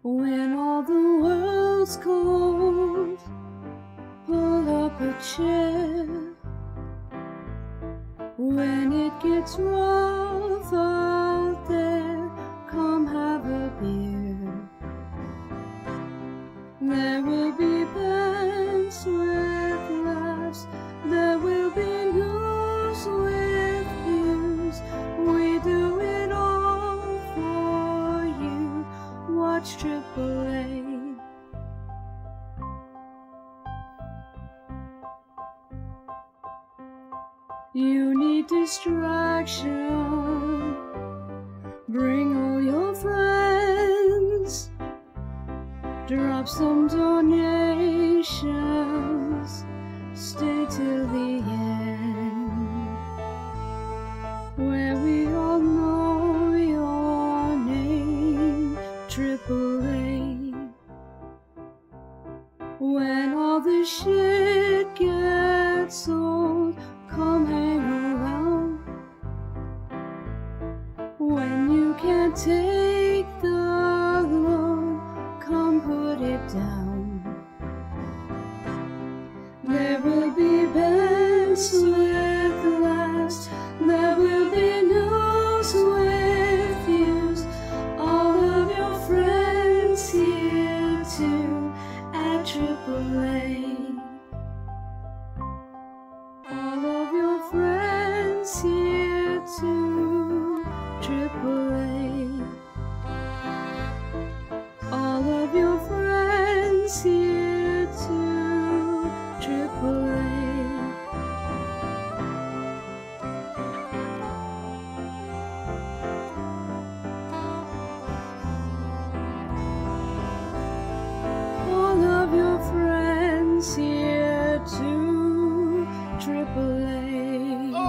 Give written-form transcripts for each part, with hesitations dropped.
When all the world's cold, pull up a chair. When it gets rough out there, come have a beer. There will be bands with laughs, there will be news with views. We do it all for you. Watch AAA. You need distraction. Bring all your friends. Drop some donations. Stay till the end, where we all know your name. AAA. When all the shit gets old, come hang around. When you can't take the load, come put it down. There will be bands with laughs, there will be news with views. All of your friends here too at AAA. All of your friends here too, AAA. All of your friends here too, AAA. All of your friends here too, AAA. Oh,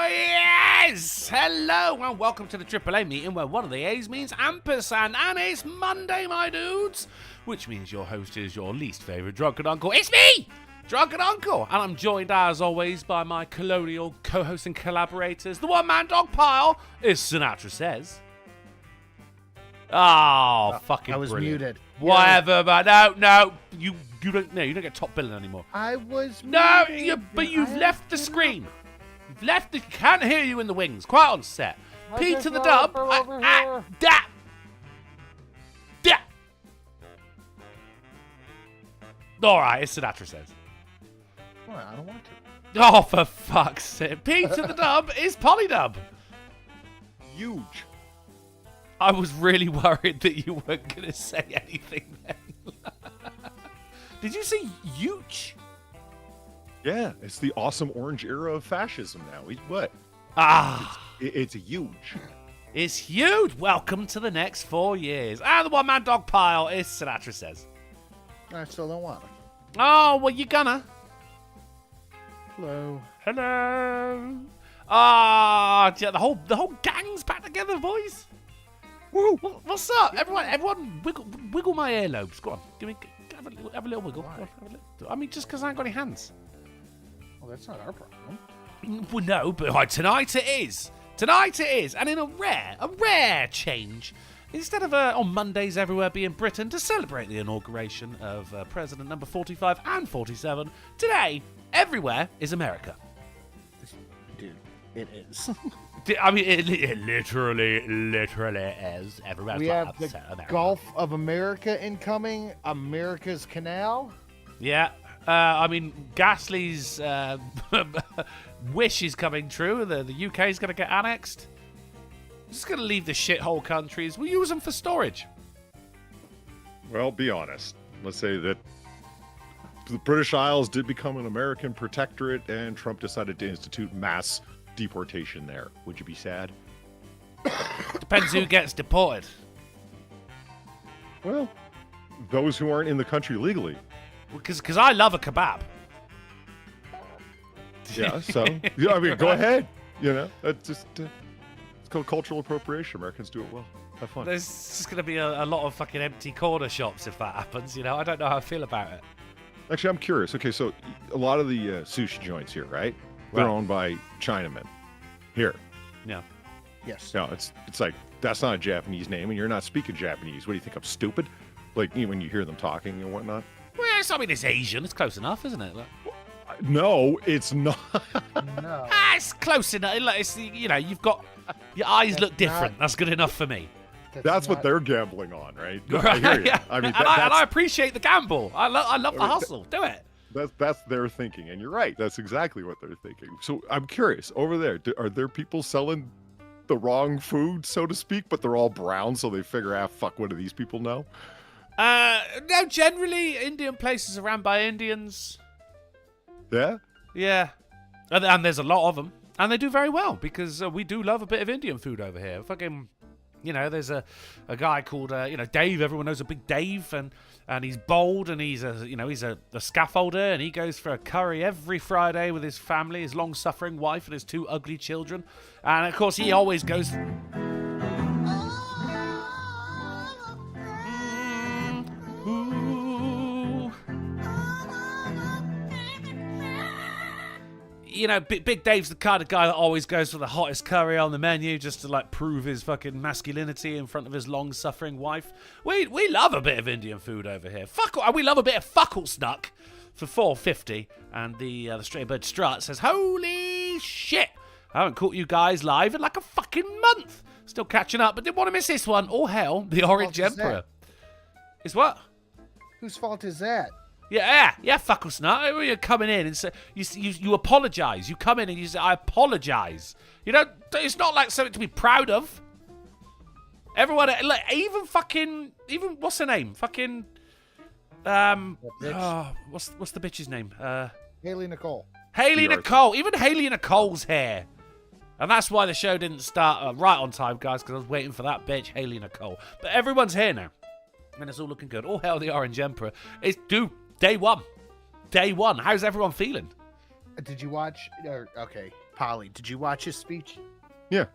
yes! Hello and welcome to the AAA meeting where one of the A's means ampersand, and it's Monday, my dudes, which means your host is your least favourite Drunken Uncle. It's me, Drunken Uncle, and I'm joined as always by my colonial co-hosts and collaborators. The one-man dog pile is Sinatra Says. Oh, fucking I was brilliant. muted. Whatever, but no, you don't get top billing anymore. I was No, muted. you've left the screen. You've left the. Can't hear you in the wings. Quiet on set. P to the dub. Da. All right, it's Sinatra Says. Well, I don't want to. Oh, for fuck's sake. P to the dub is Polydub. Huge. I was really worried that you weren't going to say anything then. Did you say huge? Yeah, it's the awesome orange era of fascism now. What? Ah. It's huge. It's huge. Welcome to the next 4 years. And the one-man dog pile is Sinatra Says. I still don't want to. Oh, well, you gonna. Hello. Hello. Ah, yeah, the whole gang's back together, boys. Woo. What's up, everyone? Wiggle my earlobes. Go on, have a little wiggle. Go on, have a little. I mean, just because I ain't got any hands. Well, that's not our problem. Well, no, but tonight it is. Tonight it is, and in a rare change. Instead of on Mondays everywhere being Britain to celebrate the inauguration of President number 45 and 47, today everywhere is America. Dude, it is. I mean, it literally is. Everywhere. We have the Gulf of America incoming, America's Canal. Yeah. I mean, Ghastly's wish is coming true. The UK is going to get annexed. We're just going to leave the shithole countries. We'll use them for storage. Well, be honest. Let's say that the British Isles did become an American protectorate and Trump decided to institute mass deportation there. Would you be sad? Depends who gets deported. Well, those who aren't in the country legally. Because I love a kebab. Yeah, so, yeah, I mean, go ahead. You know, that's just, it's called cultural appropriation. Americans do it well. Have fun. There's just going to be a lot of fucking empty corner shops if that happens, you know? I don't know how I feel about it. Actually, I'm curious. Okay, so a lot of the sushi joints here, right? They're owned by Chinamen. Here. Yeah. Yes. No, it's like that's not a Japanese name, and you're not speaking Japanese. What do you think? I'm stupid? Like when you hear them talking and whatnot. Well, I mean, it's Asian. It's close enough, isn't it? Like, No, it's not. No. it's close enough. Like, it's, you know, you've got your eyes look different. That's good enough for me. That's what not- they're gambling on, right? Right, I hear you. yeah. I mean, and I appreciate the gamble. I love the hustle. Do it. that's their thinking, and you're right. That's exactly what they're thinking. So I'm curious, over there, are there people selling the wrong food, so to speak, but they're all brown, so they figure, fuck, what do these people know? No, generally Indian places are ran by Indians. Yeah. Yeah, and there's a lot of them, and they do very well because we do love a bit of Indian food over here. Fucking, you know, there's a guy called Dave. Everyone knows a big Dave, and he's bold, and he's a scaffolder, and he goes for a curry every Friday with his family, his long-suffering wife, and his 2 ugly children, and of course he always goes. You know, Big Dave's the kind of guy that always goes for the hottest curry on the menu just to, like, prove his fucking masculinity in front of his long-suffering wife. We love a bit of Indian food over here. We love a bit of fuckle snuck for $4.50. And the Straight Bird Strut says, holy shit, I haven't caught you guys live in like a fucking month. Still catching up, but didn't want to miss this one. All hell, the Orange Emperor. Is what? Whose fault is that? Yeah, fuckle snot. You're coming in and so you apologise. You come in and you say, I apologise. You know, it's not like something to be proud of. Everyone, like, even what's her name? Fucking, what's the bitch's name? Haley Nicole. Haley Nicole. Even Haley Nicole's here. And that's why the show didn't start right on time, guys, because I was waiting for that bitch, Haley Nicole. But everyone's here now. And it's all looking good. All hell the Orange Emperor. Day one. How's everyone feeling? Did you watch? Okay, Polly, did you watch his speech? Yeah.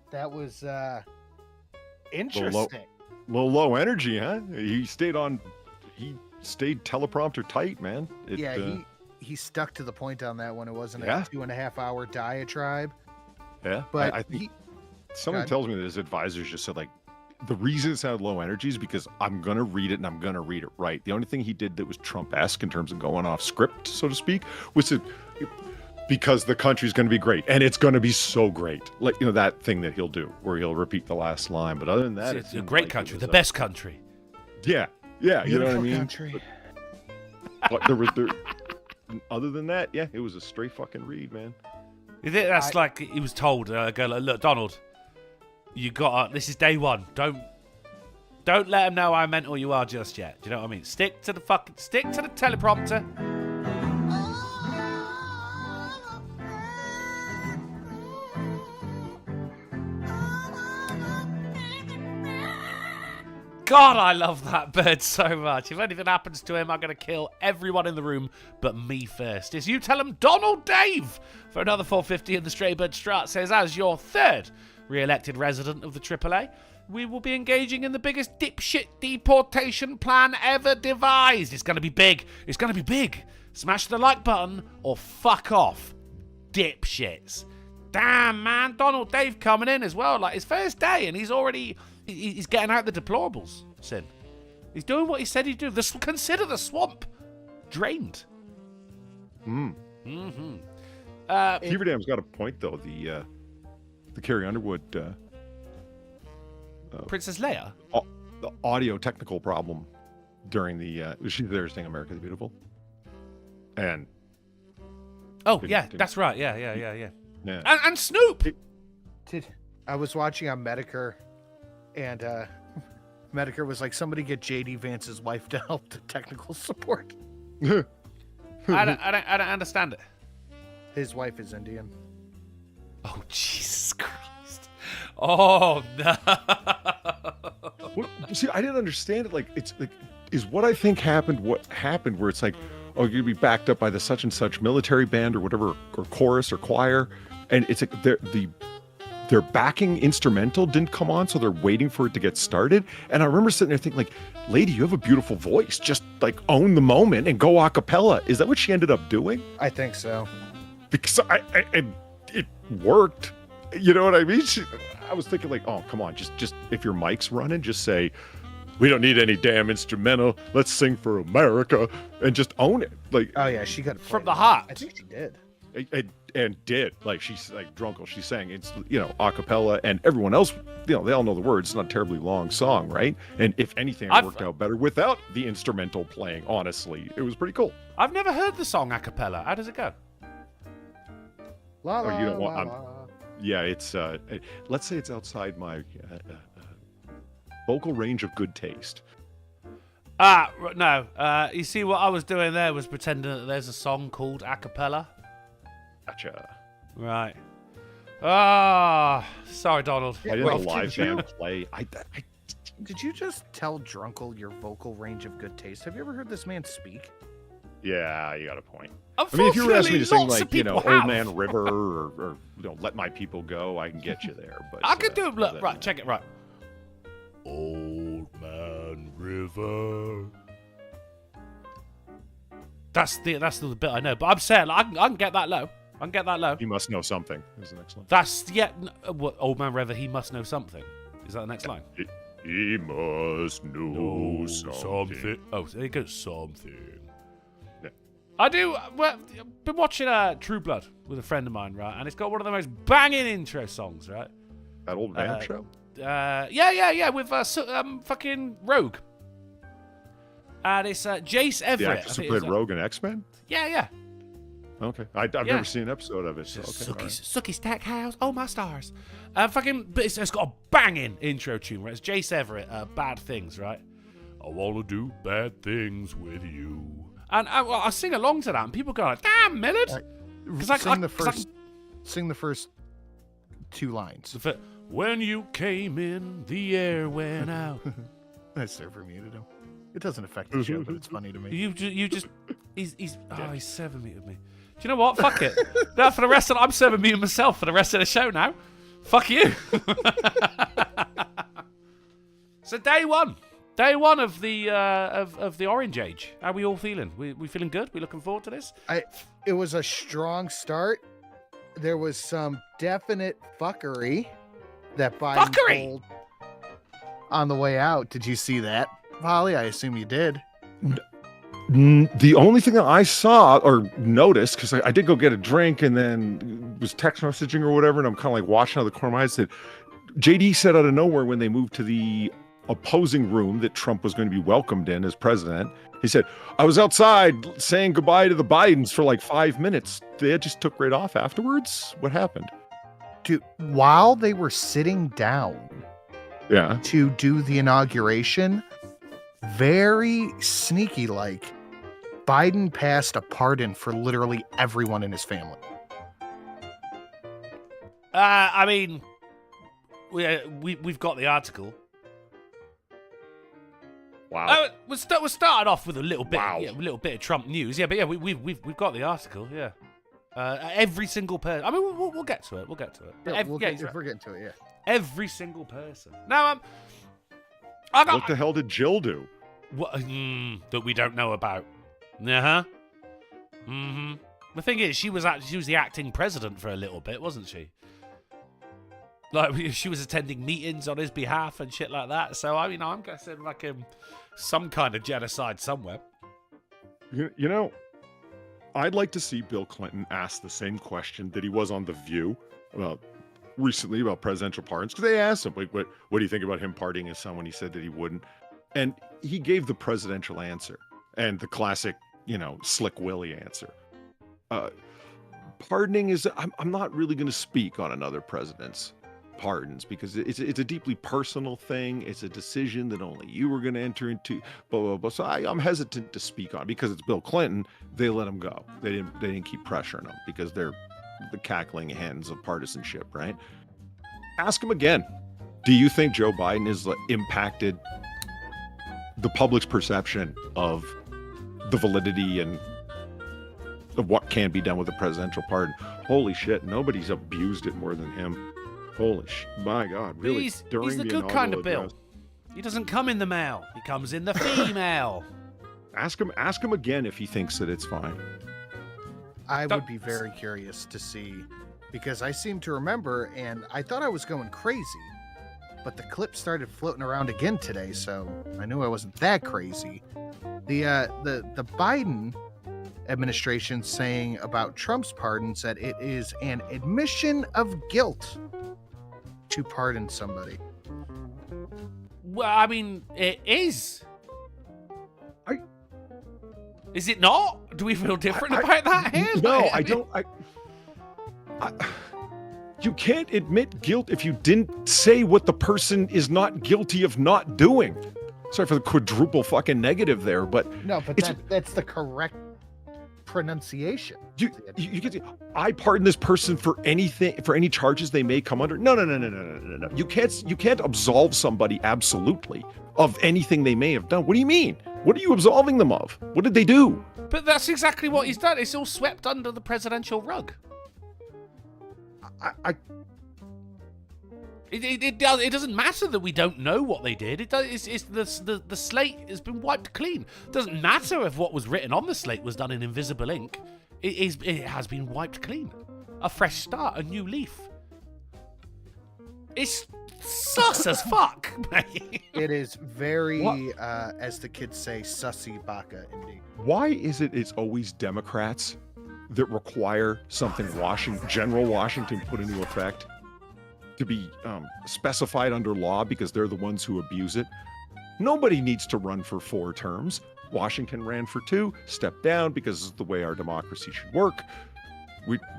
That was interesting. Little low energy, huh? He stayed teleprompter tight, man. He stuck to the point on that one. It wasn't a 2.5 hour diatribe. Yeah, but I think something tells me that his advisors just said, like, the reason it sounded low energy is because I'm going to read it and I'm going to read it right. The only thing he did that was Trump-esque in terms of going off script, so to speak, was because the country's going to be great and it's going to be so great. Like, you know, that thing that he'll do where he'll repeat the last line. But other than that, it's a great country, the best country. Yeah. You know what I mean? Country. But other than that, yeah, it was a straight fucking read, man. You think that's like he was told, go, look, Donald, this is day one. Don't let him know how mental you are just yet. Do you know what I mean? Stick to the teleprompter. God, I love that bird so much. If anything happens to him, I'm going to kill everyone in the room but me first. As you tell him, Donald Dave, for another $4.50 in the Stray Bird Strut, says, as your third re-elected resident of the AAA, we will be engaging in the biggest dipshit deportation plan ever devised. It's going to be big. It's going to be big. Smash the like button or fuck off, dipshits. Damn, man. Donald Dave coming in as well. Like, his first day, and he's getting out the deplorables, Sin. He's doing what he said he'd do. Consider the swamp drained. Beaverdam's got a point, though. The Carrie Underwood... Princess Leia? The audio technical problem during the... she's there saying America the Beautiful. And... Oh, yeah, that's right. Yeah. Yeah. And Snoop! I was watching on Medicare, and Medicare was like, somebody get J.D. Vance's wife to help the technical support. I don't understand it. His wife is Indian. Oh, Jesus Christ. Oh, no. Well, see, I didn't understand it. Like, it's like, is what I think happened what happened where it's like, oh, you're going to be backed up by the such and such military band or whatever, or chorus or choir. And it's like their backing instrumental didn't come on, so they're waiting for it to get started. And I remember sitting there thinking, like, lady, you have a beautiful voice. Just, like, own the moment and go a cappella. Is that what she ended up doing? I think so. Because it worked. You know what I mean? I was thinking like, oh, come on, just if your mic's running, just say, we don't need any damn instrumental. Let's sing for America and just own it. Like, Oh yeah, she got it From played. the heart. I think she did. and did like she's like Drunkle. She sang it's a cappella, and everyone else, they all know the words. It's not a terribly long song, right? And if anything, it worked out better without the instrumental playing. Honestly, it was pretty cool. I've never heard the song a cappella. How does it go? La, Oh, you don't want- la, I'm- la. Yeah, it's let's say it's outside my vocal range of good taste. No. You see, what I was doing there was pretending that there's a song called a cappella. Gotcha. Right. Sorry, Donald. I didn't Wait, have a live did you- band play. I Did you just tell Drunkle your vocal range of good taste? Have you ever heard this man speak? yeah, you got a point. I mean, if you were asking me to sing like Old Man River or Let My People Go, I can get you there. But I could do it. Look, other right, than check it. Right. Old Man River. That's the bit I know. But I'm saying like, I can get that low. I can get that low. that, He Must Know Something is the next line. That's what Old Man River. He must know something. Is that the next line? He must know something. Oh, there goes something. Yeah. I do. Well, I've been watching True Blood with a friend of mine, right? And it's got one of the most banging intro songs, right? That old vamp show? Yeah, with fucking Rogue. And it's Jace The Everett. actress who played Rogue in X-Men? Yeah. Okay. I've Yeah. never seen an episode of it. So, okay, all right. Sucky Stackhouse. Oh, my stars. But it's got a banging intro tune, right? It's Jace Everett, Bad Things, right? I want to do bad things with you. And I sing along to that, and people go like, damn, Millard. Sing the first two lines. When you came in, the air went out. I server muted him. It doesn't affect the show, but it's funny to me. He's 7 muted me. Do you know what? Fuck it. No, for the rest of I'm 7 muted myself for the rest of the show now. Fuck you. So day one of the Orange Age. How are we all feeling? We feeling good? We looking forward to this? It was a strong start. There was some definite fuckery that Biden pulled on the way out. Did you see that, Holly? I assume you did. The only thing that I saw or noticed, because I did go get a drink and then was text messaging or whatever, and I'm kind of like watching out of the corner of my eyes, that JD said out of nowhere when they moved to the opposing room that Trump was going to be welcomed in as president, he said, I was outside saying goodbye to the Bidens for like 5 minutes. They just took right off afterwards. What happened? Dude, while they were sitting down to do the inauguration, very sneaky like, Biden passed a pardon for literally everyone in his family. I mean, we've got the article. Wow. We're starting off with a little bit, Wow. a little bit of Trump news. Yeah, but yeah, we've got the article. Yeah, every single person. I mean, we'll get to it. We'll get to it. Yeah, we're getting to it, yeah. Every single person. Now, What the hell did Jill do? What, that we don't know about. The thing is, she was the acting president for a little bit, wasn't she? Like, she was attending meetings on his behalf and shit like that. So I mean, I'm guessing like some kind of genocide somewhere. You know, I'd like to see Bill Clinton ask the same question that he was on The View recently about presidential pardons. Because they asked him, like, what do you think about him pardoning his son when he said that he wouldn't? And he gave the presidential answer and the classic, Slick Willie answer. Pardoning is, I'm not really going to speak on another president's pardons because it's a deeply personal thing. It's a decision that only you were going to enter into, blah, blah, blah. So I'm hesitant to speak on it because it's Bill Clinton. They let him go. They didn't keep pressuring him because they're the cackling hens of partisanship, right? Ask him again. Do you think Joe Biden has impacted the public's perception of the validity and of what can be done with a presidential pardon? Holy shit, nobody's abused it more than him. Holy my God, really? He's the good kind of Bill. He doesn't come in the male. He comes in the female. Ask him again if he thinks that it's fine. I would be very curious to see because I seem to remember, and I thought I was going crazy, but the clip started floating around again today, so I knew I wasn't that crazy. The Biden administration saying about Trump's pardons that it is an admission of guilt to pardon somebody. Well, I mean, it is. Is it not? Do we feel different about that here? No, I don't. You can't admit guilt if you didn't say what the person is not guilty of not doing. Sorry for the quadruple fucking negative there, but no, but that's the correct pronunciation. You can say, I pardon this person for anything, for any charges they may come under. No. You can't absolve somebody absolutely of anything they may have done. What do you mean? What are you absolving them of? What did they do? But that's exactly what he's done. It's all swept under the presidential rug. It doesn't matter that we don't know what they did. The slate has been wiped clean. It doesn't matter if what was written on the slate was done in invisible ink. It has been wiped clean. A fresh start, a new leaf. It's sus as fuck, mate. It is very, as the kids say, sussy baka indeed. Why is it's always Democrats that require something General Washington put into effect to be specified under law because they're the ones who abuse it? Nobody needs to run for 4 terms. Washington ran for 2, stepped down because this is the way our democracy should work.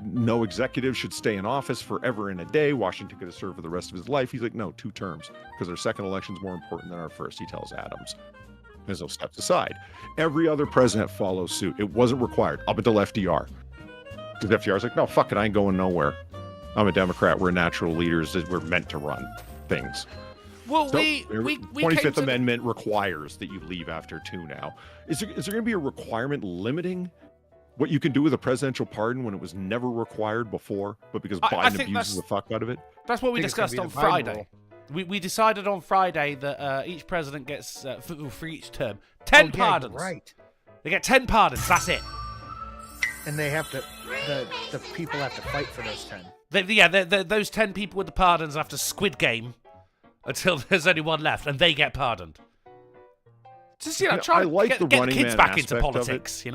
No executive should stay in office forever and a day. Washington could have served for the rest of his life. He's like, no, 2 terms because our second election is more important than our first, he tells Adams. There's no steps aside. Every other president follows suit. It wasn't required up until FDR. Because FDR's like, no, fuck it, I ain't going nowhere. I'm a Democrat. We're natural leaders. We're meant to run things. Well, so, we 25th Amendment requires that you leave after 2 now. Is there going to be a requirement limiting what you can do with a presidential pardon when it was never required before, but because Biden abuses the fuck out of it? That's what we discussed on Friday. We decided on Friday that each president gets, for each term, 10 pardons. Right. They get 10 pardons. That's it. And they have to, the people have to fight for those 10. Those 10 people with the pardons have to Squid Game until there's only one left, and they get pardoned. Just, try to get kids back into politics,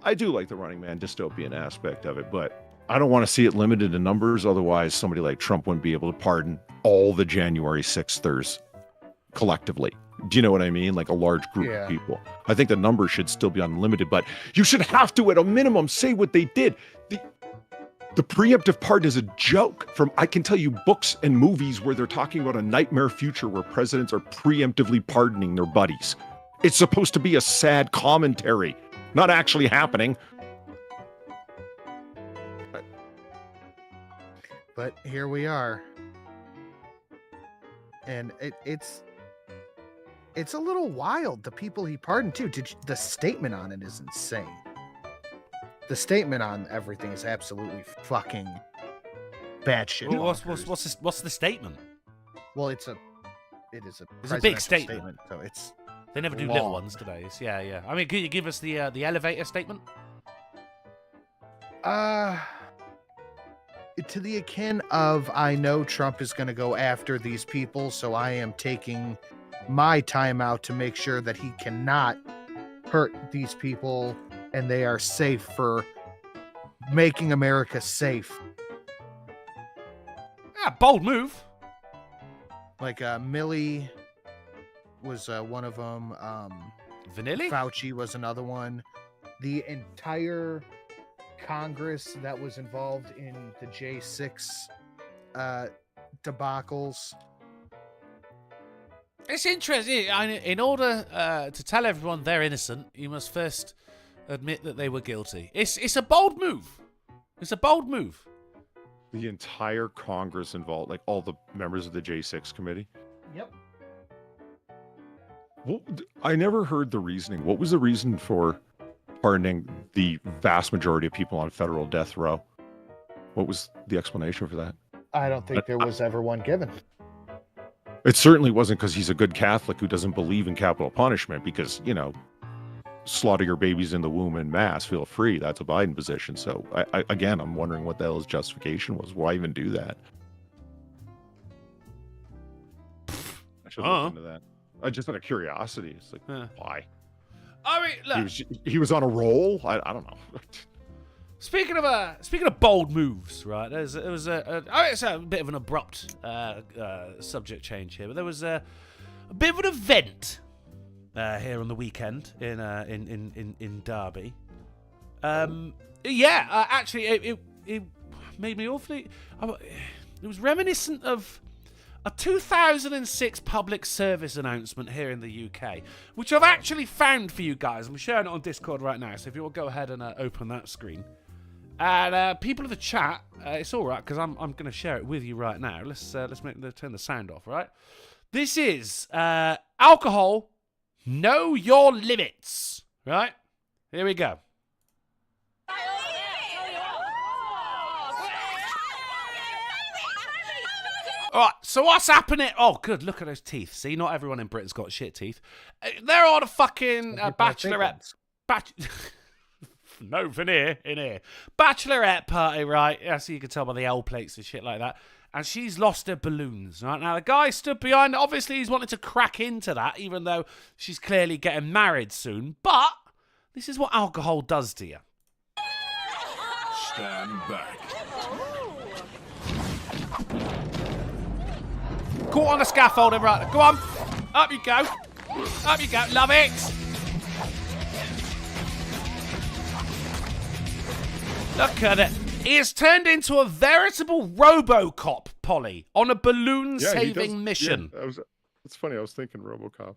I do like the running man dystopian aspect of it, but I don't want to see it limited to numbers. Otherwise, somebody like Trump wouldn't be able to pardon all the January 6thers collectively. Do you know what I mean? Like a large group of people. I think the number should still be unlimited, but you should have to, at a minimum, say what they did. The preemptive pardon is a joke from, I can tell you, books and movies where they're talking about a nightmare future where presidents are preemptively pardoning their buddies. It's supposed to be a sad commentary, not actually happening. But here we are. And it's a little wild, the people he pardoned too. The statement on it is insane. The statement on everything is absolutely fucking batshit. Well, what's the statement? Well, it's a big statement. So it's they never do little ones today. Yeah. I mean, could you give us the elevator statement? To the akin of, I know Trump is going to go after these people, so I am taking my time out to make sure that he cannot hurt these people and they are safe for making America safe. Yeah, bold move. Like Milley was one of them. Vanilli? Fauci was another one. The entire Congress that was involved in the J6 debacles. It's interesting. In order to tell everyone they're innocent, you must first admit that they were guilty. It's a bold move. It's a bold move. The entire Congress involved, like all the members of the J6 committee? Yep. Well, I never heard the reasoning. What was the reason for pardoning the vast majority of people on federal death row? What was the explanation for that? I don't think there was ever one given. It certainly wasn't because he's a good Catholic who doesn't believe in capital punishment, because, slaughter your babies in the womb en masse, feel free. That's a Biden position. So again, I'm wondering what the hell his justification was. Why even do that? I should look into that. Just out of curiosity, it's like, why? I mean, look, he was on a roll. I don't know. Speaking of bold moves, right? It's a bit of an abrupt subject change here, but there was a bit of an event here on the weekend in Derby. Actually, it made me awfully. It was reminiscent of a 2006 public service announcement here in the UK, which I've actually found for you guys. I'm sharing it on Discord right now, so if you will go ahead and open that screen. And people in the chat, it's all right because I'm going to share it with you right now. Let's turn the sound off, right? This is alcohol. Know your limits, right? Here we go. All right, so what's happening? Oh, good. Look at those teeth. See, not everyone in Britain's got shit teeth. They're all the fucking bachelorette. No veneer in here. Bachelorette party, right? Yeah, so you can tell by the L plates and shit like that. And she's lost her balloons, right? Now, the guy stood behind it. Obviously, he's wanted to crack into that, even though she's clearly getting married soon. But this is what alcohol does to you. Stand back. Caught on the scaffolding, right? Go on. Up you go. Up you go. Love it. Look at it. He has turned into a veritable RoboCop, Polly, on a balloon-saving mission. Yeah, it's funny. I was thinking RoboCop.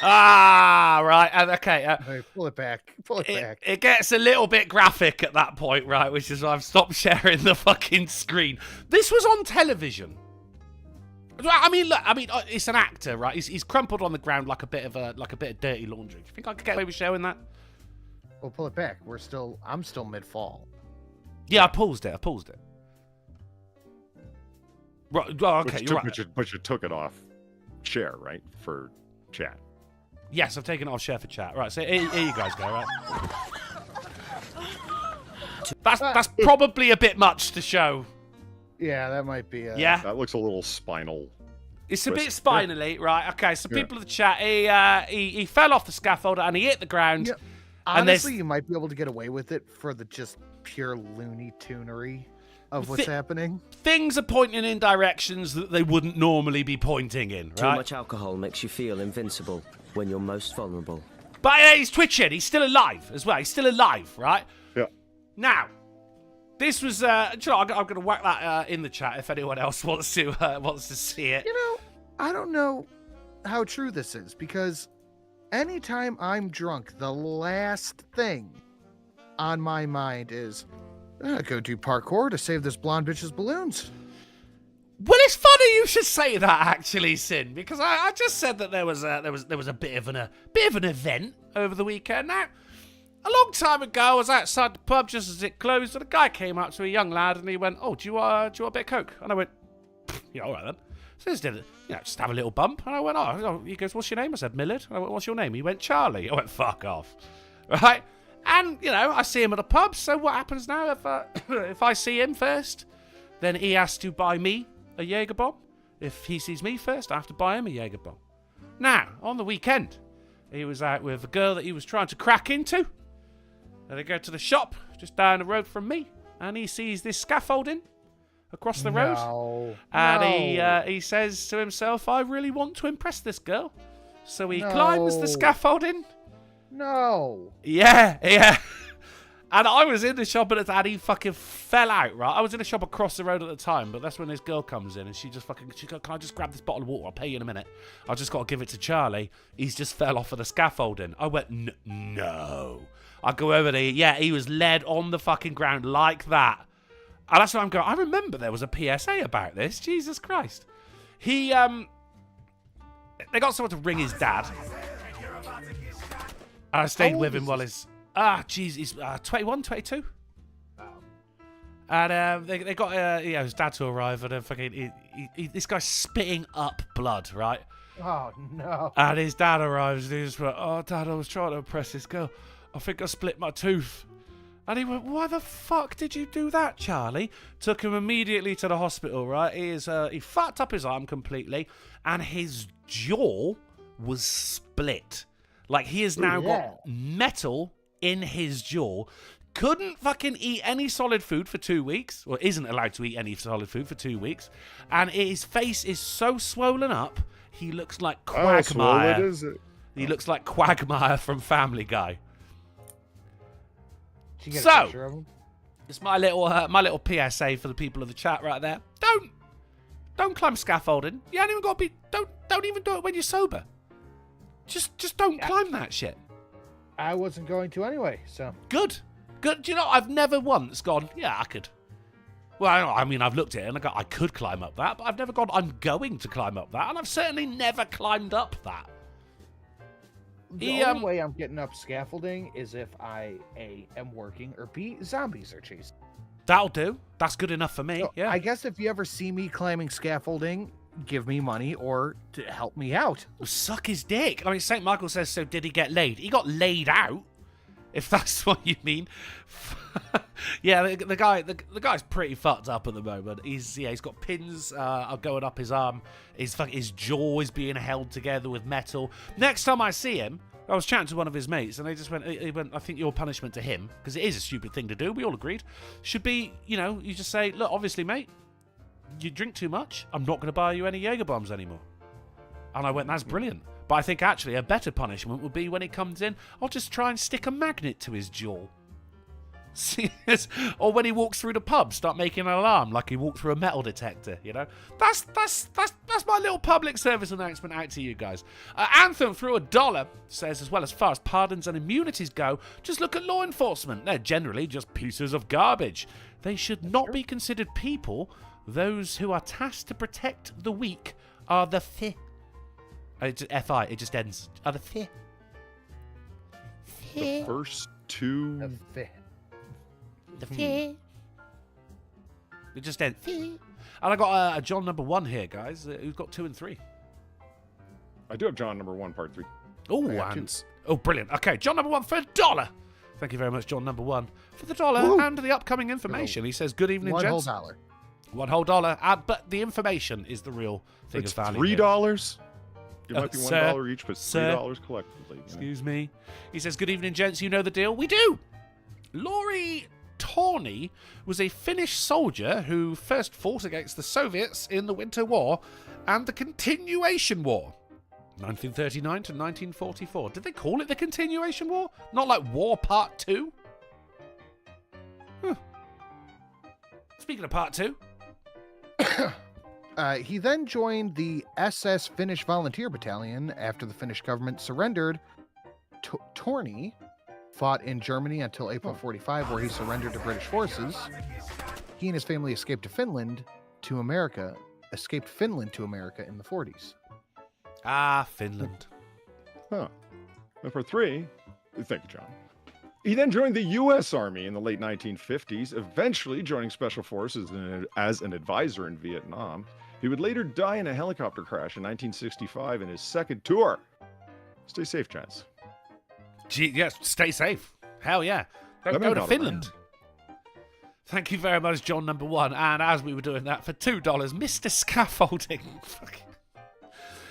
Right. Okay. Pull it back. Pull it back. It gets a little bit graphic at that point, right? Which is why I've stopped sharing the fucking screen. This was on television. I mean, look. It's an actor, right? He's crumpled on the ground like a bit of dirty laundry. Do you think I could get away with showing that? Well, pull it back. I'm still mid-fall. Yeah, I paused it. Right. Well, okay, you're right. But you took it off share, right, for chat. Yes, I've taken it off share for chat. Right, so here you guys go, right? That's probably a bit much to show. Yeah, that might be. Yeah, that looks a little spinal. It's a bit spinally, right? Okay, so people in the chat, he fell off the scaffold and he hit the ground. Yeah. Honestly, you might be able to get away with it for the just pure Looney Tunery of what's happening. Things are pointing in directions that they wouldn't normally be pointing in, right? Too much alcohol makes you feel invincible when you're most vulnerable. But he's twitching. He's still alive as well. He's still alive, right? Yeah. Now, this was. I'm going to whack that in the chat if anyone else wants to see it. You know, I don't know how true this is because anytime I'm drunk, the last thing on my mind is go do parkour to save this blonde bitch's balloons. Well, it's funny you should say that, actually, Sin, because I just said that there was a bit of an event over the weekend. Now, a long time ago, I was outside the pub just as it closed, and a guy came up to a young lad, and he went, "Oh, do you want a bit of coke?" And I went, "Yeah, all right then." So he did it, just have a little bump, and I went, "Oh." He goes, "What's your name?" I said, "Millard." And I went, "What's your name?" He went, "Charlie." I went, "Fuck off," right? And I see him at a pub. So what happens now if I see him first? Then he has to buy me a Jaeger bomb. If he sees me first, I have to buy him a Jaeger bomb. Now, on the weekend, he was out with a girl that he was trying to crack into. And they go to the shop just down the road from me, and he sees this scaffolding across the road. And he says to himself, "I really want to impress this girl." So he climbs the scaffolding. No. Yeah. And I was in the shop at the time, and he fucking fell out, right? I was in a shop across the road at the time, but that's when this girl comes in, and she goes, "Can I just grab this bottle of water? I'll pay you in a minute. I've just got to give it to Charlie. He's just fell off of the scaffolding." I went, "No." I go over there. Yeah, he was led on the fucking ground like that. And that's what I'm going, I remember there was a PSA about this. Jesus Christ. They got someone to ring his dad. And I stayed with him while he's... he's 21, 22. And they got his dad to arrive, and fucking this guy's spitting up blood, right? Oh no! And his dad arrives, and he's like, "Oh, Dad, I was trying to impress this girl. I think I split my tooth." And he went, "Why the fuck did you do that, Charlie?" Took him immediately to the hospital, right? He fucked up his arm completely, and his jaw was split. Like, he has now got metal in his jaw. Couldn't fucking eat any solid food for 2 weeks, or isn't allowed to eat any solid food for 2 weeks. And his face is so swollen up, he looks like Quagmire. Oh, is it? He looks like Quagmire from Family Guy. Did you get a picture of him? It's my little PSA for the people of the chat right there. Don't climb scaffolding. You ain't even got to be. Don't even do it when you're sober. Just don't climb that shit. I wasn't going to anyway, so. Good. Do you know, I've never once gone, yeah, I could. Well, I mean, I've looked at it and I could climb up that, but I've never gone, I'm going to climb up that, and I've certainly never climbed up that. The only way I'm getting up scaffolding is if I, A, am working, or B, zombies are chasing. That'll do. That's good enough for me, So yeah. I guess if you ever see me climbing scaffolding, give me money or to help me out. Well, suck his dick. I mean, St. Michael says, so did he get laid? He got laid out, if that's what you mean. Yeah, the guy's pretty fucked up at the moment. He's got pins going up his arm. His jaw is being held together with metal. Next time I see him, I was chatting to one of his mates, and he went, I think your punishment to him, because it is a stupid thing to do, we all agreed, should be, you just say, look, obviously, mate, you drink too much, I'm not going to buy you any Jaeger bombs anymore. And I went, that's brilliant. But I think actually a better punishment would be when he comes in, I'll just try and stick a magnet to his jaw. Or when he walks through the pub, start making an alarm like he walked through a metal detector, That's my little public service announcement out to you guys. Anthem threw $1, says, as far as pardons and immunities go, just look at law enforcement. They're generally just pieces of garbage. They should not be considered people. Those who are tasked to protect the weak are the fi. F-I, it just ends. Are the fi. The first two. The fi. The fi. It just ends. And I got a John number 1 here, guys. Who's got 2 and 3? I do have John number 1, part 3. Oh, brilliant. Okay, John number 1 for $1. Thank you very much, John number 1, for the $1 and the upcoming information. He says, good evening, gents. $1 whole. $1. But the information is the real thing It's of value. $3. It might be $1 sir, each, but sir, $3 collectively. Excuse me. He says, good evening, gents. You know the deal. We do. Laurie Tawney was a Finnish soldier who first fought against the Soviets in the Winter War and the Continuation War, 1939 to 1944. Did they call it the Continuation War? Not like War Part 2? Huh. Speaking of Part 2. He then joined the SS Finnish Volunteer Battalion after the Finnish government surrendered. Torney fought in Germany until April 45, where he surrendered to British forces. He and his family escaped Finland to America in the 40s. Ah, Finland. Huh. Number 3, thank you, John. He then joined the U.S. Army in the late 1950s, eventually joining Special Forces as an advisor in Vietnam. He would later die in a helicopter crash in 1965 in his second tour. Stay safe, gents. Gee, yes, stay safe. Hell yeah. Don't go to Finland. Thank you very much, John number 1. And as we were doing that for $2, Mr. Scaffolding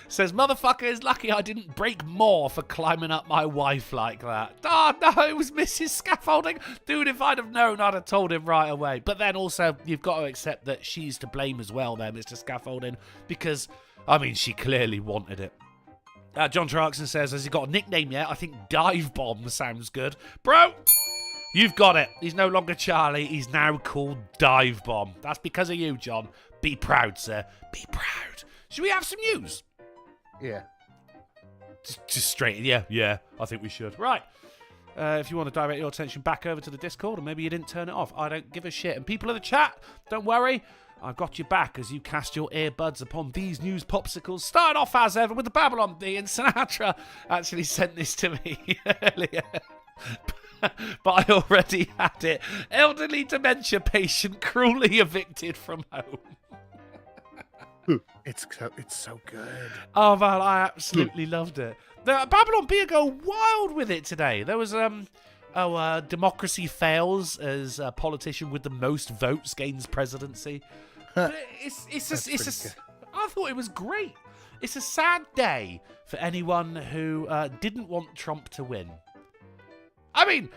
says, motherfucker is lucky I didn't break more for climbing up my wife like that. Oh, no, it was Mrs. Scaffolding. Dude, if I'd have known, I'd have told him right away. But then also, you've got to accept that she's to blame as well there, Mr. Scaffolding, because, I mean, she clearly wanted it. John Traxon says, has he got a nickname yet? I think Dive Bomb sounds good. Bro, you've got it. He's no longer Charlie. He's now called Dive Bomb. That's because of you, John. Be proud, sir. Be proud. Should we have some news? Yeah. Just straight. Yeah, I think we should. Right. If you want to direct your attention back over to the Discord, or maybe you didn't turn it off, I don't give a shit. And people in the chat, don't worry. I've got your back as you cast your earbuds upon these news popsicles. Starting off as ever with the Babylon Bee, and Sinatra actually sent this to me earlier. but I already had it. Elderly dementia patient cruelly evicted from home. It's so good. Oh man, I absolutely loved it. The Babylon Bee go wild with it today. There was democracy fails as a politician with the most votes gains presidency. But I thought it was great. It's a sad day for anyone who didn't want Trump to win. I mean,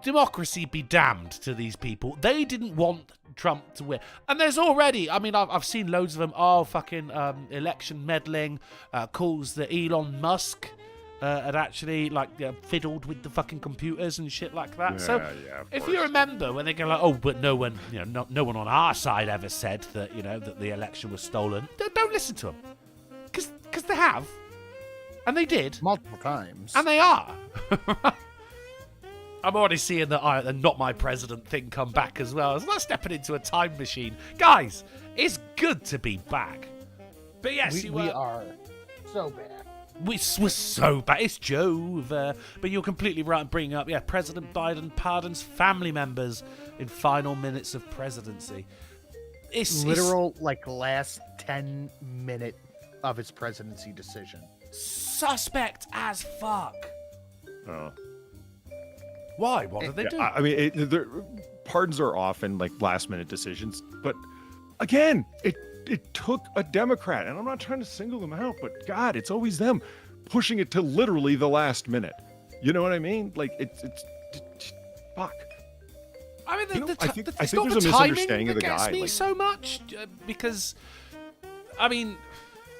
democracy be damned to these people. They didn't want Trump to win. And there's already, I mean, I've seen loads of them, election meddling, calls that Elon Musk had actually, fiddled with the fucking computers and shit like that. Yeah, if you remember when they go like, oh, but no one on our side ever said that, that the election was stolen. Don't listen to them. Because they have. And they did. Multiple times. And they are. I'm already seeing the not my president thing come back as well. It's like stepping into a time machine. Guys, it's good to be back. But yes, we are so bad. We're so bad. It's Jove. But you're completely right in bringing up, President Biden pardons family members in final minutes of presidency. It's last 10-minute of his presidency decision. Suspect as fuck. Oh. Why? What did they do? I mean, pardons are often last-minute decisions, but again, it took a Democrat, and I'm not trying to single them out, but God, it's always them pushing it to literally the last minute. You know what I mean? It's fuck. I mean, I think there's a misunderstanding of the guy. That gets me so much because, I mean,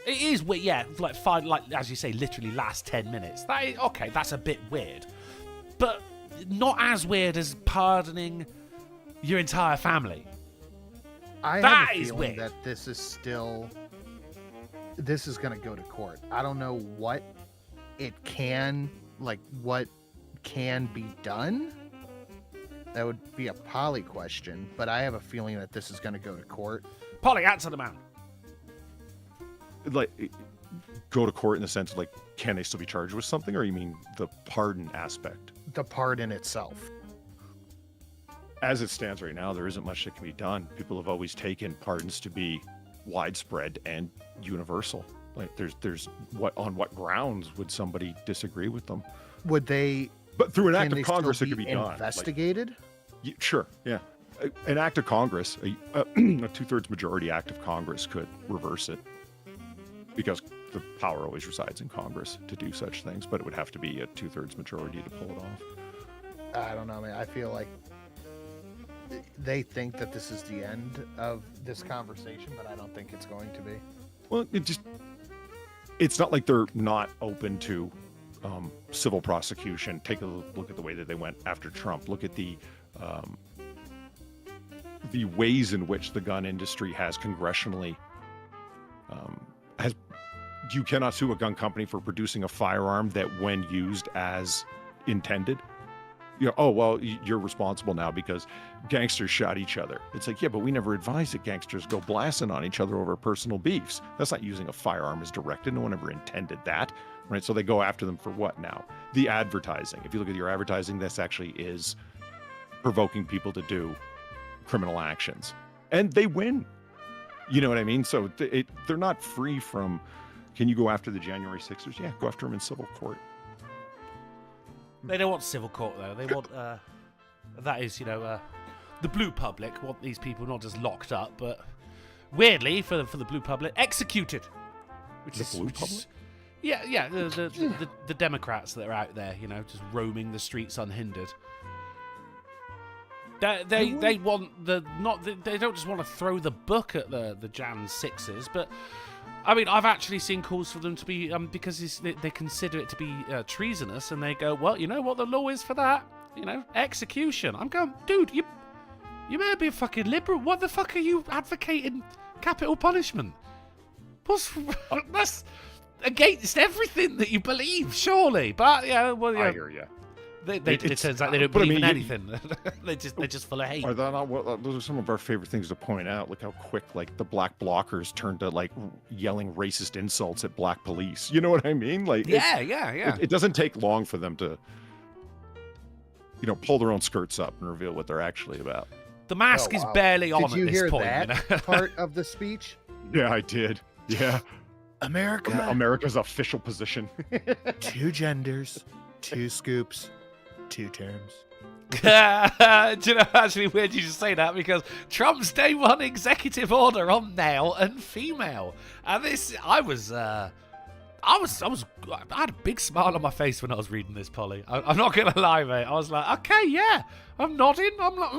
it is weird. As you say, literally last 10 minutes. That is, okay, that's a bit weird, but not as weird as pardoning your entire family. I have a feeling that this is going to go to court. I don't know what can be done. That would be a Polly question, but I have a feeling that this is going to go to court. Polly, answer the man. Go to court in the sense of can they still be charged with something, or you mean the pardon aspect? The pardon itself. As it stands right now, there isn't much that can be done. People have always taken pardons to be widespread and universal. There's on what grounds would somebody disagree with them? Would they? But through an act of Congress, it could be done. Investigated? Sure, yeah. An act of Congress, a 2/3 majority act of Congress could reverse it, because the power always resides in Congress to do such things. But it would have to be a 2/3 majority to pull it off. I don't know, man. I feel like they think that this is the end of this conversation, but I don't think it's going to be. Well, it's not like they're not open to civil prosecution. Take a look at the way that they went after Trump. Look at the ways in which the gun industry has congressionally you cannot sue a gun company for producing a firearm that, when used as intended, you're responsible now because gangsters shot each other. It's but we never advised that gangsters go blasting on each other over personal beefs. That's not using a firearm as directed. No one ever intended that, right? So they go after them for what now? The advertising. If you look at your advertising, this actually is provoking people to do criminal actions, and they win. You know what I mean? So they're not free from. Can you go after the January 6ers? Yeah, go after them in civil court. They don't want civil court, though. They want, that is, the blue public want these people not just locked up, but weirdly, for the blue public, executed. Blue public? Yeah, the Democrats that are out there, just roaming the streets unhindered. They want they don't just want to throw the book at the Jan 6ers, but I mean, I've actually seen calls for them to be because they consider it to be treasonous, and they go, well, you know what the law is for that? Execution. I'm going, dude, you may be a fucking liberal. What the fuck are you advocating? Capital punishment? That's against everything that you believe, surely. But I hear you. It turns out they don't believe in anything. They're just full of hate. Are that not those are some of our favorite things to point out? Look how quick the black blockers turned to yelling racist insults at black police. You know what I mean? Yeah. It doesn't take long for them to pull their own skirts up and reveal what they're actually about. The mask is barely on at Did you this hear point. that part of the speech? Yeah, I did. Yeah. America's official position. 2 genders, 2 scoops, 2 terms. Do you know, actually weird you should say that, because Trump's day 1 executive order on male and female. And this, I had a big smile on my face when I was reading this, Polly. I'm not going to lie, mate. I was like, okay, yeah. I'm nodding. I'm like,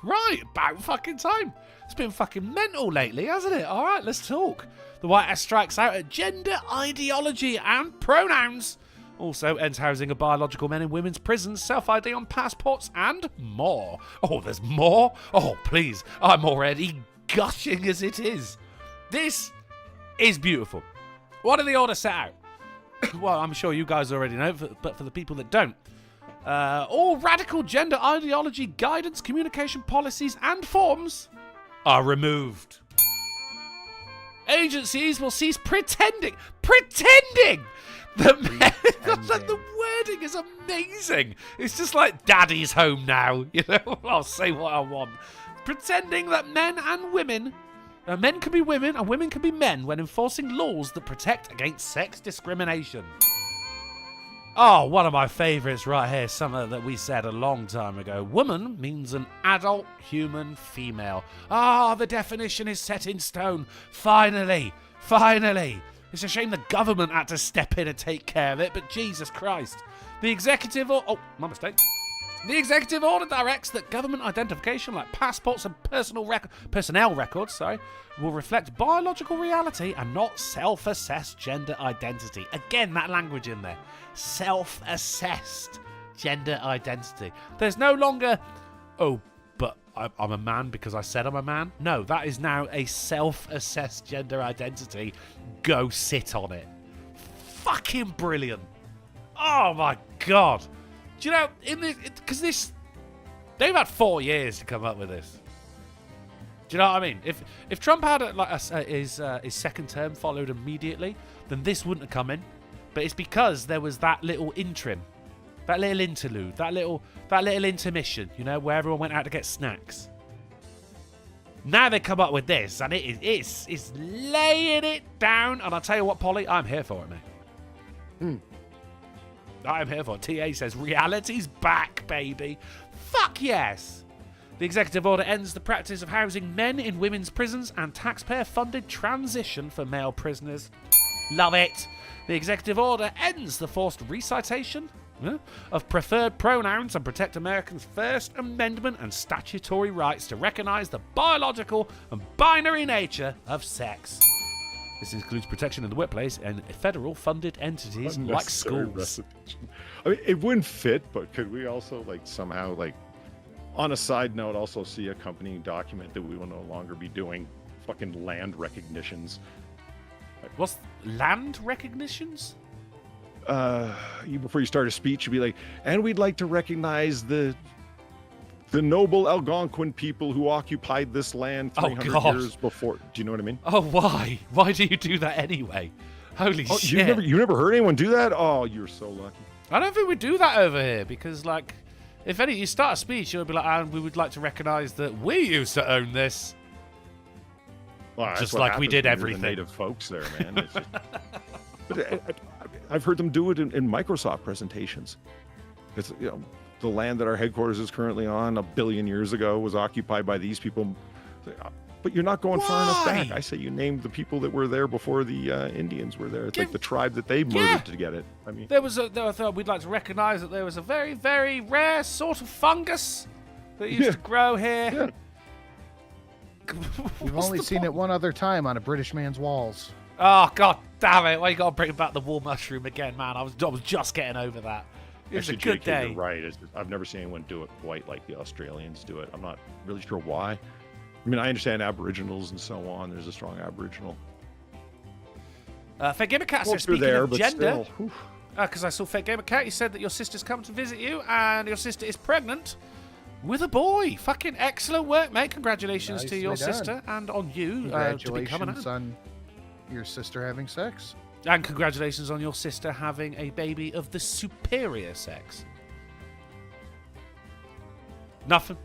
right, about fucking time. It's been fucking mental lately, hasn't it? All right, let's talk. The White House strikes out at gender ideology and pronouns. Also ends housing of biological men in women's prisons, self-ID on passports, and more. Oh, there's more? Oh, please. I'm already gushing as it is. This is beautiful. What did the order set out? Well, I'm sure you guys already know, but for the people that don't. All radical gender ideology, guidance, communication policies, and forms are removed. Agencies will cease pretending that men... the wording is amazing. It's just like daddy's home now. I'll say what I want. Pretending that men and women... men can be women and women can be men when enforcing laws that protect against sex discrimination. Oh, one of my favourites right here, something that we said a long time ago. Woman means an adult human female. The definition is set in stone. Finally. It's a shame the government had to step in and take care of it, but Jesus Christ. The executive... my mistake. The executive order directs that government identification like passports and personnel records, will reflect biological reality and not self-assessed gender identity. Again, that language in there. Self-assessed gender identity. There's no longer, but I'm a man because I said I'm a man. No, that is now a self-assessed gender identity. Go sit on it. Fucking brilliant. Oh my God. Do you know, because they've had 4 years to come up with this. Do you know what I mean? If Trump had his second term followed immediately, then this wouldn't have come in. But it's because there was that little interim, that little interlude, that little intermission, where everyone went out to get snacks. Now they come up with this, and it's laying it down. And I'll tell you what, Polly, I'm here for it, mate. I'm here for it. TA says, reality's back, baby. Fuck yes. The executive order ends the practice of housing men in women's prisons and taxpayer-funded transition for male prisoners. Love it. The executive order ends the forced recitation of preferred pronouns and protect Americans' First Amendment and statutory rights to recognize the biological and binary nature of sex. This includes protection in the workplace and federal-funded entities like schools. I mean, it wouldn't fit, but could we also, somehow, on a side note, also see accompanying document that we will no longer be doing fucking land recognitions? What's land recognitions? Before you start a speech, you'd be like, and we'd like to recognize the noble Algonquin people who occupied this land 300 years before. Do you know what I mean? Oh, why? Why do you do that anyway? Holy shit. You never heard anyone do that? Oh, you're so lucky. I don't think we do that over here because, if you start a speech, you'll be like, and we would like to recognize that we used to own this. Well, just like we did everything. The native folks there, man. It's just, but I've heard them do it in Microsoft presentations. It's, the land that our headquarters is currently on 1 billion years ago was occupied by these people. But you're not going far enough back. I say you named the people that were there before the Indians were there. It's like the tribe that they murdered to get it. I mean, we'd like to recognize that there was a very, very rare sort of fungus that used to grow here. Yeah. We've only seen it one other time on a British man's walls. Oh, God damn it. Why you got to bring back the war mushroom again, man? I was just getting over that. It was Actually, a good day. You're right. I've never seen anyone do it quite like the Australians do it. I'm not really sure why. I mean, I understand Aboriginals and so on. There's a strong Aboriginal. Fake Gamer Cat says, speaking of gender, because I saw Fake Gamer Cat, you said that your sister's come to visit you and your sister is pregnant with a boy. Fucking excellent work, mate. Congratulations to your sister and on you. Congratulations on your sister having sex. And congratulations on your sister having a baby of the superior sex. Nothing?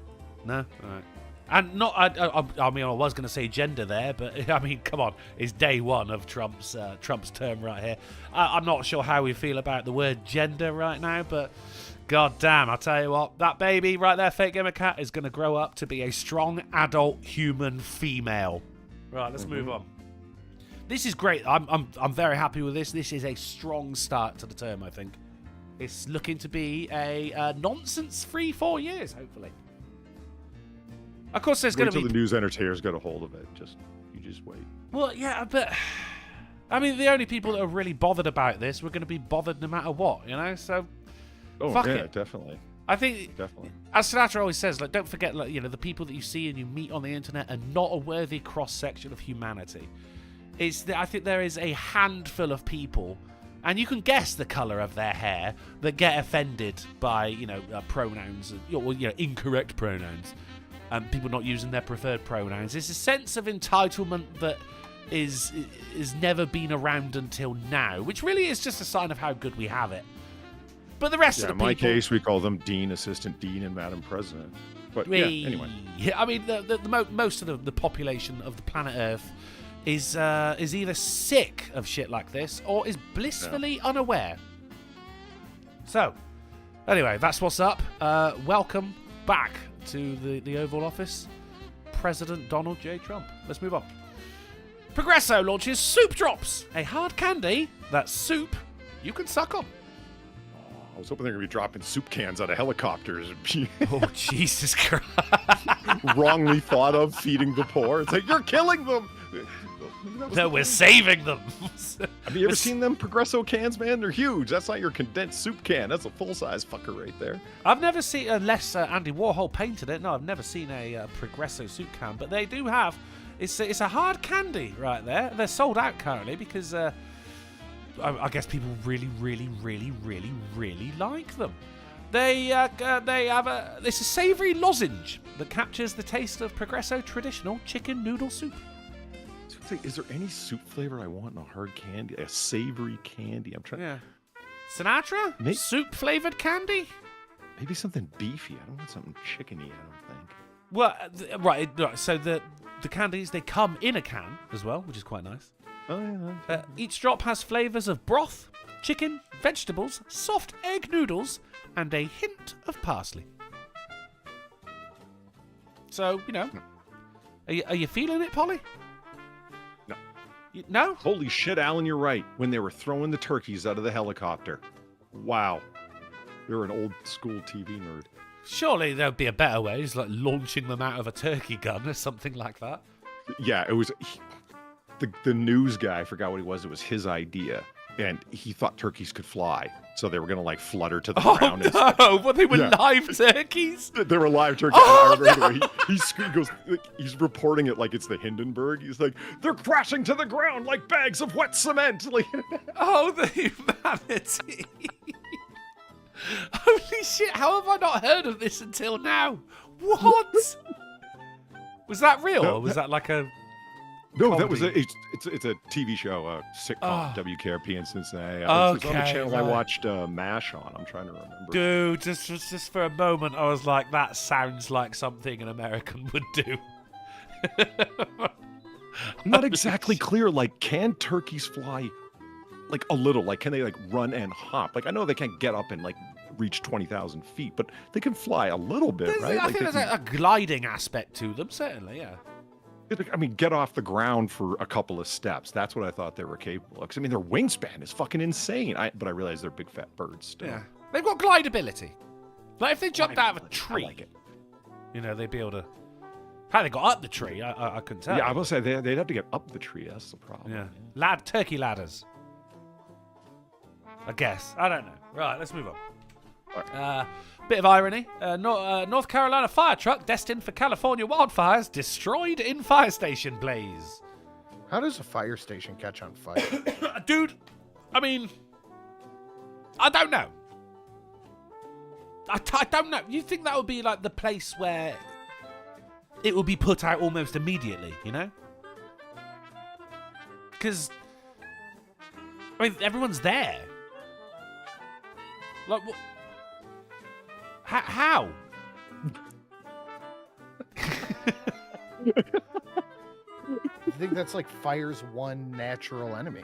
No? All right. And not, I mean, I was going to say gender there, but I mean, come on, it's day one of Trump's term right here. I'm not sure how we feel about the word gender right now, but god damn, I'll tell you what, that baby right there, Fake Gamer Cat, is going to grow up to be a strong adult human female. Right, let's move on. This is great. I'm very happy with this. This is a strong start to the term, I think. It's looking to be a nonsense-free 4 years, hopefully. Of course, there's going to be... Wait till the news entertainers get a hold of it. You just wait. Well, yeah, but... I mean, the only people that are really bothered about this were going to be bothered no matter what, you know? So, fuck it. Definitely. I think, definitely. As Sinatra always says, like, don't forget, like, you know, the people that you see and you meet on the internet are not a worthy cross-section of humanity. I think there is a handful of people, and you can guess the colour of their hair, that get offended by, you know, pronouns, or, you know, incorrect pronouns. People not using their preferred pronouns. There's a sense of entitlement that is never been around until now, which really is just a sign of how good we have it. But the rest of the people... in my case, we call them Dean, Assistant Dean, and Madam President. But anyway. Yeah, I mean, most of the population of the planet Earth is either sick of shit like this or is blissfully unaware. So, anyway, that's what's up. Welcome back to the Oval Office, President Donald J. Trump. Let's move on. Progresso launches Soup Drops, a hard candy that's soup you can suck on. I was hoping they were going to be dropping soup cans out of helicopters. Oh, Jesus Christ. Wrongly thought of feeding the poor. It's like, you're killing them. No, we're saving them. Have you ever seen them Progresso cans, man? They're huge. That's not your condensed soup can. That's a full-size fucker right there. I've never seen, unless Andy Warhol painted it, no, I've never seen a Progresso soup can, but they do have, it's a hard candy right there. They're sold out currently because I guess people really, really, really, really, really like them. They have it's a savoury lozenge that captures the taste of Progresso traditional chicken noodle soup. Is there any soup flavor I want in a hard candy? A savory candy? I'm trying. Yeah. Sinatra? Soup flavored candy? Maybe something beefy. I don't want something chickeny, I don't think. Well, right. So the candies, they come in a can as well, which is quite nice. Oh, yeah. Each drop has flavors of broth, chicken, vegetables, soft egg noodles, and a hint of parsley. So, you know, are you feeling it, Polly? No? Holy shit, Alan, you're right. When they were throwing the turkeys out of the helicopter. Wow. You're an old school TV nerd. Surely there'd be a better way, just like launching them out of a turkey gun or something like that. Yeah, it was... The news guy, I forgot what he was. It was his idea. And he thought turkeys could fly. So they were going to, like, flutter to the ground. Oh, no! Well, they were live turkeys? They were live turkeys. Oh, I remember the way he goes, he's reporting it like it's the Hindenburg. He's like, they're crashing to the ground like bags of wet cement. Like, oh, the humanity. Holy shit, how have I not heard of this until now? What? Was that real? No, or was that like a... No, comedy? that was it's a TV show, a sitcom, WKRP in Cincinnati. It's on the channel right. I watched MASH on. I'm trying to remember. Dude, just for a moment, I was like, that sounds like something an American would do. I'm not exactly clear. Like, can turkeys fly? Like, a little. Like, can they, like, run and hop? Like, I know they can't get up and, like, reach 20,000 feet, but they can fly a little bit, right? I think there's a gliding aspect to them, certainly, yeah. I mean, get off the ground for a couple of steps. That's what I thought they were capable of. Because, I mean, their wingspan is fucking insane. But I realize they're big fat birds still. Yeah. They've got glideability. Like, if they jumped out of a tree, like it. You know, they'd be able to... How they got up the tree, I couldn't tell. Yeah, I will say they'd have to get up the tree. That's the problem. Yeah. Turkey ladders. I guess. I don't know. Right, let's move on. Right. Bit of irony. North Carolina fire truck destined for California wildfires destroyed in fire station blaze. How does a fire station catch on fire? Dude, I mean, I don't know. I don't know. You think that would be like the place where it would be put out almost immediately, you know? Because, I mean, everyone's there. Like, what? How? I think that's like fire's one natural enemy.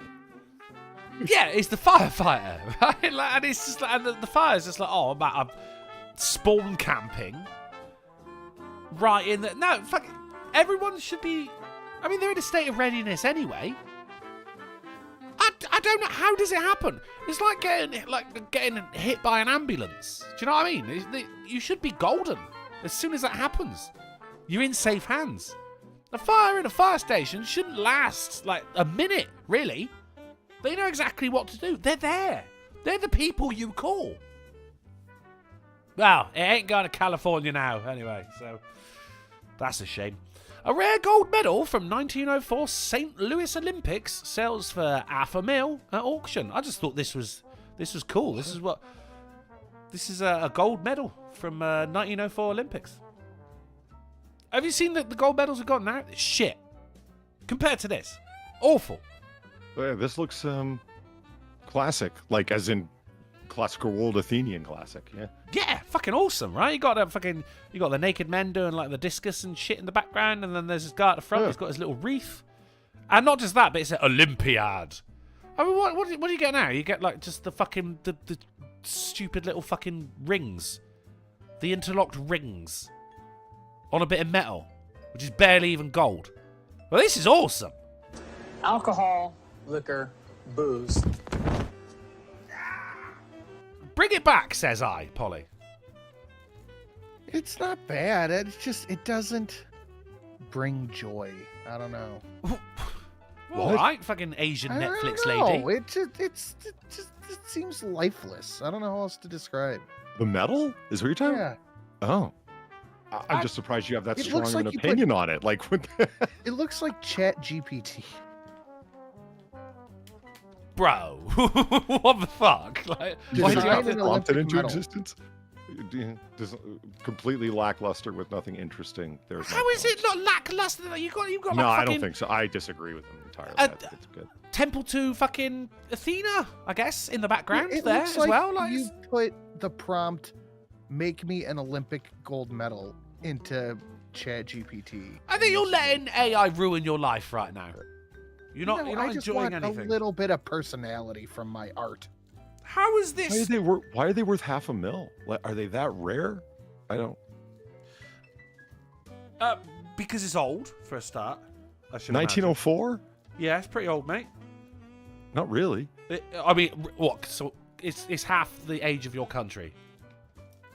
Yeah, it's the firefighter, right? Like, and it's just like, and the fire's just like, oh, I'm spawn camping. Right in the no, fuck. Everyone should be. I mean, they're in a state of readiness anyway. I don't know, how does it happen? It's like getting hit by an ambulance. Do you know what I mean? You should be golden as soon as that happens. You're in safe hands. A fire in a fire station shouldn't last like a minute, really. They know exactly what to do. They're there. They're the people you call. Well, it ain't going to California now, anyway, so that's a shame. A rare gold medal from 1904 St. Louis Olympics sells for $500,000 at auction. I just thought this was cool. This is a gold medal from 1904 Olympics. Have you seen the gold medals we've got now? Shit. Compared to this. Awful. Yeah, this looks classic, like as in classical old Athenian classic. Yeah. Yeah, fucking awesome, right? You got the naked men doing like the discus and shit in the background, and then there's this guy at the front. Yeah. He's got his little wreath, and not just that, but it's an Olympiad. I mean, what do you get now? You get like just the fucking the stupid little fucking rings, the interlocked rings on a bit of metal, which is barely even gold. Well, this is awesome. Alcohol, liquor, booze. Bring it back, says I, Polly. It's not bad. It's just, it doesn't bring joy. I don't know. All right, fucking Asian Netflix lady. It just seems lifeless. I don't know how else to describe. The metal is what you're talking about? Yeah. Oh. I'm just surprised you have that strong an opinion on it. Like, it looks like Chat GPT. Bro, what the fuck? Like, why did you have to prompt it into existence? Just completely lackluster with nothing interesting. How is it not lackluster? You got. No, like I don't think so. I disagree with him entirely. It's good. Temple to fucking Athena, I guess, in the background it there looks as like well. Like you put the prompt, "Make me an Olympic gold medal," into Chat GPT. I think you're letting AI ruin your life right now. You're not I just enjoying want anything. A little bit of personality from my art. How is this? Why are they worth $500,000? Like, are they that rare? I don't. Because it's old for a start. 1904? Yeah, it's pretty old, mate. Not really. I mean, what? So it's half the age of your country.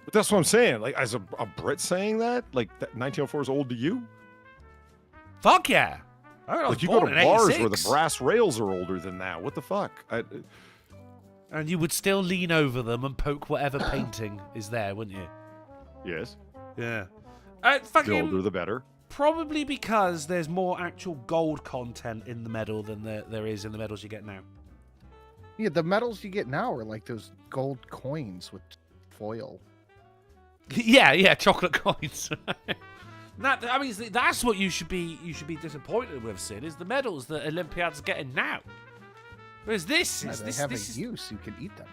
But that's what I'm saying. Like, as a Brit saying that, like, 1904 is old to you? Fuck yeah. Like, you go to bars where the brass rails are older than that. What the fuck? And you would still lean over them and poke whatever painting is there, wouldn't you? Yes. Yeah. The older, the better. Probably because there's more actual gold content in the medal than there is in the medals you get now. Yeah, the medals you get now are like those gold coins with foil. Yeah, chocolate coins. I mean, that's what you should be disappointed with, Sid, is the medals that Olympiads are getting now. Whereas this is they have a use. You can eat them.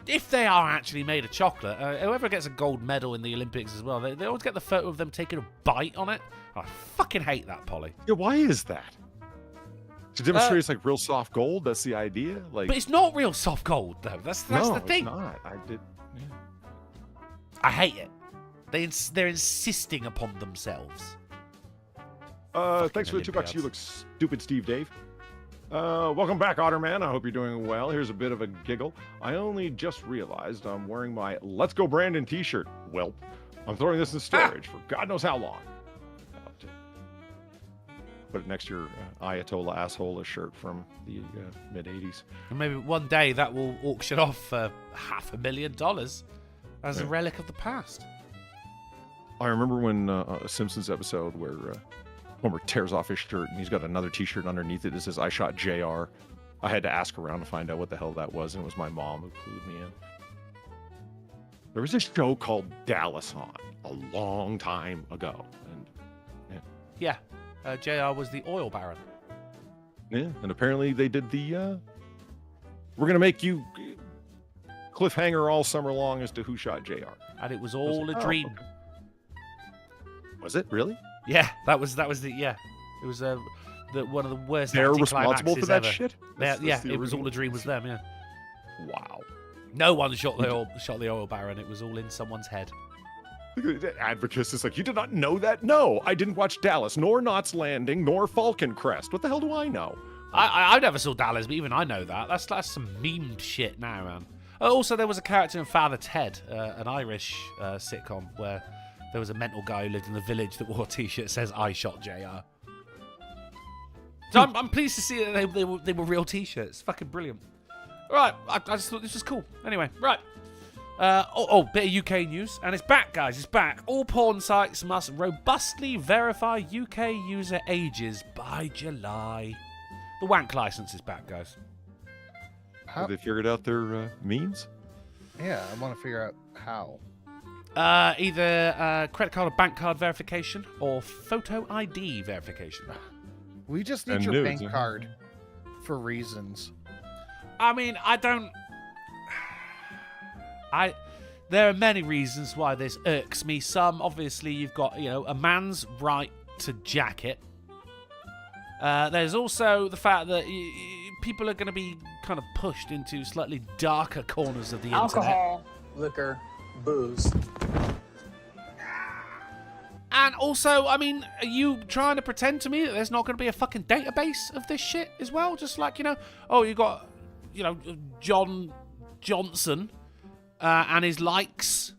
If they are actually made of chocolate, whoever gets a gold medal in the Olympics as well, they always get the photo of them taking a bite on it. I fucking hate that, Polly. Yeah, why is that? To demonstrate it's like real soft gold. That's the idea. Like, but it's not real soft gold though. That's the thing. It's not. I hate it. They're insisting upon themselves. Thanks for the $2. You look stupid, Steve Dave. Welcome back, Otterman. I hope you're doing well. Here's a bit of a giggle. I only just realized I'm wearing my Let's Go Brandon t-shirt. Welp. I'm throwing this in storage for God knows how long. I'll have to put it next to your Ayatollah asshole shirt from the mid-'80s. And maybe one day that will auction off for $500,000 as a relic of the past. I remember when a Simpsons episode where Homer tears off his shirt and he's got another t-shirt underneath it that says, "I shot JR." I had to ask around to find out what the hell that was, and it was my mom who clued me in. There was a show called Dallas on a long time ago. And yeah, JR was the oil baron. Yeah, and apparently they did the, we're going to make you cliffhanger all summer long as to who shot JR. And it was all a dream. Okay. Was it? Really? Yeah, that was the yeah. It was one of the worst. They're responsible for that ever. shit. It was all a dream. Was them? Yeah. Wow. No one shot the oil baron. It was all in someone's head. Advocates is like, you did not know that? No, I didn't watch Dallas, nor Knots Landing, nor Falcon Crest. What the hell do I know? I never saw Dallas, but even I know that. That's some memed shit now, man. Also, there was a character in Father Ted, an Irish sitcom, where there was a mental guy who lived in the village that wore a t-shirt that says, I shot JR. So I'm pleased to see that they were real t-shirts. Fucking brilliant. Right, I just thought this was cool. Anyway, right. Bit of UK news, and it's back, guys. It's back. All porn sites must robustly verify UK user ages by July. The wank license is back, guys. Have they figured out their means? Yeah, I want to figure out how. Either credit card or bank card verification or photo ID verification. We just need your bank card for reasons. I mean, there are many reasons why this irks me. Some, obviously, you've got, a man's right to jack it. There's also the fact that people are going to be kind of pushed into slightly darker corners of the internet. Alcohol, liquor, booze. And also, I mean, are you trying to pretend to me that there's not going to be a fucking database of this shit as well? Just like, you got, John Johnson and his likes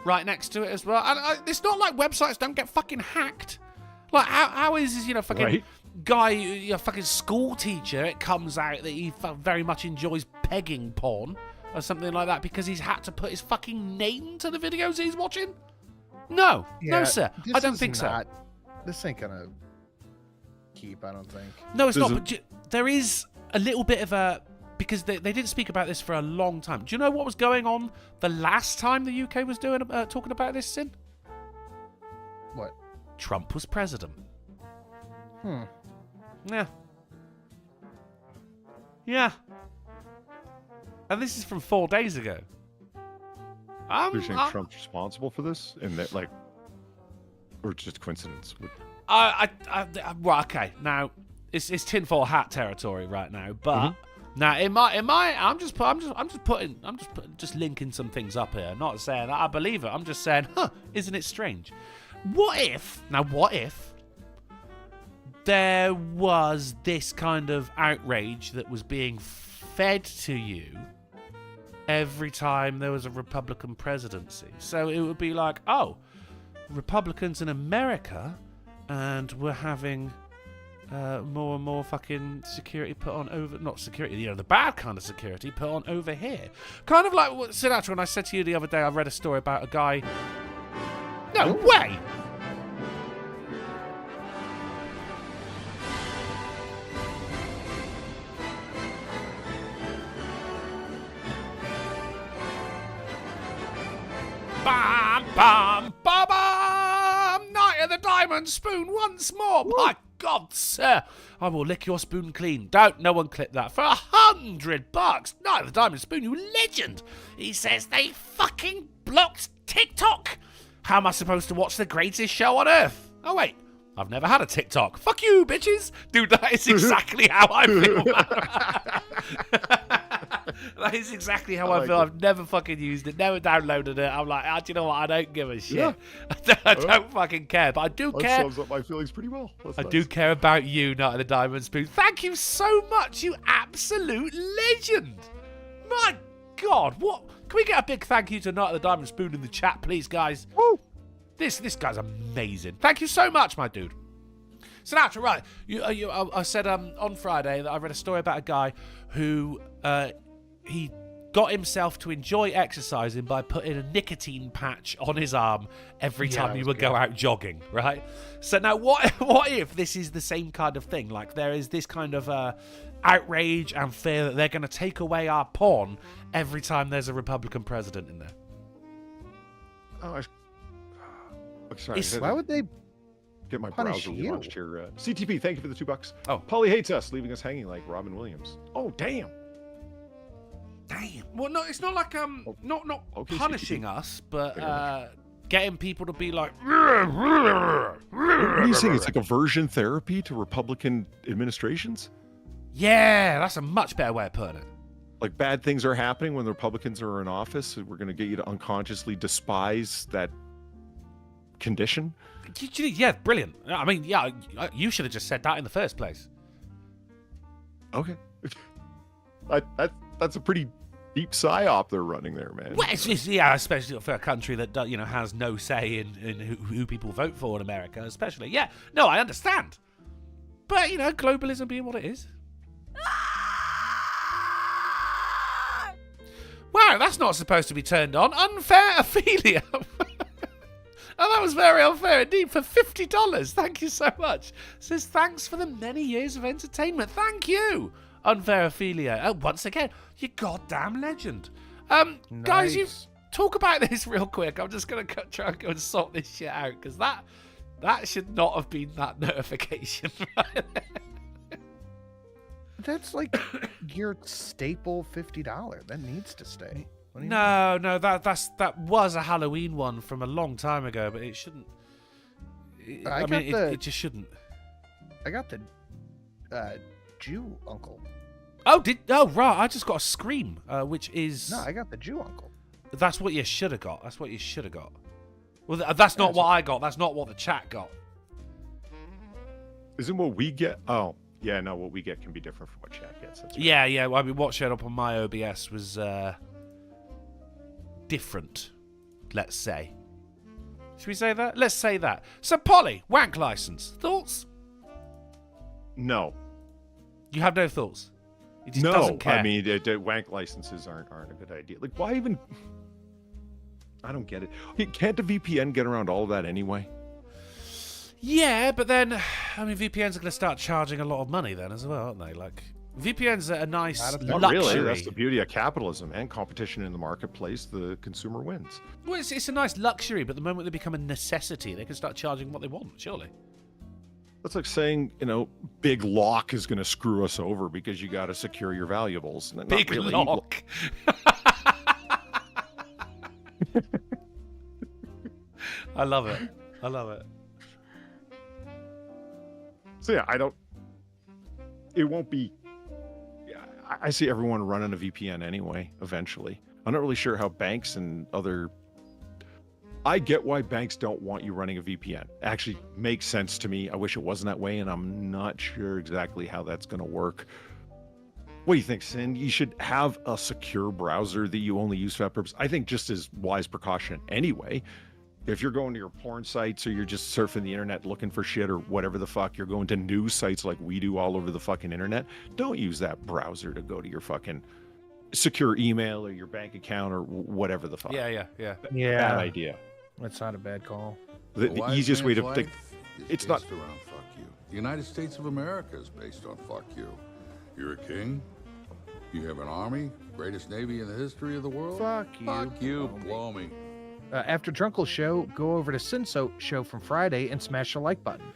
right next to it as well. And it's not like websites don't get fucking hacked. Like, how is this, fucking right. guy, fucking school teacher, it comes out that he very much enjoys pegging porn or something like that because he's had to put his fucking name to the videos he's watching? No, sir. I don't think so. This ain't gonna keep, I don't think. No, it's not. But there is a little bit of a... Because they didn't speak about this for a long time. Do you know what was going on the last time the UK was talking about this, Sin? What? Trump was president. Yeah. Yeah. And this is from 4 days ago. Do you think Trump's responsible for this? And that, or just coincidence? Well, okay. Now, it's tinfoil hat territory right now, but now I'm just linking some things up here. Not saying that I believe it. I'm just saying, isn't it strange? What if there was this kind of outrage that was being fed to you every time there was a Republican presidency? So it would be like, Republicans in America, and we're having more and more fucking security put on over... Not security, the bad kind of security put on over here. Kind of like what Sinatra, when I said to you the other day, I read a story about a guy... No way! Bam, bam, bam, bam! Night of the Diamond Spoon once more. Woo. My God, sir, I will lick your spoon clean. No one clip that. For $100. Night of the Diamond Spoon, you legend. He says they fucking blocked TikTok. How am I supposed to watch the greatest show on earth? Oh, wait. I've never had a TikTok. Fuck you, bitches. Dude, that is exactly how I feel. That is exactly how I feel. I've never fucking used it, never downloaded it. I'm like, do you know what? I don't give a shit. Yeah. I don't fucking care, but I do care. That sums up my feelings pretty well. I do care about you, Night of the Diamond Spoon. Thank you so much, you absolute legend. My God, what? Can we get a big thank you to Night of the Diamond Spoon in the chat, please, guys? Woo! This guy's amazing. Thank you so much, my dude. Sinatra, right? I said on Friday that I read a story about a guy who he got himself to enjoy exercising by putting a nicotine patch on his arm every time he would go out jogging, right? So now, what if this is the same kind of thing? Like, there is this kind of outrage and fear that they're going to take away our porn every time there's a Republican president in there. Oh, sorry. Why would they get my punish browser you? launched here? CTP, thank you for the $2. Oh, Polly hates us, leaving us hanging like Robin Williams. Oh, damn. Well, no, it's not like not okay, punishing CTP. us, but getting people to be like... What are you saying? It's like aversion therapy to Republican administrations? Yeah, that's a much better way of putting it. Like bad things are happening when the Republicans are in office. We're going to get you to unconsciously despise that condition. Yeah, brilliant. I mean, yeah, you should have just said that in the first place. Okay. That's a pretty deep psyop they're running there, man. Well, yeah, especially for a country that has no say in who people vote for in America, especially. Yeah, no, I understand. But, globalism being what it is. Wow, that's not supposed to be turned on. Unfair Ophelia. Oh, that was very unfair indeed. For $50. Thank you so much. Says, thanks for the many years of entertainment. Thank you, Unfair Ophelia. Oh, once again, you goddamn legend. Nice. Guys, you talk about this real quick. I'm just going to try and go and sort this shit out, because that should not have been that notification. That's like your staple $50. That needs to stay. No, that was a Halloween one from a long time ago, but it shouldn't. It just shouldn't. I got the Jew uncle. Oh, right. I just got a Scream, which is. No, I got the Jew uncle. That's what you should have got. That's what you should have got. Well, that's not what I got. That's not what the chat got. Isn't what we get? Oh, yeah. No, what we get can be different from what chat gets. That's right. Yeah. I mean, what showed up on my OBS was different. Let's say. Should we say that? Let's say that. So, Polly, wank license. Thoughts? No. You have no thoughts? He just doesn't care. I mean, wank licenses aren't a good idea. Like, why even? I don't get it. Can't the VPN get around all of that anyway? Yeah, but then, I mean, VPNs are going to start charging a lot of money then as well, aren't they? Like, VPNs are a nice luxury. Really, that's the beauty of capitalism and competition in the marketplace. The consumer wins. Well, it's a nice luxury, but the moment they become a necessity, they can start charging what they want, surely. That's like saying, Big Lock is going to screw us over because you got to secure your valuables. Not Big really. Lock. I love it. So yeah, it won't be. I see everyone running a VPN anyway, eventually. I'm not really sure how banks and other. I get why banks don't want you running a VPN. Actually makes sense to me. I wish it wasn't that way, and I'm not sure exactly how that's going to work. What do you think, Sin? You should have a secure browser that you only use for that purpose. I think just as wise precaution anyway. If you're going to your porn sites or you're just surfing the internet looking for shit or whatever the fuck, you're going to news sites like we do all over the fucking internet, don't use that browser to go to your fucking secure email or your bank account or whatever the fuck. Yeah. Bad idea. That's not a bad call. The easiest way to think, it's not around fuck you. The United States of America is based on fuck you. You're a king. You have an army, greatest navy in the history of the world. Fuck you. Fuck you, blow me. After Drunkle's show, go over to Sinso show from Friday and smash the like button.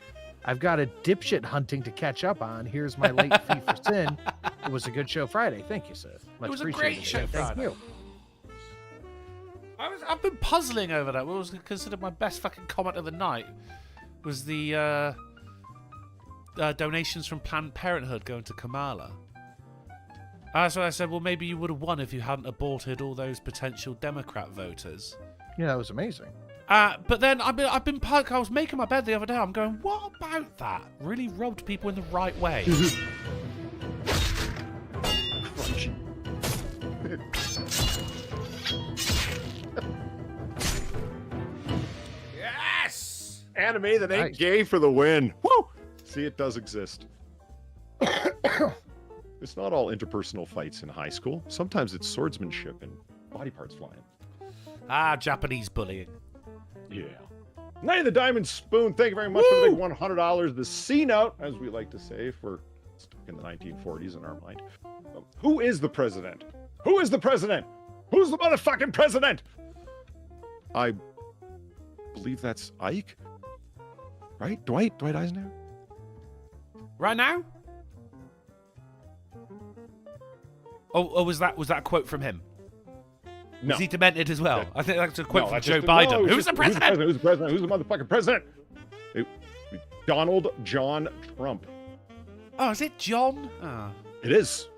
I've got a dipshit hunting to catch up on. Here's my late fee for Sin. It was a good show Friday. Thank you, sir. It was a great show Thank you. I've been puzzling over that. What was considered my best fucking comment of the night was the donations from Planned Parenthood going to Kamala. That's what I said. Well, maybe you would have won if you hadn't aborted all those potential Democrat voters. Yeah, that was amazing. But then I was making my bed the other day. I'm going, what about that really rubbed people in the right way? Yes! Anime that ain't gay for the win. Woo! See, it does exist. It's not all interpersonal fights in high school. Sometimes it's swordsmanship and body parts flying. Japanese bullying. Yeah. Night of the Diamond Spoon. Thank you very much for the big $100. The C note, as we like to say, for stuck in the 1940s in our mind. Who is the president? Who is the president? Who's the motherfucking president? I believe that's Ike. Right? Dwight Eisenhower? Right now? Oh, was that a quote from him? No. Is he demented as well? Yeah. I think that's a quote No, from that's Joe just- Biden. no, Who's the president? Who's the president? Who's the motherfucking president? Donald John Trump. Oh, is it John? Oh. It is.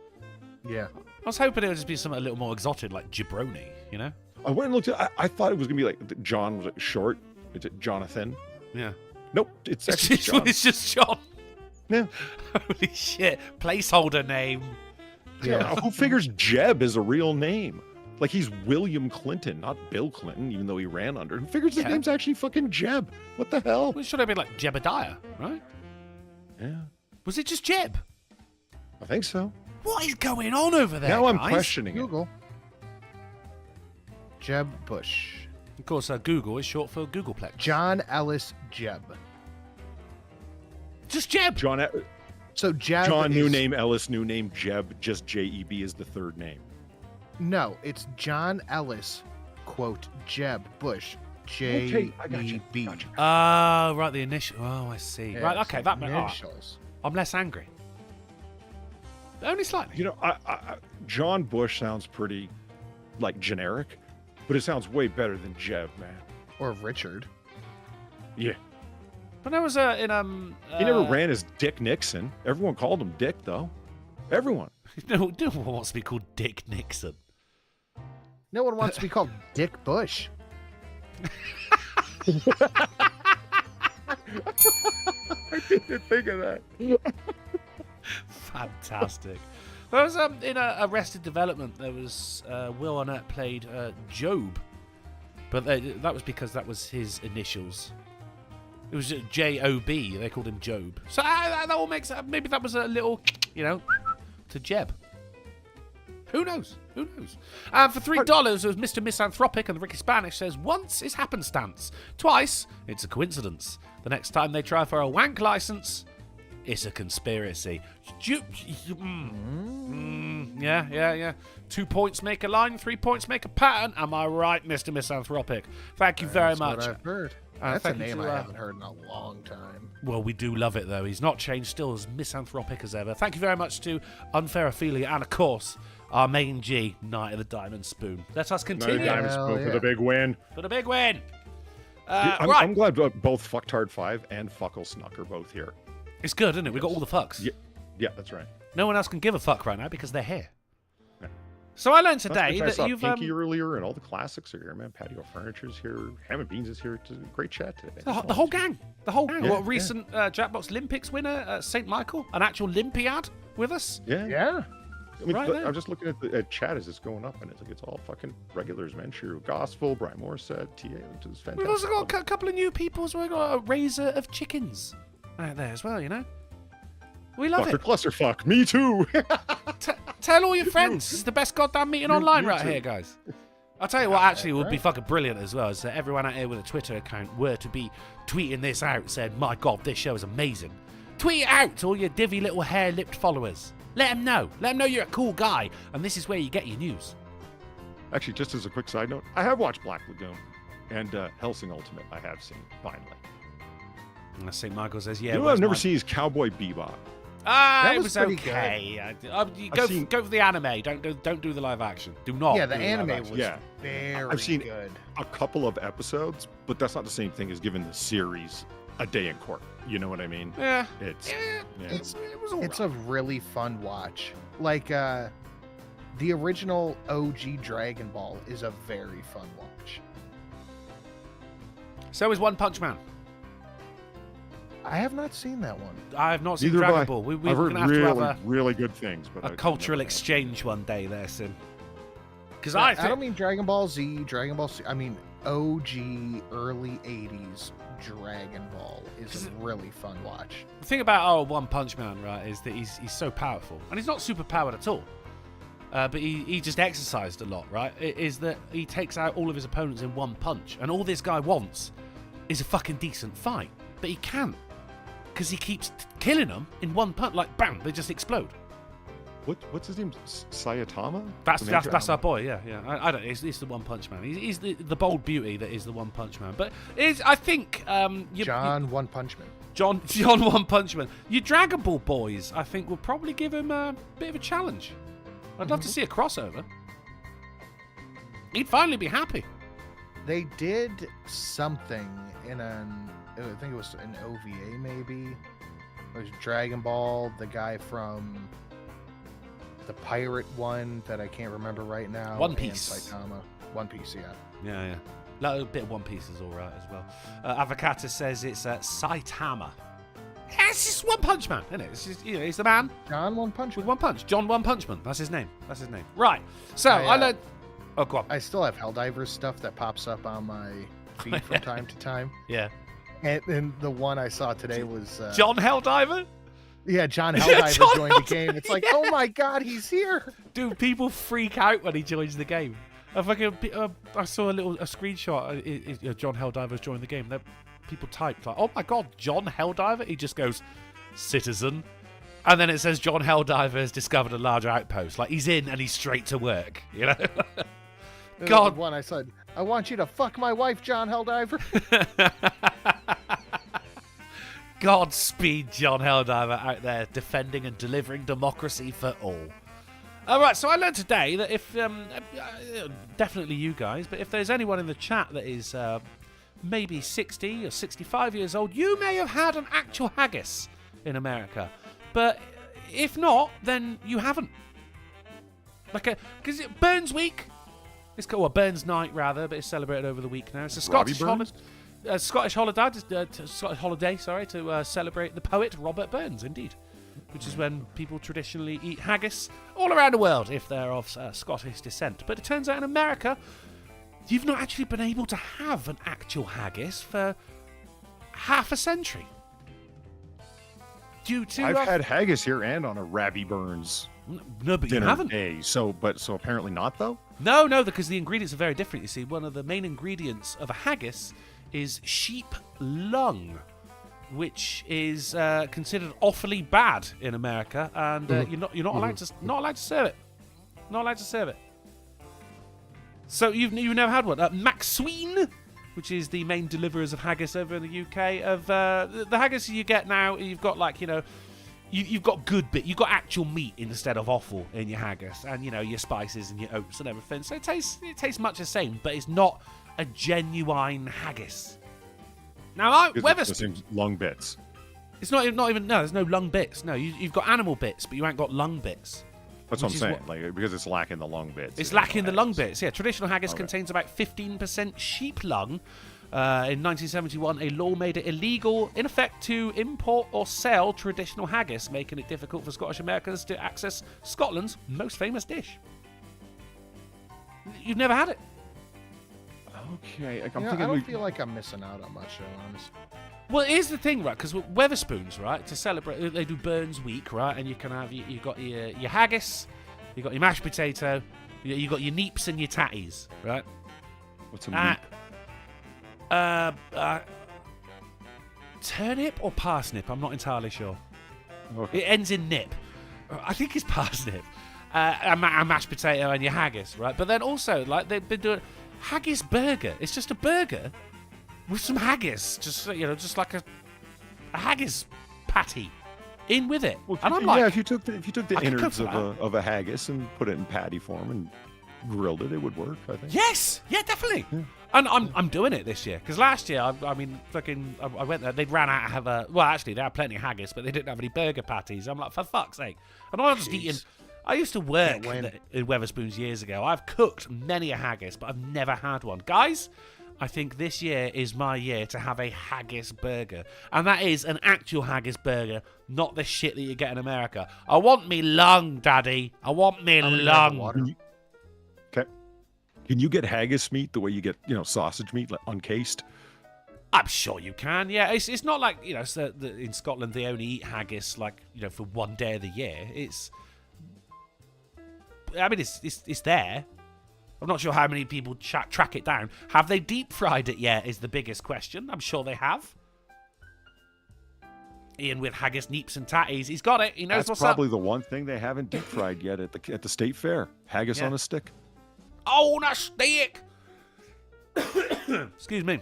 Yeah. I was hoping it would just be something a little more exotic, like jabroni, you know? I went and looked at. I thought it was gonna be like John was like short. Is it Jonathan? Yeah. Nope. It's It's actually just, John. it's just John. Yeah. Holy shit. Placeholder name. Yeah. Who figures Jeb is a real name? Like he's William Clinton, not Bill Clinton, even though he ran under. Who figures his Yeah. name's actually fucking Jeb? What the hell? Well, it should have been like Jebediah, right? Yeah, Was it just Jeb? I think so. What is going on over there, Now I'm guys? questioning it. Google. Jeb Bush. Of course, Google is short for Googleplex. John Ellis Jeb. Just Jeb. So Jeb John, new is- name, Ellis, new name, Jeb, just J-E-B is the third name. No, it's John Ellis, quote, Jeb Bush, Okay, I got you, J-E-B. got you. Oh, right, the initial. Oh, I see. Yeah, right, it's okay, that makes initials. I'm less angry. Only slightly. You know, John Bush sounds pretty, like, generic, but it sounds way better than Jeb, man. Or Richard. Yeah. But there was a in He never ran as Dick Nixon. Everyone called him Dick, though. Everyone. No one wants to be called Dick Nixon. No one wants to be called Dick Bush. I didn't think of that. Fantastic. There was in Arrested Development. There was Will Arnett played Job, but that was because that was his initials. It was J-O-B. They called him Job. So that all makes maybe that was a little, to Jeb. Who knows? Who knows? For $3, it was Mr. Misanthropic, and the Ricky Spanish says, once is happenstance. Twice, it's a coincidence. The next time they try for a wank license, it's a conspiracy. Yeah. 2 points make a line, 3 points make a pattern. Am I right, Mr. Misanthropic? Thank you very much. That's what I've heard. That's a thank you name to, I haven't heard in a long time. Well, we do love it, though. He's not changed, still as misanthropic as ever. Thank you very much to Unfair Ophelia and, of course, our main G, Knight of the Diamond Spoon. Let us continue. Diamond Spoon for the big win. For the big win. I'm glad both Fucktard5 and Fuckle Snuck are both here. It's good, isn't it? We got all the fucks. Yeah, that's right. No one else can give a fuck right now because they're here. Yeah. So I learned today I that saw you've... Pinky earlier, and all the classics are here, man. Patio Furniture's here. Ham and Beans is here. It's a great chat today. The whole gang. The whole gang. Yeah, What recent Jackbox Olympics winner, St. Michael, an actual Olympiad with us. Yeah. I mean, Right there. I'm just looking at the chat as it's going up, and it's like it's all fucking regulars, man. Shiro Gospel, Brian Morissette, TA, which is fantastic. We've also got a couple of new people as well. We've got a raiser of chickens out there as well, We love Dr. it. Clusterfuck, me too. Tell all your friends. It's the best goddamn meeting online right too. here, guys. I'll tell you what actually would be fucking brilliant as well is that everyone out here with a Twitter account were to be tweeting this out, said, my God, this show is amazing. Tweet it out to all your divvy little hair-lipped followers. Let them know. Let them know you're a cool guy, and this is where you get your news. Actually, just as a quick side note, I have watched Black Lagoon and Hellsing Ultimate. I have seen, finally. And St. Michael says, yeah. You know what I've never seen is Cowboy Bebop. That It was was pretty okay. You I've seen- go for the anime. Don't do the live action. Do not. Yeah, the do live anime action. was very I've seen good. a couple of episodes, but that's not the same thing as giving the series a day in court. You know what I mean? Yeah. It's It was all It's right. a really fun watch. Like, the original OG Dragon Ball is a very fun watch. So is One Punch Man. I have not seen that one. I have not seen Neither have Dragon I. Ball. We're I've going heard to have really, to have really good things, but a I've cultural never- exchange one day there, Sim. Because I I don't think... mean Dragon Ball Z, Dragon Ball C. I mean OG early 80s Dragon Ball is a really fun watch. The thing about One Punch Man, right, is that he's so powerful. And he's not super powered at all. But he just exercised a lot, right? It is that he takes out all of his opponents in one punch. And all this guy wants is a fucking decent fight. But he can't. Because he keeps killing them in one punch. Like, bam, they just explode. What's his name? Sayatama? That's our boy, yeah. I don't. It's the One Punch Man. He's the bold beauty that is the One Punch Man. But I think John One Punch Man. John One Punch Man. Your Dragon Ball boys, I think, will probably give him a bit of a challenge. I'd love to see a crossover. He'd finally be happy. They did something in I think it was an OVA maybe. It was Dragon Ball, the guy from the pirate one that I can't remember right now. One Piece. Saitama. One Piece, yeah. Yeah. A bit of One Piece is all right as well. Avocata says it's Saitama. Yeah, it's just One Punch Man, isn't it? It's just, he's the man. John One Punch Man. With one punch. John One Punch Man. That's his name. Right. So I learned... Oh, go on. I still have Helldivers stuff that pops up on my feed from time to time. Yeah. And the one I saw today was... John Helldiver? Yeah, John Helldiver joined the game. It's like, oh my god, he's here. Dude, people freak out when he joins the game. I saw a screenshot. John Helldiver's joined the game. People typed like, "Oh my god, John Helldiver!" He just goes, "Citizen," and then it says John Helldiver has discovered a large outpost. Like he's in and he's straight to work. You know. God, one I said, "I want you to fuck my wife, John Helldiver." Godspeed, John Helldiver out there defending and delivering democracy for all. All right, so I learned today that if, definitely you guys, but if there's anyone in the chat that is maybe 60 or 65 years old, you may have had an actual haggis in America. But if not, then you haven't. Because Burns Week, it's called, well, Burns Night rather, but it's celebrated over the week now. It's a Scottish holiday, to celebrate the poet Robert Burns, indeed. Which is when people traditionally eat haggis all around the world if they're of Scottish descent. But it turns out in America, you've not actually been able to have an actual haggis for half a century. Due to I've had haggis here and on a Rabbi Burns no, but dinner you haven't. day. So apparently not though. No, because the ingredients are very different. You see, one of the main ingredients of a haggis is sheep lung, which is considered awfully bad in America, and you're not allowed to serve it. Not allowed to serve it. So you've never had one. Maxween, which is the main deliverers of haggis over in the UK. Of the haggis you get now, you've got you've got good bit. You've got actual meat instead of offal in your haggis, and your spices and your oats and everything. So it tastes much the same, but it's not a genuine haggis. Now, Weatherspoons, lung bits. It's not even. No, there's no lung bits. No, you've got animal bits, but you ain't got lung bits. That's what I'm saying. Because it's lacking the lung bits. It's lacking the lung bits. Yeah, traditional haggis contains about 15% sheep lung. In 1971, a law made it illegal, in effect, to import or sell traditional haggis, making it difficult for Scottish Americans to access Scotland's most famous dish. You've never had it. Okay, I don't feel like I'm missing out on much, honestly. Well, here's the thing, right? Because Weatherspoons, right, to celebrate, they do Burns Week, right? And you can have you got your haggis, you got your mashed potato, you got your neeps and your tatties, right? What's a neep? Turnip or parsnip? I'm not entirely sure. Okay. It ends in nip. I think it's parsnip. A mashed potato and your haggis, right? But then also, they've been doing haggis burger. It's just a burger with some haggis, just like a haggis patty in with it. Well, and I'm if you took the innards of a haggis and put it in patty form and grilled it, it would work. I think. Yes, yeah, definitely. Yeah. And I'm doing it this year because last year, I went there. They'd ran out of actually they had plenty of haggis, but they didn't have any burger patties. I'm like, for fuck's sake! And I was just eating. I used to work in Weatherspoons years ago. I've cooked many a haggis, but I've never had one. Guys, I think this year is my year to have a haggis burger. And that is an actual haggis burger, not the shit that you get in America. I want me lung, Daddy. I want me lung. Okay. Can you get haggis meat the way you get, sausage meat, like uncased? I'm sure you can, yeah. It's not like, in Scotland they only eat haggis, for one day of the year. It's there. I'm not sure how many people track it down. Have they deep fried it yet is the biggest question. I'm sure they have. Ian with haggis, neeps and tatties. He's got it. He knows what's up. That's probably the one thing they haven't deep fried yet at the state fair. Haggis on a stick. On a stick! Excuse me.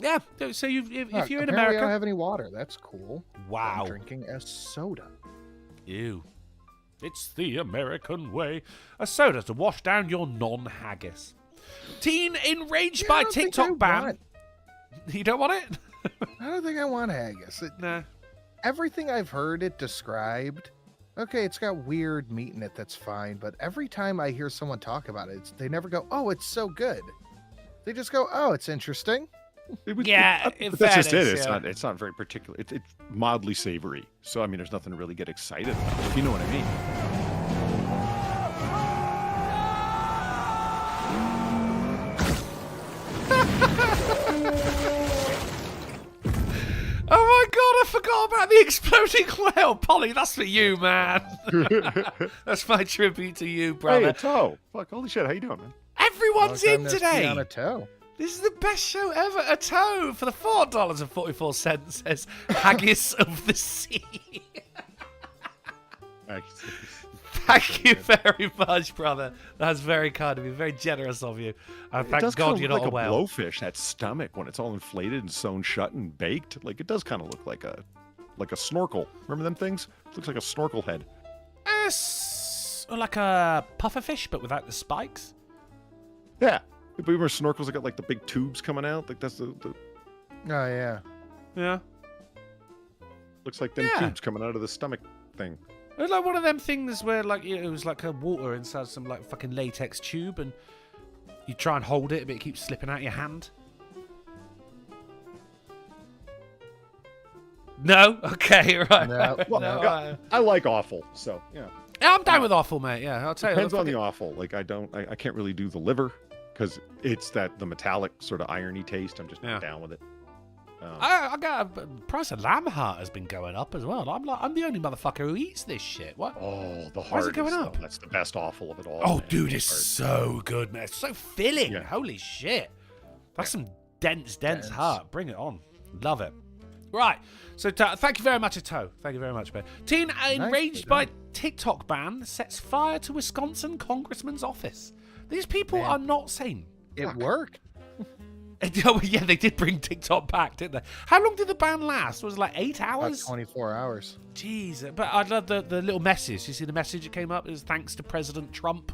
Yeah, so if you're in America... I don't have any water. That's cool. Wow. I'm drinking a soda. Ew. It's the American way. A soda to wash down your non-haggis. Teen enraged by TikTok ban. You don't want it? I don't think I want haggis. No. Everything I've heard it described, okay, it's got weird meat in it, that's fine. But every time I hear someone talk about it, they never go, oh, it's so good. They just go, oh, it's interesting. But that's just it. It's not very particular. It's mildly savory. So, I mean, there's nothing to really get excited about, if you know what I mean. Oh my god, I forgot about the exploding whale. Polly, that's for you, man. That's my tribute to you, brother. Hey, a toe. Fuck, holy shit, how you doing, man? Everyone's in today. On a toe. This is the best show ever. A toe for the $4.44 says Haggis of the Sea. Thank you very much, brother. That's very kind of you, very generous of you. And thank God you're not like a whale. Blowfish, that stomach, when it's all inflated and sewn shut and baked, like it does kind of look like a snorkel. Remember them things? It looks like a snorkel head. Or like a pufferfish, but without the spikes. Yeah, but remember snorkels that got like the big tubes coming out? Like that's the... Oh yeah. Yeah. Looks like them tubes coming out of the stomach thing. It was like one of them things where, like, it was like a water inside some like fucking latex tube, and you try and hold it, but it keeps slipping out your hand. No, okay, right. No, well, no, I like awful, so yeah. Yeah, I'm down with awful, mate. Yeah, I'll tell you. Depends on the awful. Like I can't really do the liver because it's the metallic sort of irony taste. I'm just not down with it. I got the price of lamb heart has been going up as well. I'm the only motherfucker who eats this shit. What? Oh, the heart. Why is it going up? That's the best awful of it all. Oh, man. dude, it's so good, man. It's so filling. Yeah. Holy shit. That's some dense heart. Bring it on. Love it. Right. So thank you very much, Toe. Thank you very much, man. Teen enraged by TikTok ban sets fire to Wisconsin congressman's office. These people are not sane. It worked. Oh, yeah, they did bring TikTok back, didn't they? How long did the ban last? Was it like 8 hours? About 24 hours. Jeez. But I love the little message. You see the message that came up? It was thanks to President Trump.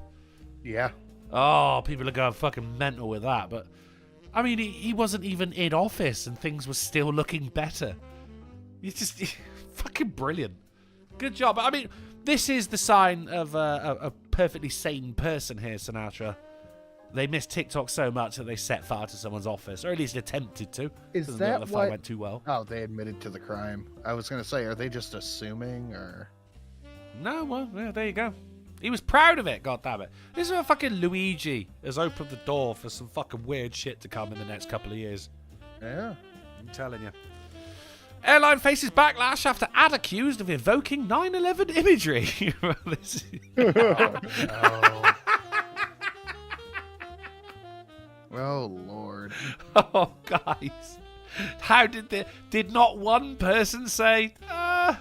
Yeah. Oh, people are going fucking mental with that. But, I mean, he wasn't even in office and things were still looking better. You're just fucking brilliant. Good job. I mean, this is the sign of a perfectly sane person here, Sinatra. They missed TikTok so much that they set fire to someone's office, or at least attempted to. Is Doesn't that look like the what? fire went too well. Oh, they admitted to the crime. I was gonna say, are they just assuming, or? No, well, yeah, there you go. He was proud of it. God damn it! This is where fucking Luigi has opened the door for some fucking weird shit to come in the next couple of years. Yeah, I'm telling you. Airline faces backlash after ad accused of evoking 9/11 imagery. Oh. Oh Lord! Oh, guys, how did not one person say? Are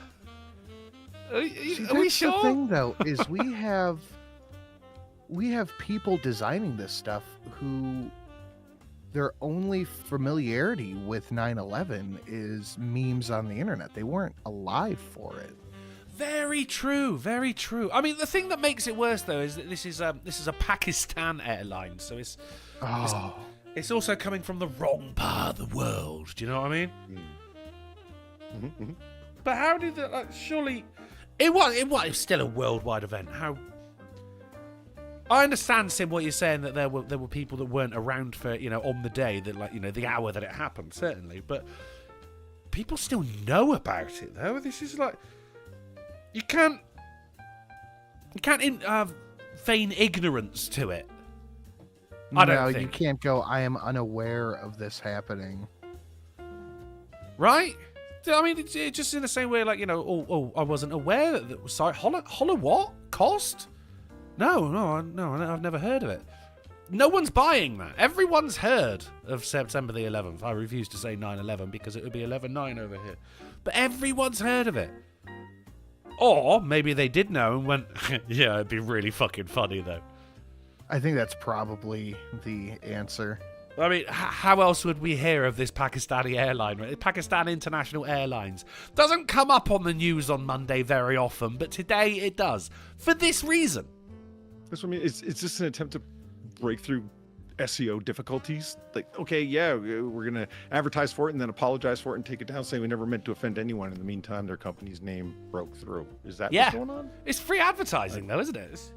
we sure? The thing, though, is we have people designing this stuff who their only familiarity with 9/11 is memes on the internet. They weren't alive for it. Very true, very true. I mean, the thing that makes it worse, though, is that this is a Pakistan airline, so it's also coming from the wrong part of the world. Do you know what I mean? Mm-hmm, mm-hmm. But how did that? Surely, it was still a worldwide event. How? I understand, Sim, what you're saying, that there were people that weren't around for on the day that the hour that it happened, certainly, but people still know about it though. This is like. You can't feign ignorance to it. I don't think. You can't go, I am unaware of this happening. Right? I mean, it's just in the same way, I wasn't aware that was sorry. Holler what? Cost? No, I've never heard of it. No one's buying that. Everyone's heard of September the 11th. I refuse to say 9/11 because it would be 11/9 over here. But everyone's heard of it. Or maybe they did know and went, yeah, it'd be really fucking funny, though. I think that's probably the answer. I mean, how else would we hear of this Pakistani airline? Pakistan International Airlines doesn't come up on the news on Monday very often, but today it does. For this reason. That's what I mean. It's just an attempt to break through SEO difficulties. Like, okay, yeah, we're gonna advertise for it and then apologize for it and take it down, saying we never meant to offend anyone. In the meantime, their company's name broke through. Is that what's going on? It's free advertising, though, isn't it?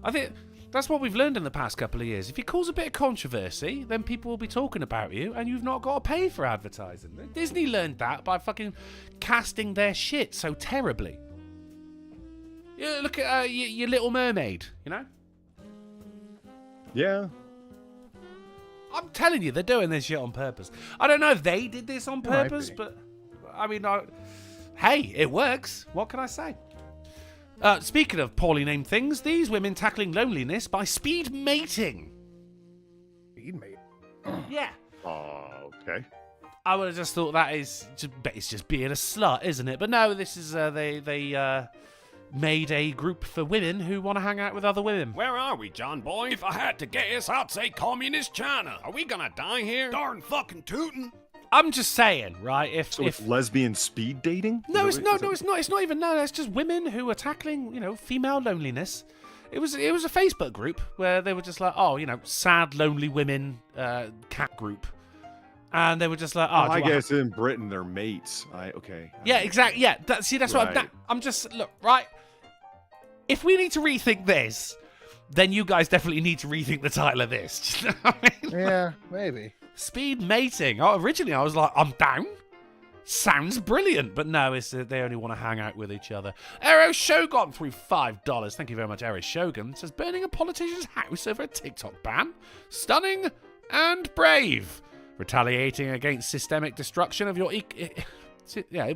I think that's what we've learned in the past couple of years. If you cause a bit of controversy, then people will be talking about you, and you've not got to pay for advertising. Disney learned that by fucking casting their shit so terribly. Yeah, look at your Little Mermaid, you know? Yeah. I'm telling you, they're doing this shit on purpose. I don't know if they did this on purpose, but I mean, hey, it works. What can I say? Speaking of poorly named things, these women tackling loneliness by speed mating. Speed mating? Yeah. Okay. I would have just thought it's just being a slut, isn't it? But no, this is they made a group for women who want to hang out with other women. Where are we, John boy? If I had to guess, I'd say communist China. Are we gonna die here? Darn fucking tootin'. I'm just saying, right? If it's lesbian speed dating? No, it's not. No, it's not. It's not even. No, it's just women who are tackling, female loneliness. It was a Facebook group where they were just like, sad lonely women cat group, and they were just like, I guess in Britain they're mates. Okay. Yeah, exactly. Yeah, that's right. what I'm just look right. If we need to rethink this, then you guys definitely need to rethink the title of this. Do you know what I mean? Yeah, maybe. Speed mating. Originally I was like, I'm down. Sounds brilliant. But no, it's they only want to hang out with each other. Aero Shogun through $5. Thank you very much, Aero Shogun. Says, burning a politician's house over a TikTok ban. Stunning and brave. Retaliating against systemic destruction of your...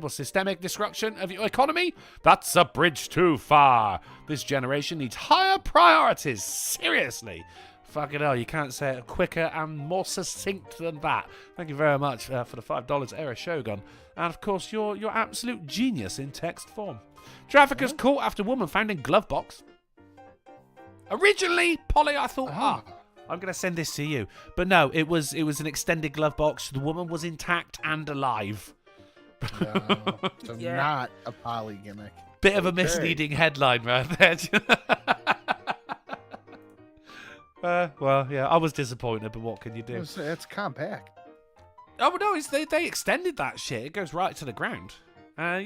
systemic destruction of your economy? That's a bridge too far. This generation needs higher priorities. Seriously. Fucking hell, you can't say it quicker and more succinct than that. Thank you very much for the $5, Era Shogun. And of course, you're absolute genius in text form. Traffickers caught after woman found in glove box. Originally, Polly, I thought, I'm going to send this to you. But no, it was an extended glove box. The woman was intact and alive. So not a Polly gimmick. Bit of a misleading headline right there. Well, yeah, I was disappointed, but what can you do? It's compact. Oh, but no, they extended that shit. It goes right to the ground.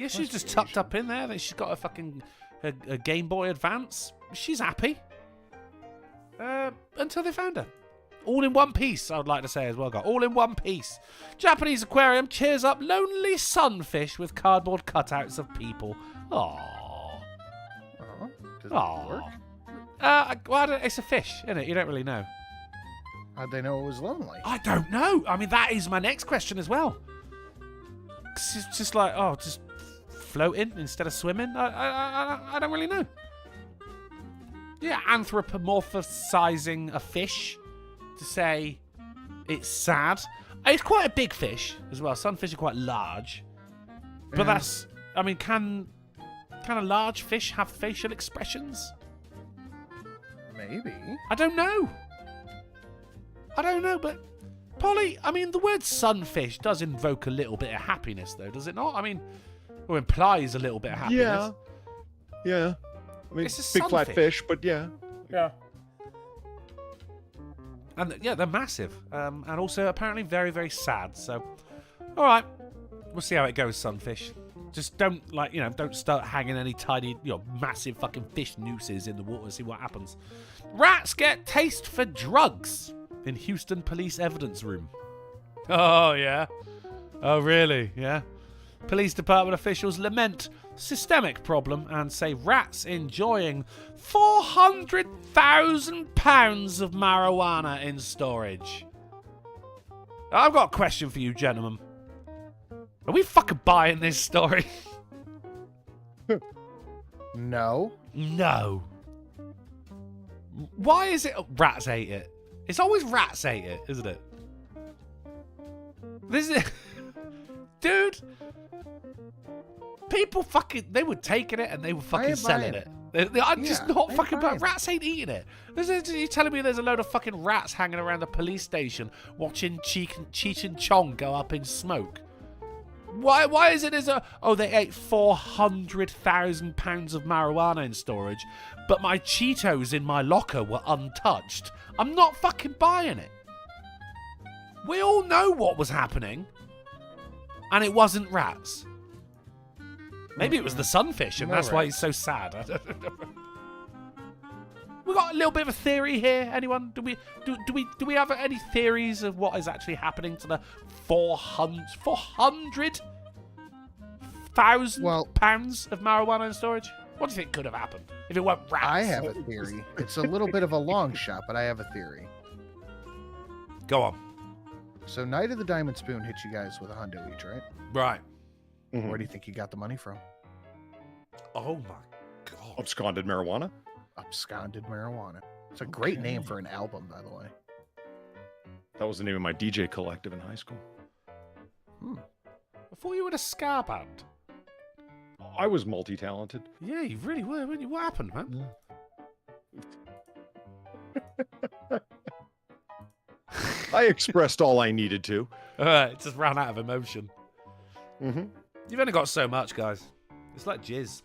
She's just tucked up in there. She's got a fucking a Game Boy Advance. She's happy. Until they found her. All in one piece, I would like to say as well, guys. All in one piece. Japanese aquarium cheers up lonely sunfish with cardboard cutouts of people. Aww. Does it work? It's a fish, isn't it? You don't really know. How'd they know it was lonely? I don't know. I mean, that is my next question as well. It's just like, just floating instead of swimming. I don't really know. Yeah, anthropomorphizing a fish to say it's sad. It's quite a big fish as well. Sunfish are quite large. But can a large fish have facial expressions? Maybe. I don't know, but Polly, I mean, the word sunfish does invoke a little bit of happiness, though, does it not? I mean, or implies a little bit of happiness. Yeah. I mean, it's a big sunfish. flat fish, but yeah. Yeah. And they're massive, and also apparently very, very sad. So, all right, we'll see how it goes, sunfish. Just don't start hanging any tiny, massive fucking fish nooses in the water and see what happens. Rats get taste for drugs in Houston police evidence room. Oh, yeah. Oh, really? Yeah. Police department officials lament systemic problem and say rats enjoying 400,000 pounds of marijuana in storage. I've got a question for you, gentlemen. Are we fucking buying this story? No. Why is it rats ate it? It's always rats ate it, isn't it? This is... Dude. People they were taking it and they were fucking selling it. I'm just not fucking buying. Rats ain't eating it. You're telling me there's a load of fucking rats hanging around the police station watching Cheech and Chong go up in smoke? Why is it as a... Oh, they ate 400,000 pounds of marijuana in storage, but my Cheetos in my locker were untouched. I'm not fucking buying it. We all know what was happening, and it wasn't rats. Maybe it was the sunfish, and that's why he's so sad. I don't know. We got a little bit of a theory here. Anyone? Do we have any theories of what is actually happening to the 400,000 pounds of marijuana in storage? What do you think could have happened if it weren't rats? I have a theory. It's a little bit of a long shot, but I have a theory. Go on. So Night of the Diamond Spoon hit you guys with $100 each, right? Right. Mm-hmm. Where do you think you got the money from? Oh my god. Absconded marijuana? Absconded marijuana. It's a great name for an album, by the way. That was the name of my DJ collective in high school. I thought you were in a ska band. I was multi-talented. Yeah, you really were, weren't you? What happened, man? Yeah. I expressed all I needed to. Alright, just ran out of emotion. Mm-hmm. You've only got so much, guys. It's like jizz.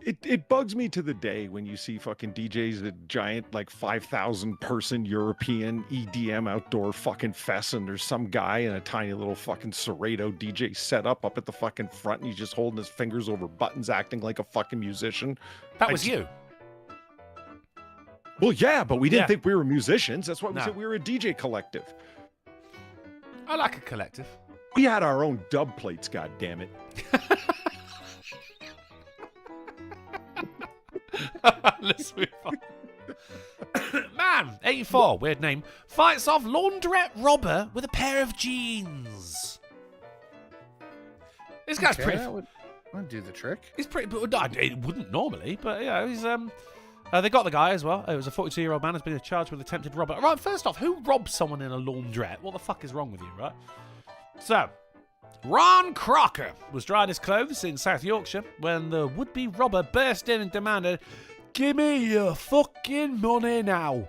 It bugs me to the day when you see fucking DJs at giant, like 5,000 person European EDM outdoor fucking fest, and there's some guy in a tiny little fucking Serato DJ setup up at the fucking front, and he's just holding his fingers over buttons, acting like a fucking musician. That was you. Well, yeah, but we didn't think we were musicians. That's why we said we were a DJ collective. I like a collective. We had our own dub plates, goddammit. Let's move on. Man, 84, weird name, fights off laundrette robber with a pair of jeans. This guy's pretty... That would do the trick. He's pretty... It wouldn't normally, but yeah, he's... they got the guy as well. It was a 42-year-old man who's been charged with attempted robbery. Right, first off, who robs someone in a laundrette? What the fuck is wrong with you, right? So, Ron Crocker was drying his clothes in South Yorkshire when the would-be robber burst in and demanded, "Give me your fucking money now."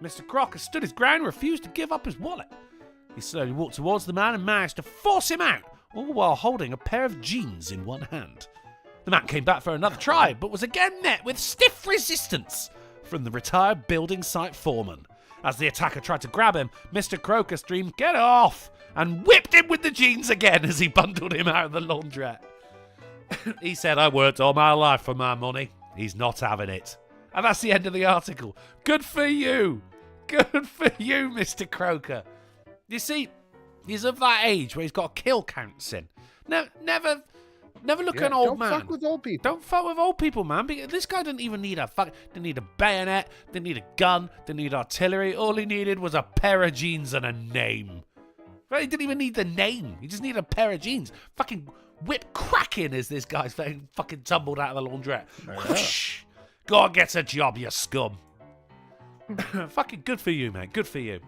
Mr. Crocker stood his ground and refused to give up his wallet. He slowly walked towards the man and managed to force him out, all while holding a pair of jeans in one hand. The man came back for another try, but was again met with stiff resistance from the retired building site foreman. As the attacker tried to grab him, Mr. Crocker screamed, "Get off!" and whipped him with the jeans again as he bundled him out of the laundrette. He said, "I worked all my life for my money." He's not having it. And that's the end of the article. Good for you. Good for you, Mr. Crocker. You see, he's of that age where he's got kill counts in. Never look at an old man. Don't fuck with old people. Don't fuck with old people, man. Because this guy didn't even need didn't need a bayonet, didn't need a gun, didn't need artillery. All he needed was a pair of jeans and a name. Right? He didn't even need the name. He just needed a pair of jeans. Fucking whip cracking as this guy's fucking tumbled out of the laundrette. Whoosh. Go on, get a job, you scum. Fucking good for you, mate. Good for you.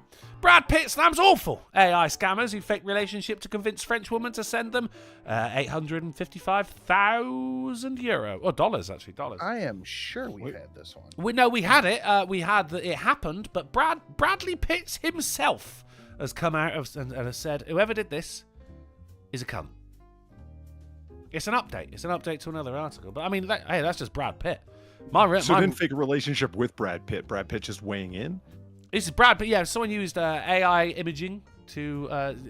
Brad Pitt slams awful AI scammers who fake relationship to convince French woman to send them €855,000. Or dollars, actually, dollars. I am sure we've had this one. We had it. It happened, but Bradley Pitt himself has come out and has said, whoever did this is a cunt. It's an update. It's an update to another article. But I mean, that's just Brad Pitt. So didn't fake a relationship with Brad Pitt. Brad Pitt just weighing in? This is Brad Pitt. Yeah, someone used AI imaging to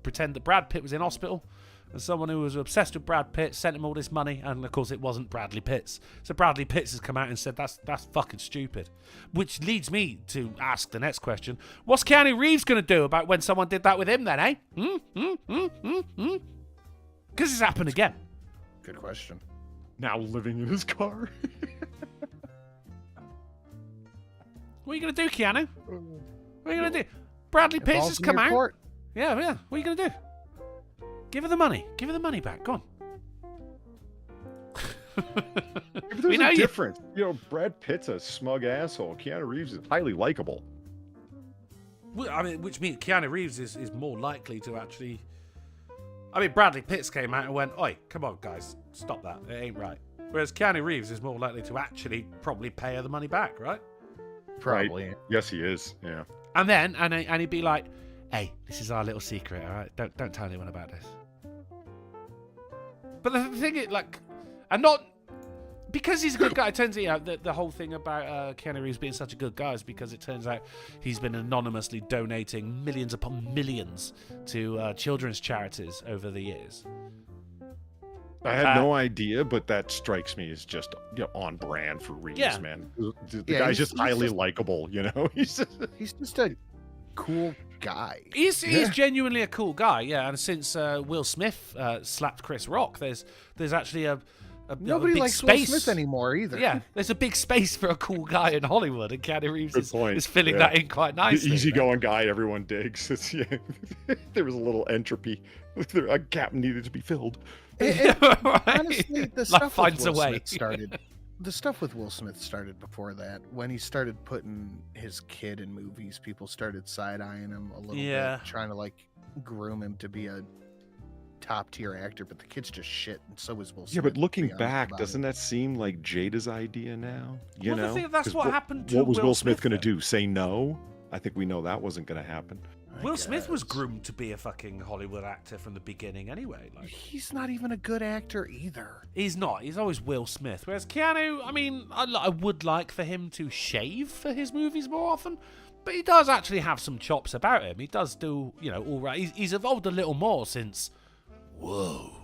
pretend that Brad Pitt was in hospital. And someone who was obsessed with Brad Pitt sent him all this money. And, of course, it wasn't Bradley Pitt's. So Bradley Pitt's has come out and said, that's fucking stupid. Which leads me to ask the next question. What's Keanu Reeves going to do about when someone did that with him then, eh? Because it's happened again. Good question. Now living in his car. What are you going to do, Keanu? What are you going to do? Bradley Pitt has come out. Court. Yeah. What are you going to do? Give her the money. Give her the money back. Go on. There's a difference. You know, Brad Pitt's a smug asshole. Keanu Reeves is highly likable. Well, I mean, which means Keanu Reeves is more likely to actually... I mean, Bradley Pitt came out and went, "Oi, come on, guys, stop that. It ain't right." Whereas Keanu Reeves is more likely to actually probably pay her the money back, right? Probably. Right. Yes, he is. Yeah. And then, and he'd be like, hey, this is our little secret, all right? Don't tell anyone about this. But the thing is, like, and not, because he's a good guy, it turns out that the whole thing about Keanu Reeves being such a good guy is because it turns out he's been anonymously donating millions upon millions to children's charities over the years. I had no idea, but that strikes me as just on brand for Reeves, man. The guy's just highly likable, He's just a cool guy. He's genuinely a cool guy, yeah. And since Will Smith slapped Chris Rock, there's actually a nobody big likes space. Will Smith anymore either. Yeah, there's a big space for a cool guy in Hollywood, and Keanu Reeves is filling that in quite nicely. The easygoing guy everyone digs. There was a little entropy. A gap needed to be filled. Honestly, the stuff finds with a Will way. Smith started. The stuff with Will Smith started before that. When he started putting his kid in movies, people started side-eyeing him a little bit, trying to groom him to be a top-tier actor. But the kid's just shit, and so is Will Smith. Yeah, but looking back, doesn't that seem like Jada's idea now? I think that's what happened to what was Will Smith going to though. do? Say no? I think we know that wasn't going to happen. Will Smith was groomed to be a fucking Hollywood actor from the beginning anyway. He's not even a good actor either. He's not. He's always Will Smith. Whereas Keanu, I mean, I would like for him to shave for his movies more often, but he does actually have some chops about him. He does do, all right. He's evolved a little more since, whoa.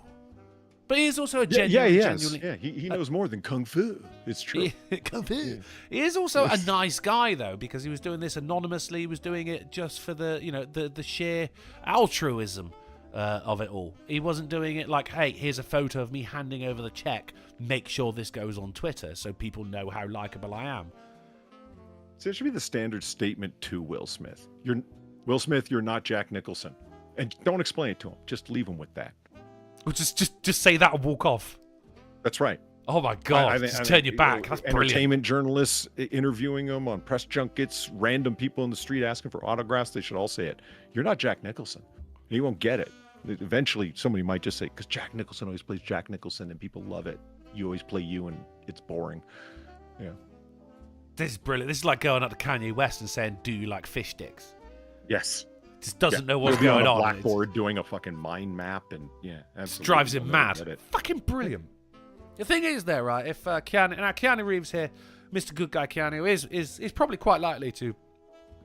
But he's also a genuinely... He knows more than Kung Fu. It's true. Kung Fu. Yeah. He is also a nice guy, though, because he was doing this anonymously. He was doing it just for the sheer altruism of it all. He wasn't doing it like, hey, here's a photo of me handing over the check. Make sure this goes on Twitter so people know how likable I am. So it should be the standard statement to Will Smith. Will Smith, you're not Jack Nicholson. And don't explain it to him. Just leave him with that. Well, just say that and walk off. That's right. Oh my God! Turn your back. That's brilliant. Entertainment journalists interviewing him on press junkets, random people in the street asking for autographs. They should all say it. You're not Jack Nicholson. He won't get it. Eventually, somebody might just say, because Jack Nicholson always plays Jack Nicholson, and people love it. You always play you, and it's boring. Yeah. This is brilliant. This is like going up to Kanye West and saying, "Do you like fish sticks?" Yes. Just doesn't know what's going on. Blackboard doing a fucking mind map, and absolutely drives him mad. Fucking brilliant. The thing is, there, right? If Keanu Reeves here, Mr. Good Guy Keanu is probably quite likely to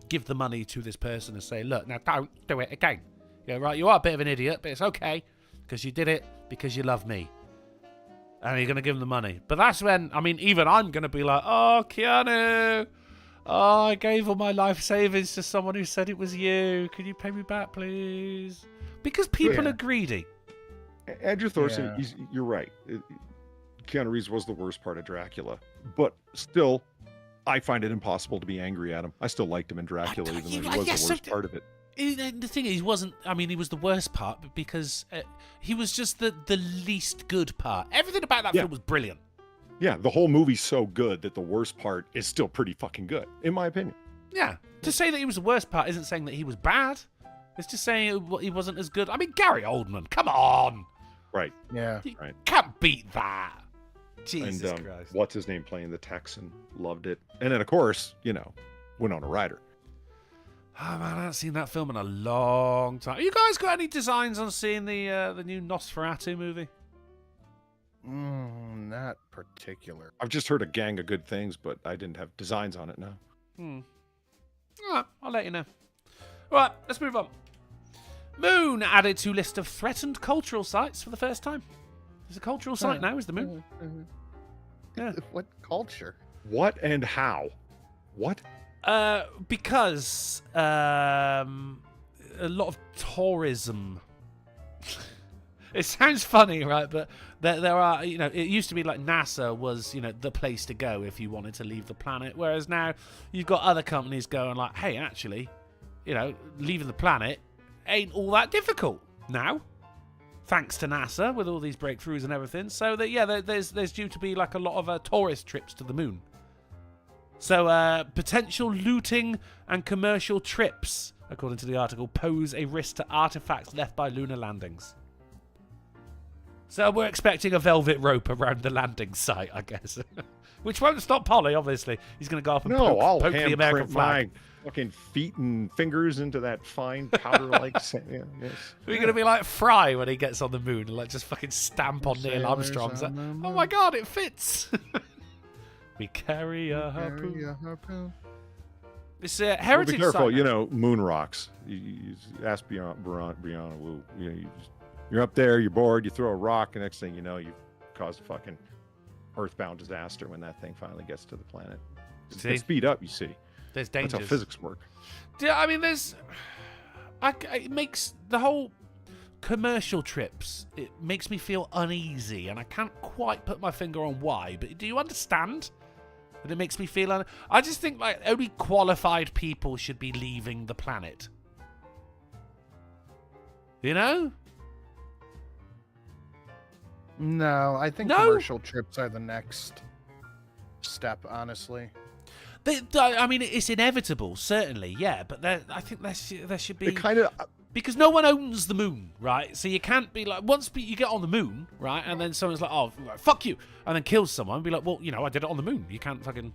give the money to this person and say, look, now don't do it again. Yeah, right. You are a bit of an idiot, but it's okay because you did it because you love me, and you're gonna give him the money. But that's when, I mean, even I'm gonna be like, oh, Keanu. Oh, I gave all my life savings to someone who said it was you. Can you pay me back, please? Because people are greedy. Andrew Thorson, you're right. Keanu Reeves was the worst part of Dracula. But still, I find it impossible to be angry at him. I still liked him in Dracula, even though he was the worst part of it. The thing is, he wasn't... I mean, he was the worst part because he was just the least good part. Everything about that film was brilliant. Yeah, the whole movie's so good that the worst part is still pretty fucking good, in my opinion. Yeah. To say that he was the worst part isn't saying that he was bad. It's just saying he wasn't as good. I mean, Gary Oldman, come on. Right. Yeah. You can't beat that. Jesus Christ. What's his name playing the Texan? Loved it. And then, of course, Winona Ryder. Oh, man, I haven't seen that film in a long time. You guys got any designs on seeing the new Nosferatu movie? Not particular. I've just heard a gang of good things, but I didn't have designs on it now. All right, I'll let you know. All right, let's move on. Moon added to list of threatened cultural sites for the first time. There's a cultural site now, is the Moon? Yeah. What culture? What and how? What? Because a lot of tourism. It sounds funny, right? But there are, it used to be like NASA was, the place to go if you wanted to leave the planet. Whereas now you've got other companies going like, hey, actually, leaving the planet ain't all that difficult now. Thanks to NASA with all these breakthroughs and everything. So that, there's due to be like a lot of tourist trips to the Moon. So potential looting and commercial trips, according to the article, pose a risk to artifacts left by lunar landings. So we're expecting a velvet rope around the landing site, I guess. Which won't stop Polly, obviously. He's going to go up and I'll poke the American flag. My fucking feet and fingers into that fine powder-like sand. Yeah, yes. We're going to be like Fry when he gets on the moon and like just fucking stamp on Neil Armstrong's. Like, oh my God, it fits. We carry a harpoon. It's a heritage be careful, site. moon rocks. You ask Brianna Wu. You're up there, you're bored, you throw a rock, and next thing you know, you caused a fucking earthbound disaster when that thing finally gets to the planet. It's speed up, you see. There's dangers. That's how physics work. Yeah, I mean, it makes the whole commercial trips, it makes me feel uneasy, and I can't quite put my finger on why, but do you understand that it makes me feel I just think like only qualified people should be leaving the planet. You know? No, I think commercial trips are the next step, honestly. I mean, it's inevitable, certainly, yeah, but I think there should be... Because no one owns the moon, right? So you can't be like, once you get on the moon, right, and then someone's like, oh, fuck you, and then kills someone, be like, well, I did it on the moon. You can't fucking...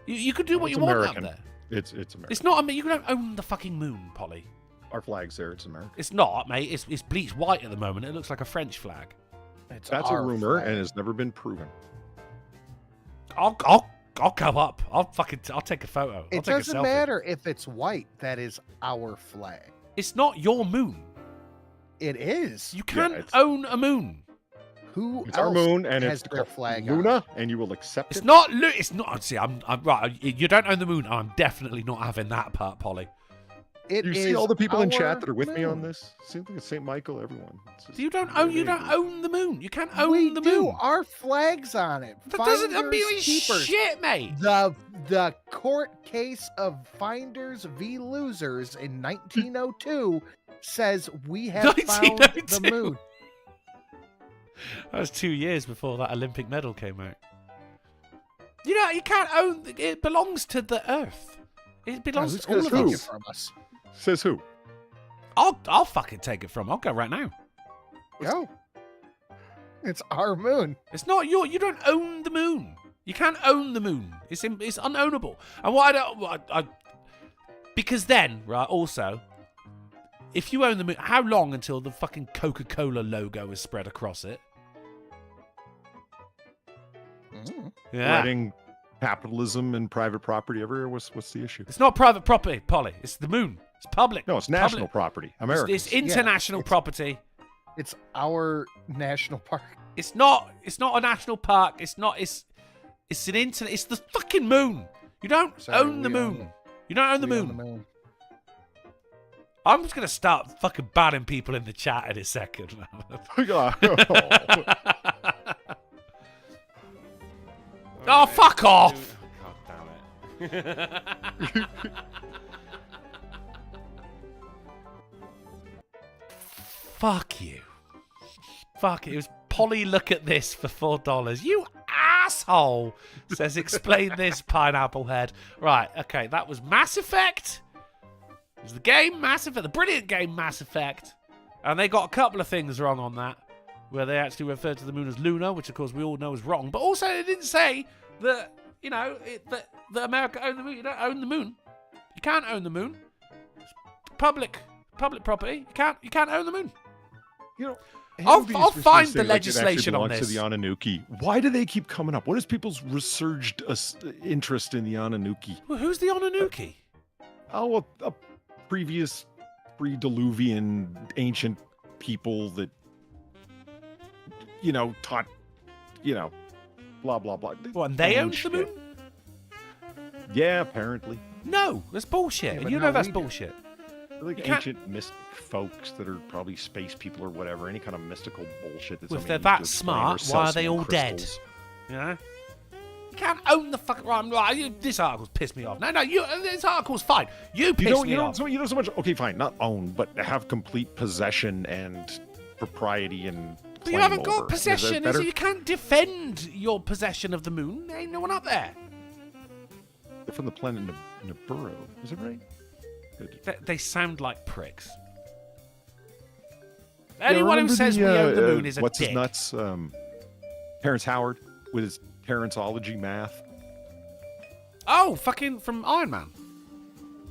You could do what you want out there. It's American. It's not, I mean, you don't own the fucking moon, Polly. Our flag's there, it's American. It's not, mate. It's bleached white at the moment. It looks like a French flag. That's a rumor, and it's never been proven. I'll go up. I'll take a photo. It doesn't matter if it's white. That is our flag. It's not your moon. It is. You can't own a moon. Who it's our moon, and has it's their flag Luna, on? and you will accept it. It's not. It's not. See, I'm right. You don't own the moon. I'm definitely not having that part, Polly. You see all the people in chat that are with me on this? Seems like it's St. Michael, everyone. You don't own the moon. You can't own the moon. Our flag's on it. That doesn't mean shit, mate. The court case of Finders v. Losers in 1902 says we have found the moon. That was 2 years before that Olympic medal came out. You can't own. It belongs to the Earth. It belongs to all of us. From us. Says who? I'll fucking take it from. I'll go right now. Go. It's our moon. It's not your. You don't own the moon. You can't own the moon. It's unownable. And what I because then, right, also, if you own the moon, how long until the fucking Coca-Cola logo is spread across it? Yeah. Letting capitalism and private property everywhere. What's the issue? It's not private property, Polly. It's the moon. It's public. No, it's national property. America. It's international property. It's our national park. It's not a national park. It's not. It's an internet. It's the fucking moon. You don't own the moon. You don't own the moon. I'm just gonna start fucking banning people in the chat in a second. Oh, fuck off! God damn it. Fuck you. Fuck it. It was Polly, look at this for $4. You asshole! Says, explain this, pineapple head. Right, okay, that was Mass Effect. It was the game Mass Effect, the brilliant game Mass Effect. And they got a couple of things wrong on that, where they actually referred to the moon as Luna, which of course we all know is wrong. But also they didn't say that, that America owned the moon. You don't own the moon. You can't own the moon. It's public property. You can't own the moon. I'll find the legislation on this. To the Anunnaki. Why do they keep coming up? What is people's resurged interest in the Anunnaki? Well, who's the Anunnaki? Oh, a previous pre-Diluvian ancient people that taught, blah blah blah. What, and they owned the moon? Yeah, apparently. No, that's bullshit. Yeah, that's bullshit. They're like ancient mystic folks that are probably space people or whatever, any kind of mystical bullshit. If they're that smart, why are they all dead? You can't own the fucking... Right, this article's pissed me off. No, this article's fine. You pissed me off. So much... Okay, fine, not own, but have complete possession and propriety and But you haven't got possession, so you can't defend your possession of the moon. There ain't no one up there. They're from the planet Nibiru, is it right? They sound like pricks. Anyone who says we own the moon is a what's dick. his nuts? Terrence Howard with his Terrenceology math. Oh, fucking from Iron Man.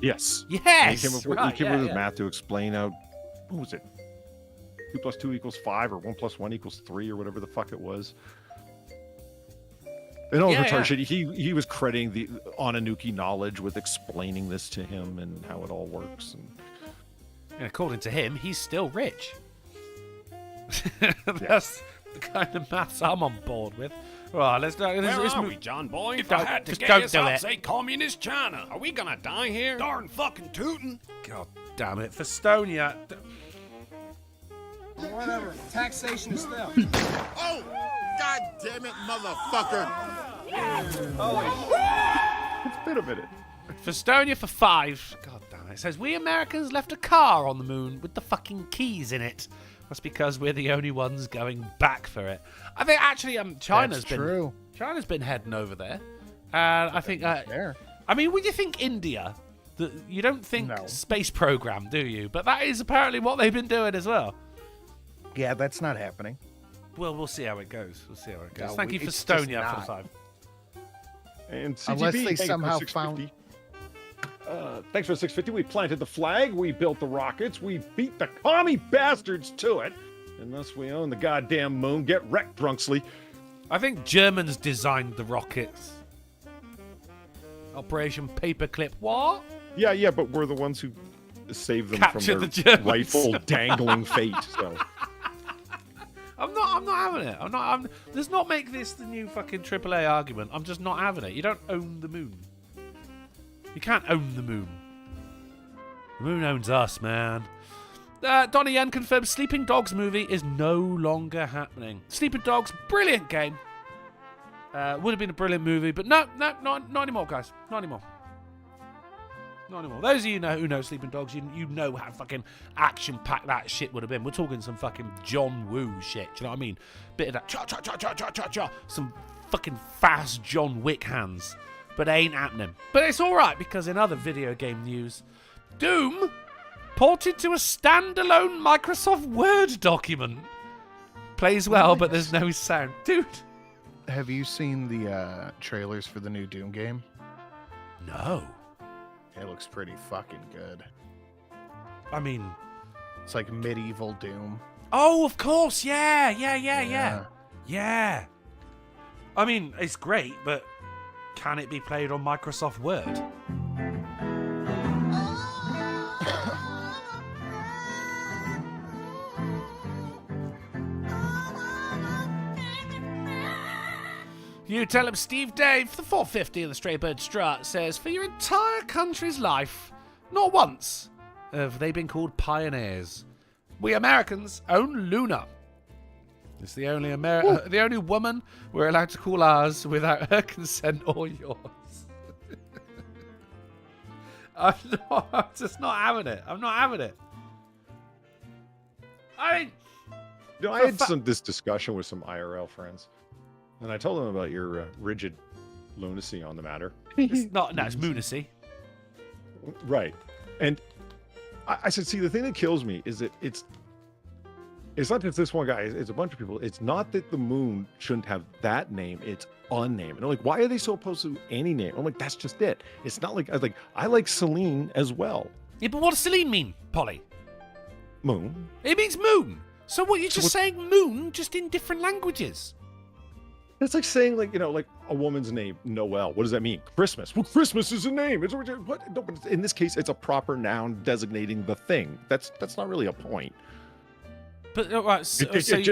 Yes. Yes. He came up with math to explain out. What was it? 2 + 2 = 5, or 1 + 1 = 3, or whatever the fuck it was. And all retarded shit. He was crediting the Ananuki knowledge with explaining this to him and how it all works. And according to him, he's still rich. That's the kind of maths I'm on board with. Right, let's do it. Where are we, John Boy? If I had to guess, I'd say communist China. Are we gonna die here? Darn fucking tootin'. God damn it, Festonia. Whatever. Taxation is theft. Oh, god damn it, motherfucker! It's been a minute. Festonia for 5. God damn it. It says, we Americans left a car on the moon with the fucking keys in it. That's because we're the only ones going back for it. I think actually China's been heading over there. And I think I mean, when you think India, you don't think space program, do you? But that is apparently what they've been doing as well. Yeah, that's not happening. Well, we'll see how it goes. No, thank you for Festonia for the 5. And CGB, unless they somehow found. Thanks for the 650. We planted the flag. We built the rockets. We beat the commie bastards to it. And thus we own the goddamn moon. Get wrecked, Drunksley. I think Germans designed the rockets. Operation Paperclip. What? Yeah, but we're the ones who saved them Captured from the their Germans. rightful dangling fate. So I'm not having it. Let's not make this the new fucking AAA argument. I'm just not having it. You don't own the moon. You can't own the moon. The moon owns us, man. Donnie Yen confirms Sleeping Dogs movie is no longer happening. Sleeping Dogs, brilliant game. Would have been a brilliant movie, but not anymore, guys. Not anymore. Those of you who know Sleeping Dogs, you know how fucking action-packed that shit would have been. We're talking some fucking John Woo shit. Do you know what I mean? Bit of that cha-cha-cha-cha-cha-cha. Some fucking fast John Wick hands. But it ain't happening. But it's alright, because in other video game news, Doom ported to a standalone Microsoft Word document. Plays well, but there's no sound. Dude. Have you seen the trailers for the new Doom game? No. It looks pretty fucking good. I mean, it's like medieval Doom. Oh, of course. Yeah. I mean, it's great, but can it be played on Microsoft Word? You tell him Steve Dave, for the 450 of the Stray Bird Strut, says, for your entire country's life, not once have they been called pioneers. We Americans own Luna. It's the only the only woman we're allowed to call ours without her consent or yours. I'm just not having it. I'm not having it. I had this discussion with some IRL friends, and I told them about your rigid lunacy on the matter. It's not. No, it's moonacy. Right. And I said, see, the thing that kills me is that it's not just this one guy, it's a bunch of people. It's not that the moon shouldn't have that name, it's unnamed. And I'm like, why are they so opposed to any name? I'm like, that's just it. It's not like, I like Celine as well. Yeah, but what does Celine mean, Polly? Moon. It means moon. So what, you're just saying moon, just in different languages? It's like saying, like a woman's name, Noel. What does that mean? Christmas. Well, Christmas is a name. It's what? No, but in this case, it's a proper noun designating the thing. That's not really a point. But right,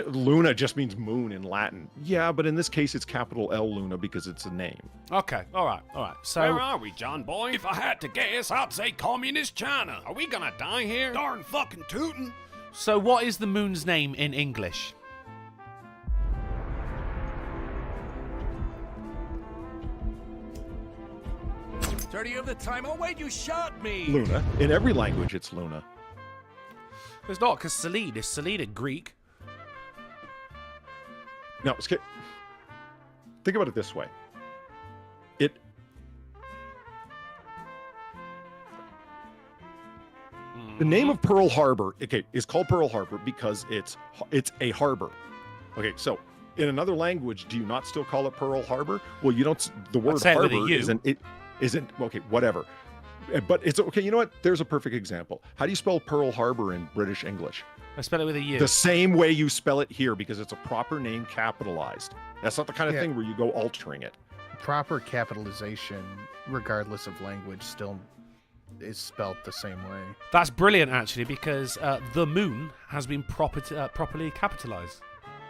Luna just means moon in Latin. Yeah, but in this case, it's capital L Luna because it's a name. Okay, all right. So where are we, John Boy? If I had to guess, I'd say communist China. Are we gonna die here? Darn fucking tootin'. So what is the moon's name in English? Dirty of the time. Oh wait, you shot me. Luna. In every language, it's Luna. It's not, because Celine is Celine in Greek. No, think about it this way. The name of Pearl Harbor, okay, is called Pearl Harbor because it's a harbor. Okay, so in another language, do you not still call it Pearl Harbor? Well, you don't. The word harbor isn't okay. Whatever. But it's okay. You know what? There's a perfect example. How do you spell Pearl Harbor in British English? I spell it with a U. The same way you spell it here because it's a proper name capitalized. That's not the kind of thing where you go altering it. Proper capitalization, regardless of language, still is spelled the same way. That's brilliant, actually, because the moon has been properly capitalized.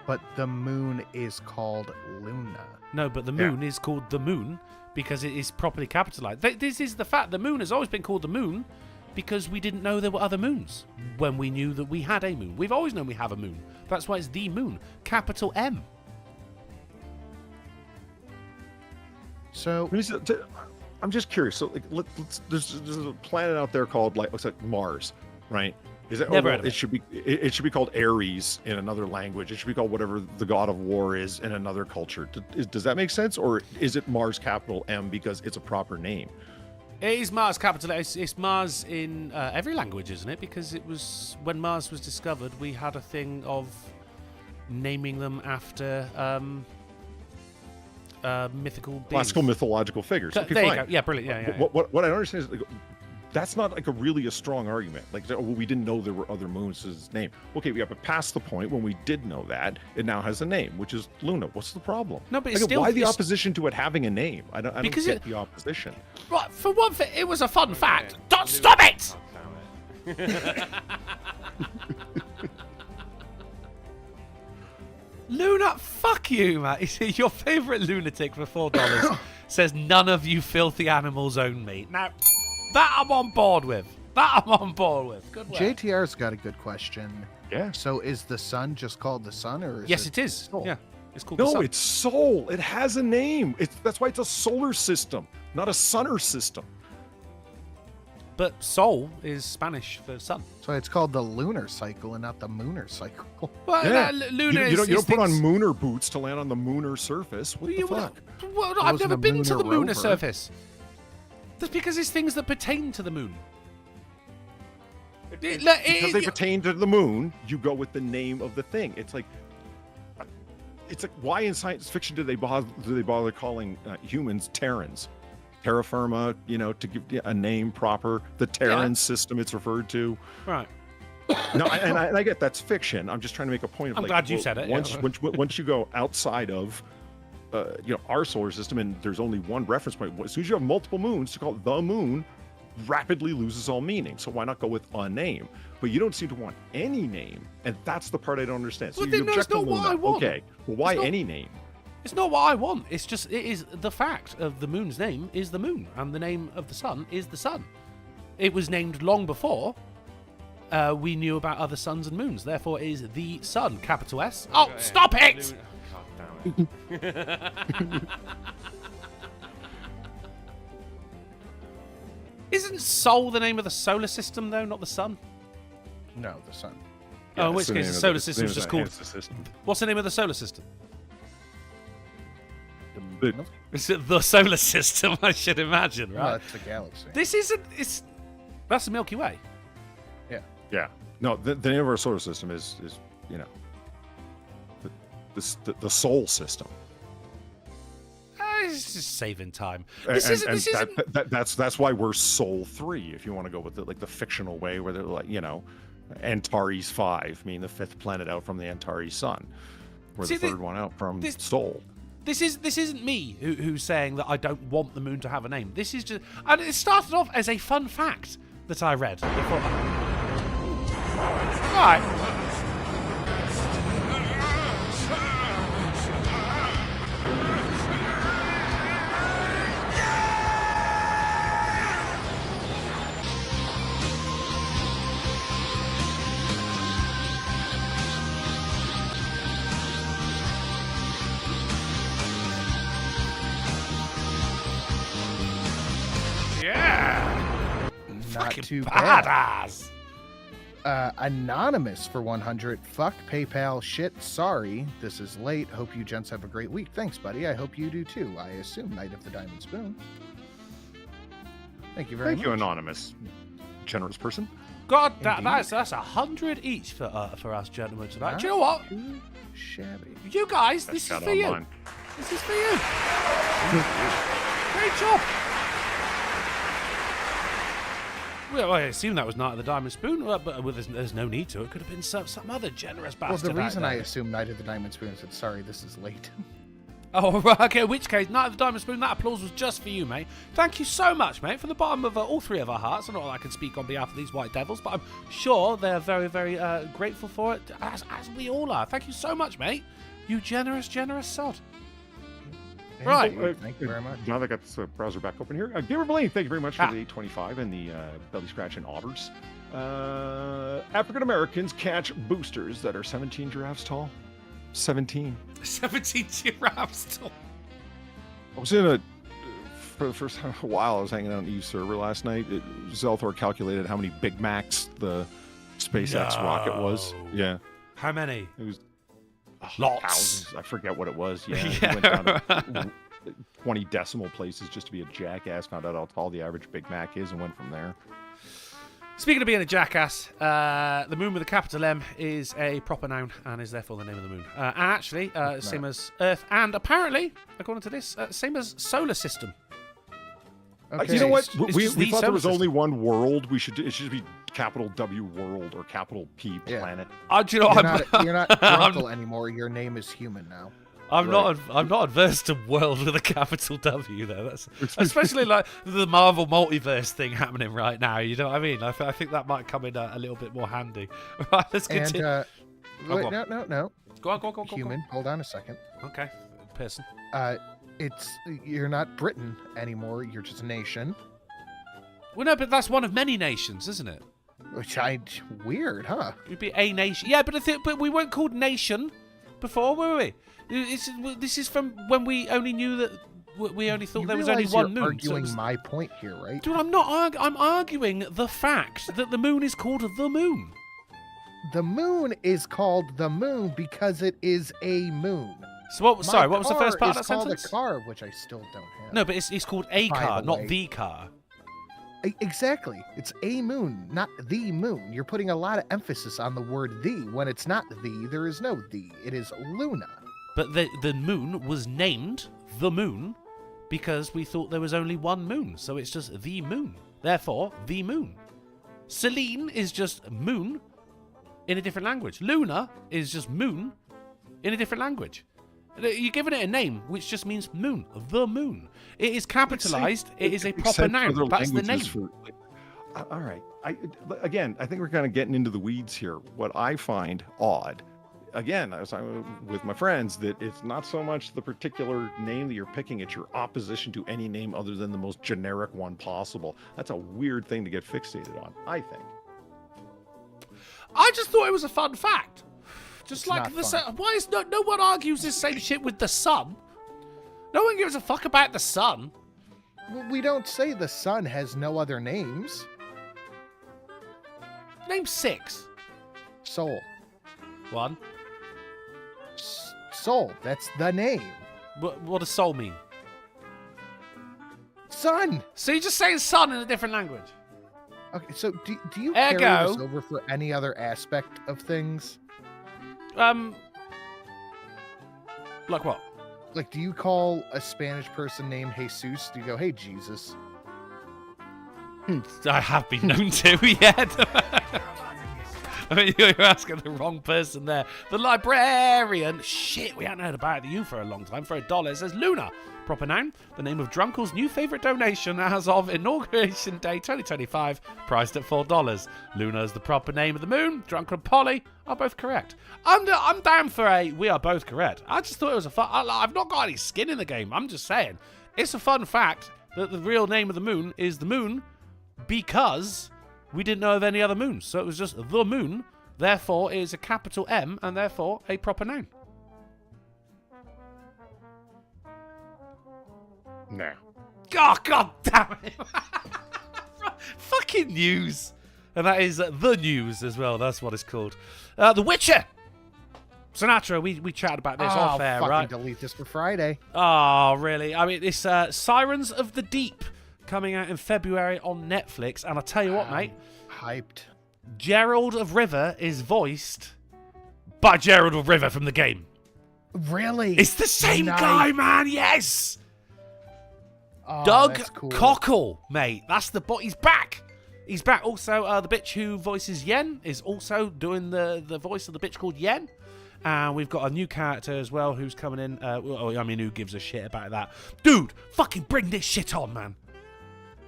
But the moon is called Luna. No, but the moon is called the moon because it is properly capitalized. This is the fact. The moon has always been called the moon because we didn't know there were other moons when we knew that we had a moon. We've always known we have a moon. That's why it's the moon, capital M. So I'm just curious. So like, there's a planet out there called looks like Mars, right? Is it? Never heard of it. It should be called Ares in another language. It should be called whatever the god of war is in another culture. Does that make sense, or is it Mars capital M because it's a proper name? It is Mars capital. It's Mars in every language, isn't it? Because it was when Mars was discovered, we had a thing of naming them after mythical beings. Classical mythological figures. Okay, there fine. You go. Yeah, brilliant. Yeah. What I don't understand is that's not like a strong argument. Like, well, we didn't know there were other moons as its name. Okay, yeah, but past the point when we did know that, it now has a name, which is Luna. What's the problem? No, but it's still, why the opposition to it having a name? I don't get the opposition. Right, for one thing, it was a fun fact. Don't stop it! Luna, fuck you, Matt. Your favourite lunatic for $4 says none of you filthy animals own me. Now, that I'm on board with. Good work. JTR's got a good question. Yeah. So is the sun just called the sun, or is it is. Soul? Yeah. It's called the sun. No, it's Sol. It has a name. That's why it's a solar system, not a sunner system. But Sol is Spanish for sun. So it's called the lunar cycle and not the mooner cycle. Well, yeah. Lunar you don't put on mooner boots to land on the mooner surface. What the fuck? Well, I've never been to the lunar surface. That's because it's things that pertain to the moon. Because they pertain to the moon, you go with the name of the thing. It's like why in science fiction do they bother calling humans Terrans? Terra firma, to give a name proper. The Terran system it's referred to. Right. No, and I get that's fiction. I'm just trying to make a point of. I'm glad you said it. Once you go outside of, our solar system, and there's only one reference point. As soon as you have multiple moons, to call it the moon rapidly loses all meaning. So why not go with a name? But you don't seem to want any name, and that's the part I don't understand. So you object to Luna. Okay, well, why any name? It's not what I want. It's just, it is the fact of the moon's name is the moon, and the name of the sun is the sun. It was named long before we knew about other suns and moons. Therefore, it is the sun, capital S. Oh, stop it! God damn it. Isn't Sol the name of the solar system, though, not the sun? No, the sun. In which case, the solar system is just called... What's the name of the solar system? Is it the solar system, I should imagine, right? No, it's a galaxy. This isn't... That's the Milky Way. Yeah. Yeah. No, the name of our solar system is the Sol system. It's just saving time. That's why we're Sol 3, if you want to go with the fictional way, where they're like, Antares 5, meaning the fifth planet out from the Antares sun, or the third one out from Sol. This isn't me who's saying that I don't want the moon to have a name. This is just, and it started off as a fun fact that I read. Right. Not too badass. Bad. Anonymous for 100. Fuck PayPal shit. Sorry, this is late. Hope you gents have a great week. Thanks, buddy. I hope you do too. I assume Knight of the Diamond Spoon. Thank you very much. Thank you, Anonymous. Generous person. God, that's 100 each for us gentlemen tonight. Do you know what? Shabby. You guys, this is for you. Mine. This is for you. Great job. Well, I assume that was Knight of the Diamond Spoon, but there's no need to. It could have been some other generous bastard. Well, the reason I assumed Knight of the Diamond Spoon said, sorry, this is late. Oh, right, okay, in which case, Knight of the Diamond Spoon, that applause was just for you, mate. Thank you so much, mate, from the bottom of all three of our hearts. I don't know I can speak on behalf of these White Devils, but I'm sure they're very, very grateful for it, as we all are. Thank you so much, mate. You generous, generous sod. Right. Thank you very much. Now that I got this browser back open here. Gamer Blaine, thank you very much for the 825 and the belly scratch and otters. African Americans catch boosters that are 17 giraffes tall. 17. 17 giraffes tall. I was for the first time in a while, I was hanging out on Eve's server last night. Zelthor calculated how many Big Macs the SpaceX rocket was. Yeah. How many? It was lots. Thousands. I forget what it was. Yeah. Yeah. He went down to 20 decimal places just to be a jackass, found out how tall the average Big Mac is, and went from there. Speaking of being a jackass, the moon with a capital M is a proper noun and is therefore the name of the moon. And actually, same as Earth, and apparently, according to this, same as solar system. Okay. You know what? We the thought there was solar only one world. It should be capital W world or capital P planet. Do you know, You're not Uncle anymore. Your name is human now. I'm not adverse to world with a capital W though. That's especially like the Marvel multiverse thing happening right now. You know what I mean? I think that might come in a little bit more handy. Right, let's continue. And wait, no. Go on. Human. Hold on a second. Okay, person. You're not Britain anymore. You're just a nation. Well, no, but that's one of many nations, isn't it? Weird, huh? It'd be a nation. Yeah, but we weren't called nation before, were we? This is from when we only knew that we only thought there was only one moon. You're arguing my point here, right? Dude, I'm not. I'm arguing the fact that the moon is called the moon. The moon is called the moon because it is a moon. So what? Sorry, what was the first part of that sentence? It's called a car, which I still don't have. No, but it's called a car, not the car. Exactly. It's a moon, not the moon. You're putting a lot of emphasis on the word the. When it's not the, there is no the. It is Luna. But the moon was named the moon because we thought there was only one moon. So it's just the moon. Therefore, the moon. Selene is just moon in a different language. Luna is just moon in a different language. You're giving it a name, which just means moon. The moon. It is capitalized. It is a proper noun. That's the name. All right. I think we're kind of getting into the weeds here. What I find odd, again, as I'm with my friends, that it's not so much the particular name that you're picking, it's your opposition to any name other than the most generic one possible. That's a weird thing to get fixated on, I think. I just thought it was a fun fact. Just it's like the sun. Why is no one argues this same shit with the sun? No one gives a fuck about the sun. Well, we don't say the sun has no other names. Name 6. Soul. 1. Soul. That's the name. What does soul mean? Sun. So you're just saying sun in a different language. Okay, so do you carry this over for any other aspect of things? Like what? Like, do you call a Spanish person named Jesus? Do you go, hey, Jesus? I have been known to, yet. I mean, you're asking the wrong person there. The librarian. Shit, we haven't heard about you for a long time. For $1, it says Luna. Proper noun. The name of Drunkle's new favourite donation as of Inauguration Day 2025. Priced at $4. Luna is the proper name of the moon. Drunkle and Polly are both correct. I'm down for a we are both correct. I just thought it was a fun... I've not got any skin in the game. I'm just saying. It's a fun fact that the real name of the moon is the moon because... we didn't know of any other moons, so it was just the moon. Therefore, it is a capital M, and therefore a proper noun. Nah. Oh, God damn it! Fucking news, and that is the news as well. That's what it's called. The Witcher. Sinatra, we chatted about this off air, right? Delete this for Friday. Oh, really? I mean, it's Sirens of the Deep. Coming out in February on Netflix, and I tell you what, mate, hyped. Gerald of River is voiced by Gerald of River from the game. Really? It's the same guy, man. Yes. Oh, Doug cool. Cockle, mate. That's the He's back. He's back. Also, the bitch who voices Yen is also doing the voice of the bitch called Yen. And we've got a new character as well who's coming in. Who gives a shit about that? Dude, fucking bring this shit on, man.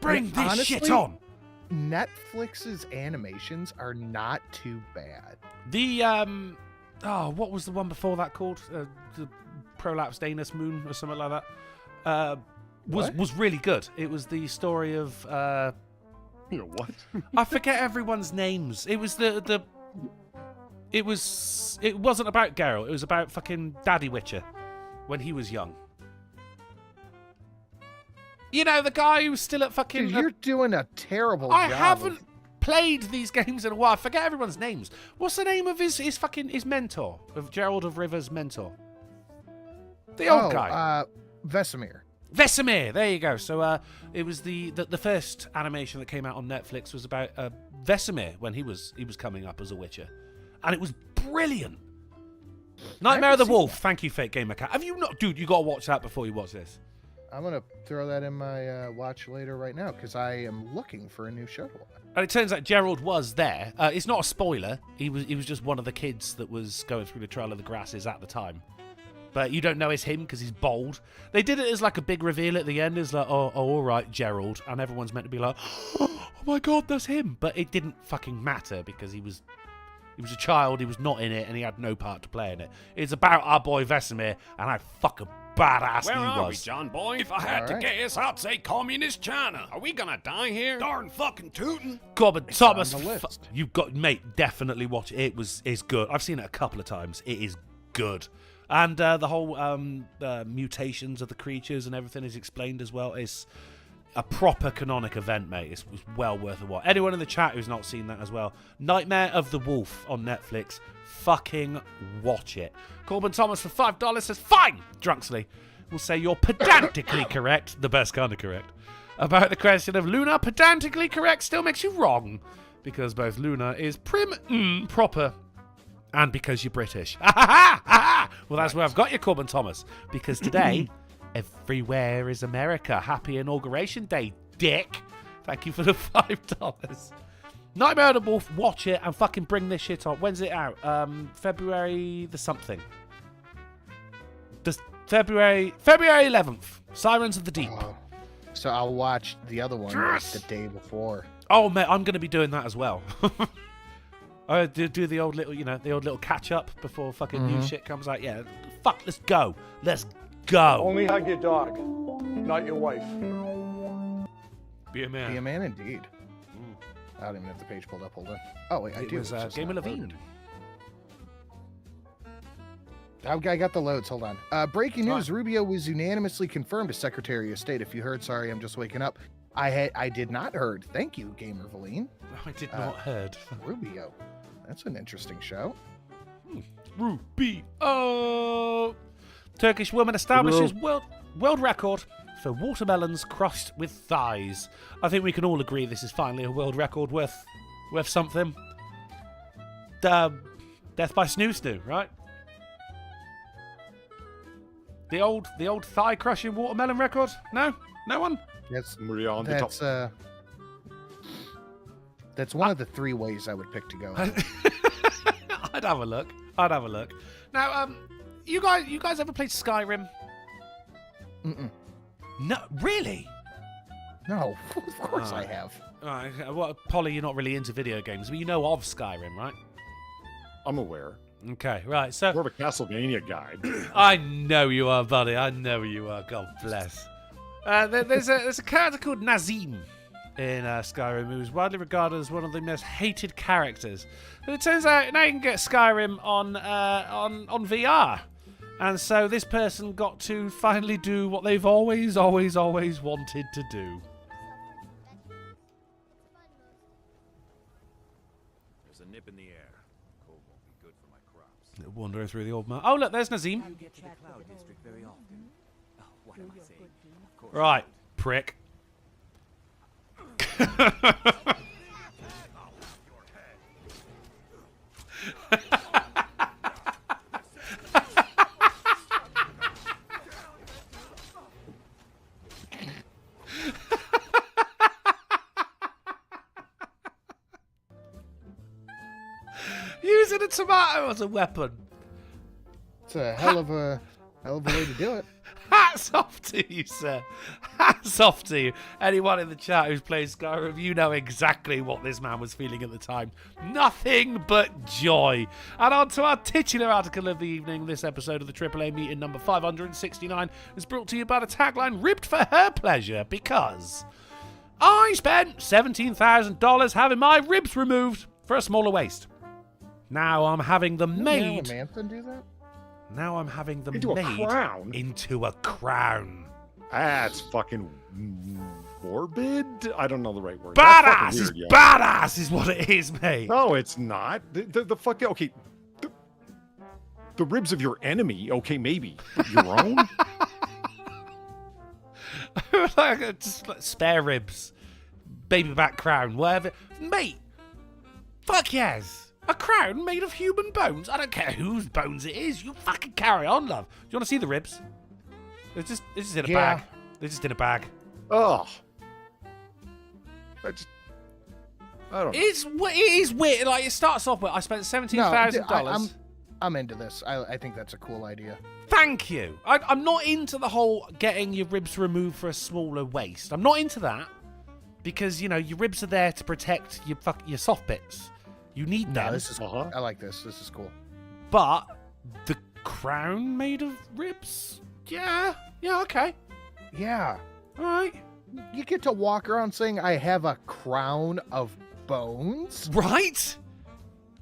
Bring this shit on. Netflix's animations are not too bad. The what was the one before that called? The Prolapse Danus Moon or something like that. Was really good. It was the story of what? I forget everyone's names. It was it wasn't about Geralt. It was about fucking Daddy Witcher when he was young. You know, the guy who's still at fucking... Dude, you're doing a terrible job. I haven't played these games in a while. I forget everyone's names. What's the name of his mentor? Of Gerald of River's mentor? The old guy. Vesemir. Vesemir, there you go. So it was the first animation that came out on Netflix was about Vesemir when he was coming up as a Witcher. And it was brilliant. Nightmare of the Wolf. Thank you, Fake Gamer Cat. Have you not... Dude, you got to watch that before you watch this. I'm going to throw that in my watch later right now because I am looking for a new show to watch. And it turns out Gerald was there. It's not a spoiler. He was just one of the kids that was going through the Trail of the Grasses at the time. But you don't know it's him because he's bald. They did it as like a big reveal at the end. It's like, oh, all right, Gerald. And everyone's meant to be like, oh my God, that's him. But it didn't fucking matter because he was a child. He was not in it and he had no part to play in it. It's about our boy Vesemir and how fucking badass Where he are was. we, John boy? If I had to guess, I'd say communist China. Are we gonna die here? Darn fucking tootin'. God, Thomas, you've got, mate, definitely watch it. It's good. I've seen it a couple of times. It is good. And the whole mutations of the creatures and everything is explained as well. It's a proper canonic event, mate. It's well worth a watch. Anyone in the chat who's not seen that as well, Nightmare of the Wolf on Netflix. Fucking watch it. Corbin Thomas for $5 says, fine, Drunksly. We'll say you're pedantically correct, the best kind of correct, about the question of Luna. Pedantically correct still makes you wrong, because both Luna is proper and because you're British. Well, that's where I've got you, Corbin Thomas, because today, everywhere is America. Happy Inauguration Day, dick. Thank you for the $5. Nightmare of the Wolf, watch it and fucking bring this shit on. When's it out? February the something. February 11th. Sirens of the Deep. So I'll watch the other one like the day before. Oh, mate, I'm going to be doing that as well. I do the old little catch up before fucking new shit comes out. Yeah, fuck, let's go. Let's go. Only hug your dog, not your wife. Be a man. Be a man indeed. I don't even have the page pulled up. Hold on. Oh, wait, I do. It was Game of Levine. I got the loads. Hold on. Breaking news. Rubio was unanimously confirmed as Secretary of State. If you heard, sorry, I'm just waking up. I did not heard. Thank you, Gamer Valine. I did not heard. Rubio. That's an interesting show. Rubio. Turkish woman establishes world record for watermelons crushed with thighs. I think we can all agree this is finally a world record worth something. Death by Snoo Snoo, right? The old thigh crushing watermelon record? No one. That's one of the three ways I would pick to go. I'd have a look. Now, you guys ever played Skyrim? Mm-mm. No, really? No, of course I have. All right, well, Polly, you're not really into video games, but you know of Skyrim, right? I'm aware. Okay, right. So more of a Castlevania guy. I know you are, buddy. I know you are. God bless. There's a character called Nazim in Skyrim who is widely regarded as one of the most hated characters. And it turns out now you can get Skyrim on VR. And so this person got to finally do what they've always wanted to do. There's a nip in the air. Cold won't be good for my crops. Wandering through the old map. Oh, look, there's Nazim. You get to the Cloud District very often. Oh, what am I saying? Of course. Right, prick. Using a tomato as a weapon. It's a hell of a way to do it. Hats off to you, sir. Hats off to you. Anyone in the chat who's played Skyrim, you know exactly what this man was feeling at the time. Nothing but joy. And on to our titular article of the evening. This episode of the AAA meeting number 569 is brought to you by the tagline, ribbed for her pleasure, because I spent $17,000 having my ribs removed for a smaller waist. Now I'm having them made. Did Manthan do that? Now I'm having them Into a made crown? into a crown. That's fucking morbid? I don't know the right word. Badass is badass is what it is, mate. No, it's not. The fuck, okay. The ribs of your enemy, okay, maybe. But your own? Just like spare ribs, baby back crown, whatever. Mate, fuck yes. A crown made of human bones. I don't care whose bones it is. You fucking carry on, love. Do you want to see the ribs? It's just in a bag. They're just in a bag. Oh. I don't know. It is weird. Like, it starts off with, I spent $17,000. I'm into this. I think that's a cool idea. Thank you. I'm not into the whole getting your ribs removed for a smaller waist. I'm not into that. Because, you know, your ribs are there to protect your soft bits. You need them. This is I like this. This is cool. But the crown made of ribs? Yeah, okay. Yeah. All right. You get to walk around saying, I have a crown of bones? Right?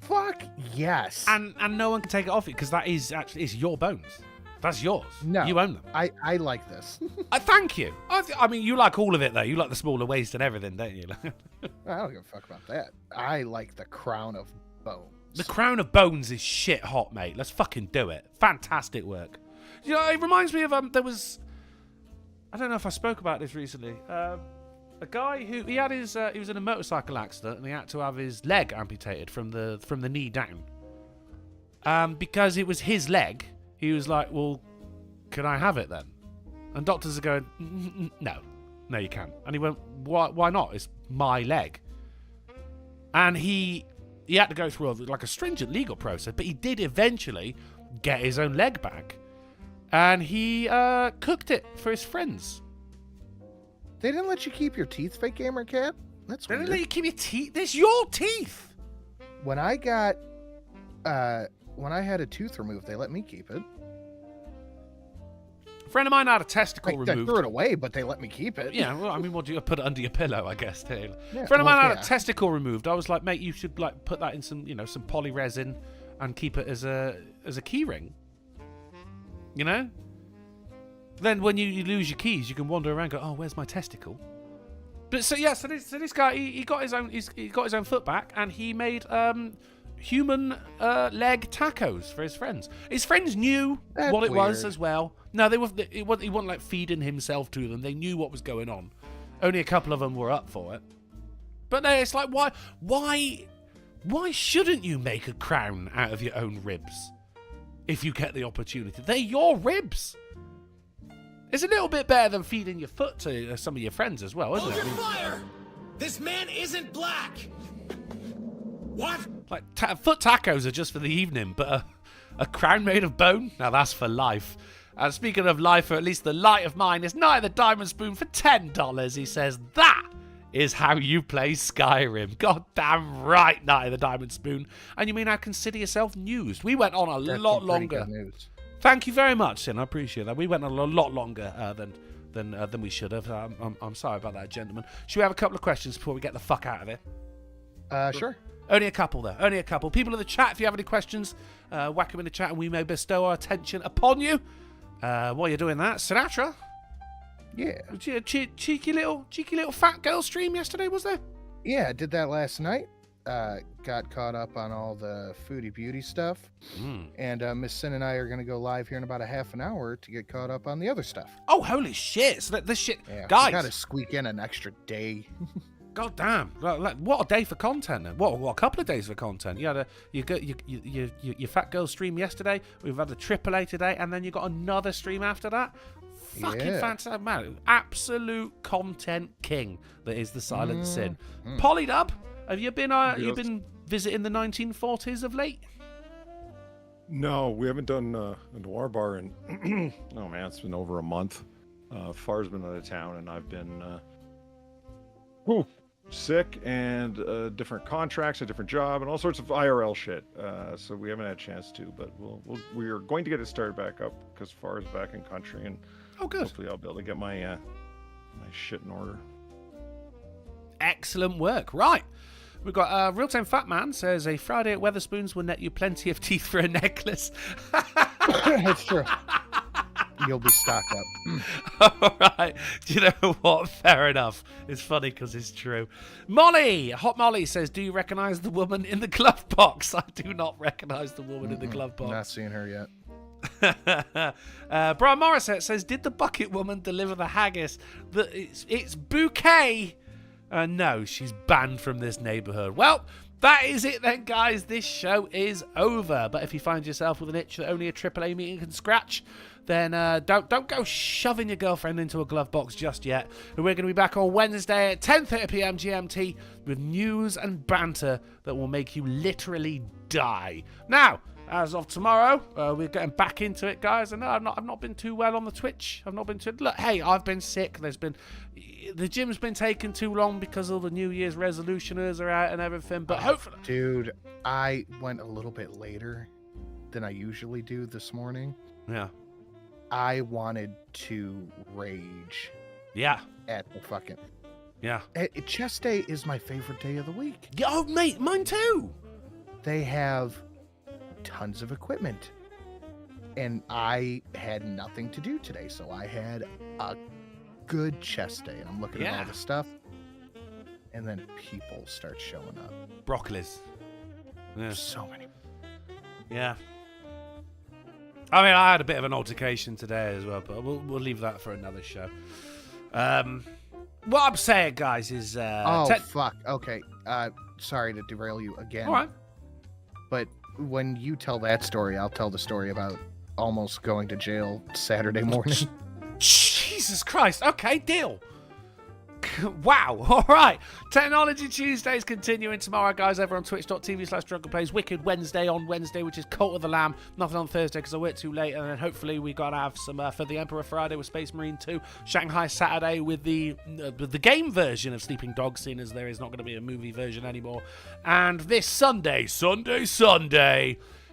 Fuck yes. And no one can take it off you because that is actually your bones. That's yours. No. You own them. I like this. Thank you. I mean, you like all of it, though. You like the smaller waist and everything, don't you? I don't give a fuck about that. I like the crown of bones. The crown of bones is shit hot, mate. Let's fucking do it. Fantastic work. You know, it reminds me of, there was... I don't know if I spoke about this recently. A guy who... He was in a motorcycle accident and he had to have his leg amputated from the knee down. Because it was his leg... He was like, well, can I have it then? And doctors are going, no, you can't. And he went, why not? It's my leg. And he had to go through like a stringent legal process, but he did eventually get his own leg back. And he cooked it for his friends. They didn't let you keep your teeth, Fake Gamer Cat? That's weird. They didn't let you keep your teeth? There's your teeth! When I got... when I had a tooth removed, they let me keep it. A friend of mine had a testicle removed. I threw it away, but they let me keep it. Yeah, well, I mean, what do you put it under your pillow, I guess, too. Yeah, a friend of mine had a testicle removed. I was like, mate, you should like put that in some poly resin and keep it as a key ring. You know? Then when you lose your keys, you can wander around and go, oh, where's my testicle? But so this guy he got his own foot back and he made human leg tacos for his friends. His friends knew what it was as well. No, he wasn't like feeding himself to them. They knew what was going on. Only a couple of them were up for it. But no, it's like why shouldn't you make a crown out of your own ribs if you get the opportunity? They're your ribs. It's a little bit better than feeding your foot to some of your friends as well, isn't it? Fire! This man isn't black. What? Like foot tacos are just for the evening, but a crown made of bone? Now that's for life. And speaking of life, or at least the light of mine, is Night of the Diamond Spoon for $10. He says, that is how you play Skyrim. God damn right, Night of the Diamond Spoon. And you mean I consider yourself newsed? We went on a lot longer. Thank you very much, Sin. I appreciate that. We went on a lot longer than we should have. I'm sorry about that, gentlemen. Should we have a couple of questions before we get the fuck out of here? Sure. Only a couple, though. Only a couple. People in the chat, if you have any questions, whack them in the chat and we may bestow our attention upon you. While you're doing that, Sinatra? Yeah. Cheeky little fat girl stream yesterday, was there? Yeah, I did that last night. Got caught up on all the foodie beauty stuff. And Miss Sin and I are going to go live here in about a half an hour to get caught up on the other stuff. Oh, holy shit. So this shit... Yeah, guys! Got to squeak in an extra day. God damn! What a day for content! Then what a couple of days for content. You had your fat girl stream yesterday. We've had the AAA today, and then you got another stream after that. Fucking fantastic, man! Absolute content king that is the Silent Sin. Polydub, have you been visiting the 1940s of late? No, we haven't done a noir bar in, oh man, it's been over a month. Far's been out of town, and I've been sick and different contracts, a different job, and all sorts of IRL shit. So we haven't had a chance to, but we are going to get it started back up because Far's back in country, and hopefully I'll be able to get my my shit in order. Excellent work. Right. We've got Real-Time Fat Man says, a Friday at Weatherspoons will net you plenty of teeth for a necklace. That's true. You'll be stocked up. All right. Do you know what? Fair enough. It's funny because it's true. Molly, Hot Molly says, do you recognise the woman in the glove box? I do not recognise the woman in the glove box. Not seeing her yet. Brian Morissette says, did the bucket woman deliver the haggis? It's bouquet. No, she's banned from this neighbourhood. Well, that is it then, guys. This show is over. But if you find yourself with an itch that only a AAA meeting can scratch, then don't go shoving your girlfriend into a glove box just yet. And we're going to be back on Wednesday at 10:30 p.m. GMT with news and banter that will make you literally die. Now, as of tomorrow, we're getting back into it, guys. And no, I've not been too well on the Twitch. Look, hey, I've been sick. The gym's been taking too long because all the New Year's resolutioners are out and everything. But hopefully, dude, I went a little bit later than I usually do this morning. Yeah, I wanted to rage. Yeah, at the fucking chest day is my favorite day of the week. Yeah, oh mate, mine too. They have tons of equipment, and I had nothing to do today, so I had a good chest day. And I'm looking at all the stuff, and then people start showing up. Broccolis. Yeah. So many. Yeah. I mean, I had a bit of an altercation today as well, but we'll leave that for another show. What I'm saying, guys, is fuck. Okay. Sorry to derail you again. All right. But when you tell that story, I'll tell the story about almost going to jail Saturday morning. Jesus Christ. Okay, deal. Wow. All right. Technology Tuesdays continuing tomorrow, guys, over on twitch.tv/DrunkenPlays. Wicked Wednesday on Wednesday, which is Cult of the Lamb. Nothing on Thursday because I worked too late. And then hopefully we got to have some for the Emperor Friday with Space Marine 2. Shanghai Saturday with the game version of Sleeping Dogs, seeing as there is not going to be a movie version anymore. And this Sunday,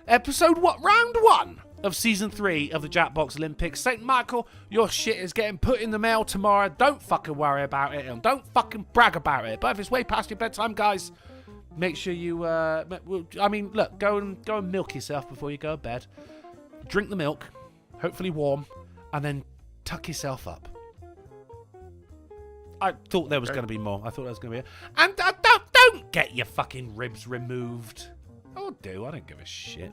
episode round 1 of season 3 of the Jackbox Olympics. St. Michael, your shit is getting put in the mail tomorrow. Don't fucking worry about it, and don't fucking brag about it. But if it's way past your bedtime, guys, make sure you look, go and milk yourself before you go to bed. Drink the milk, hopefully warm, and then tuck yourself up. I thought there was going to be more. And don't get your fucking ribs removed. I don't give a shit.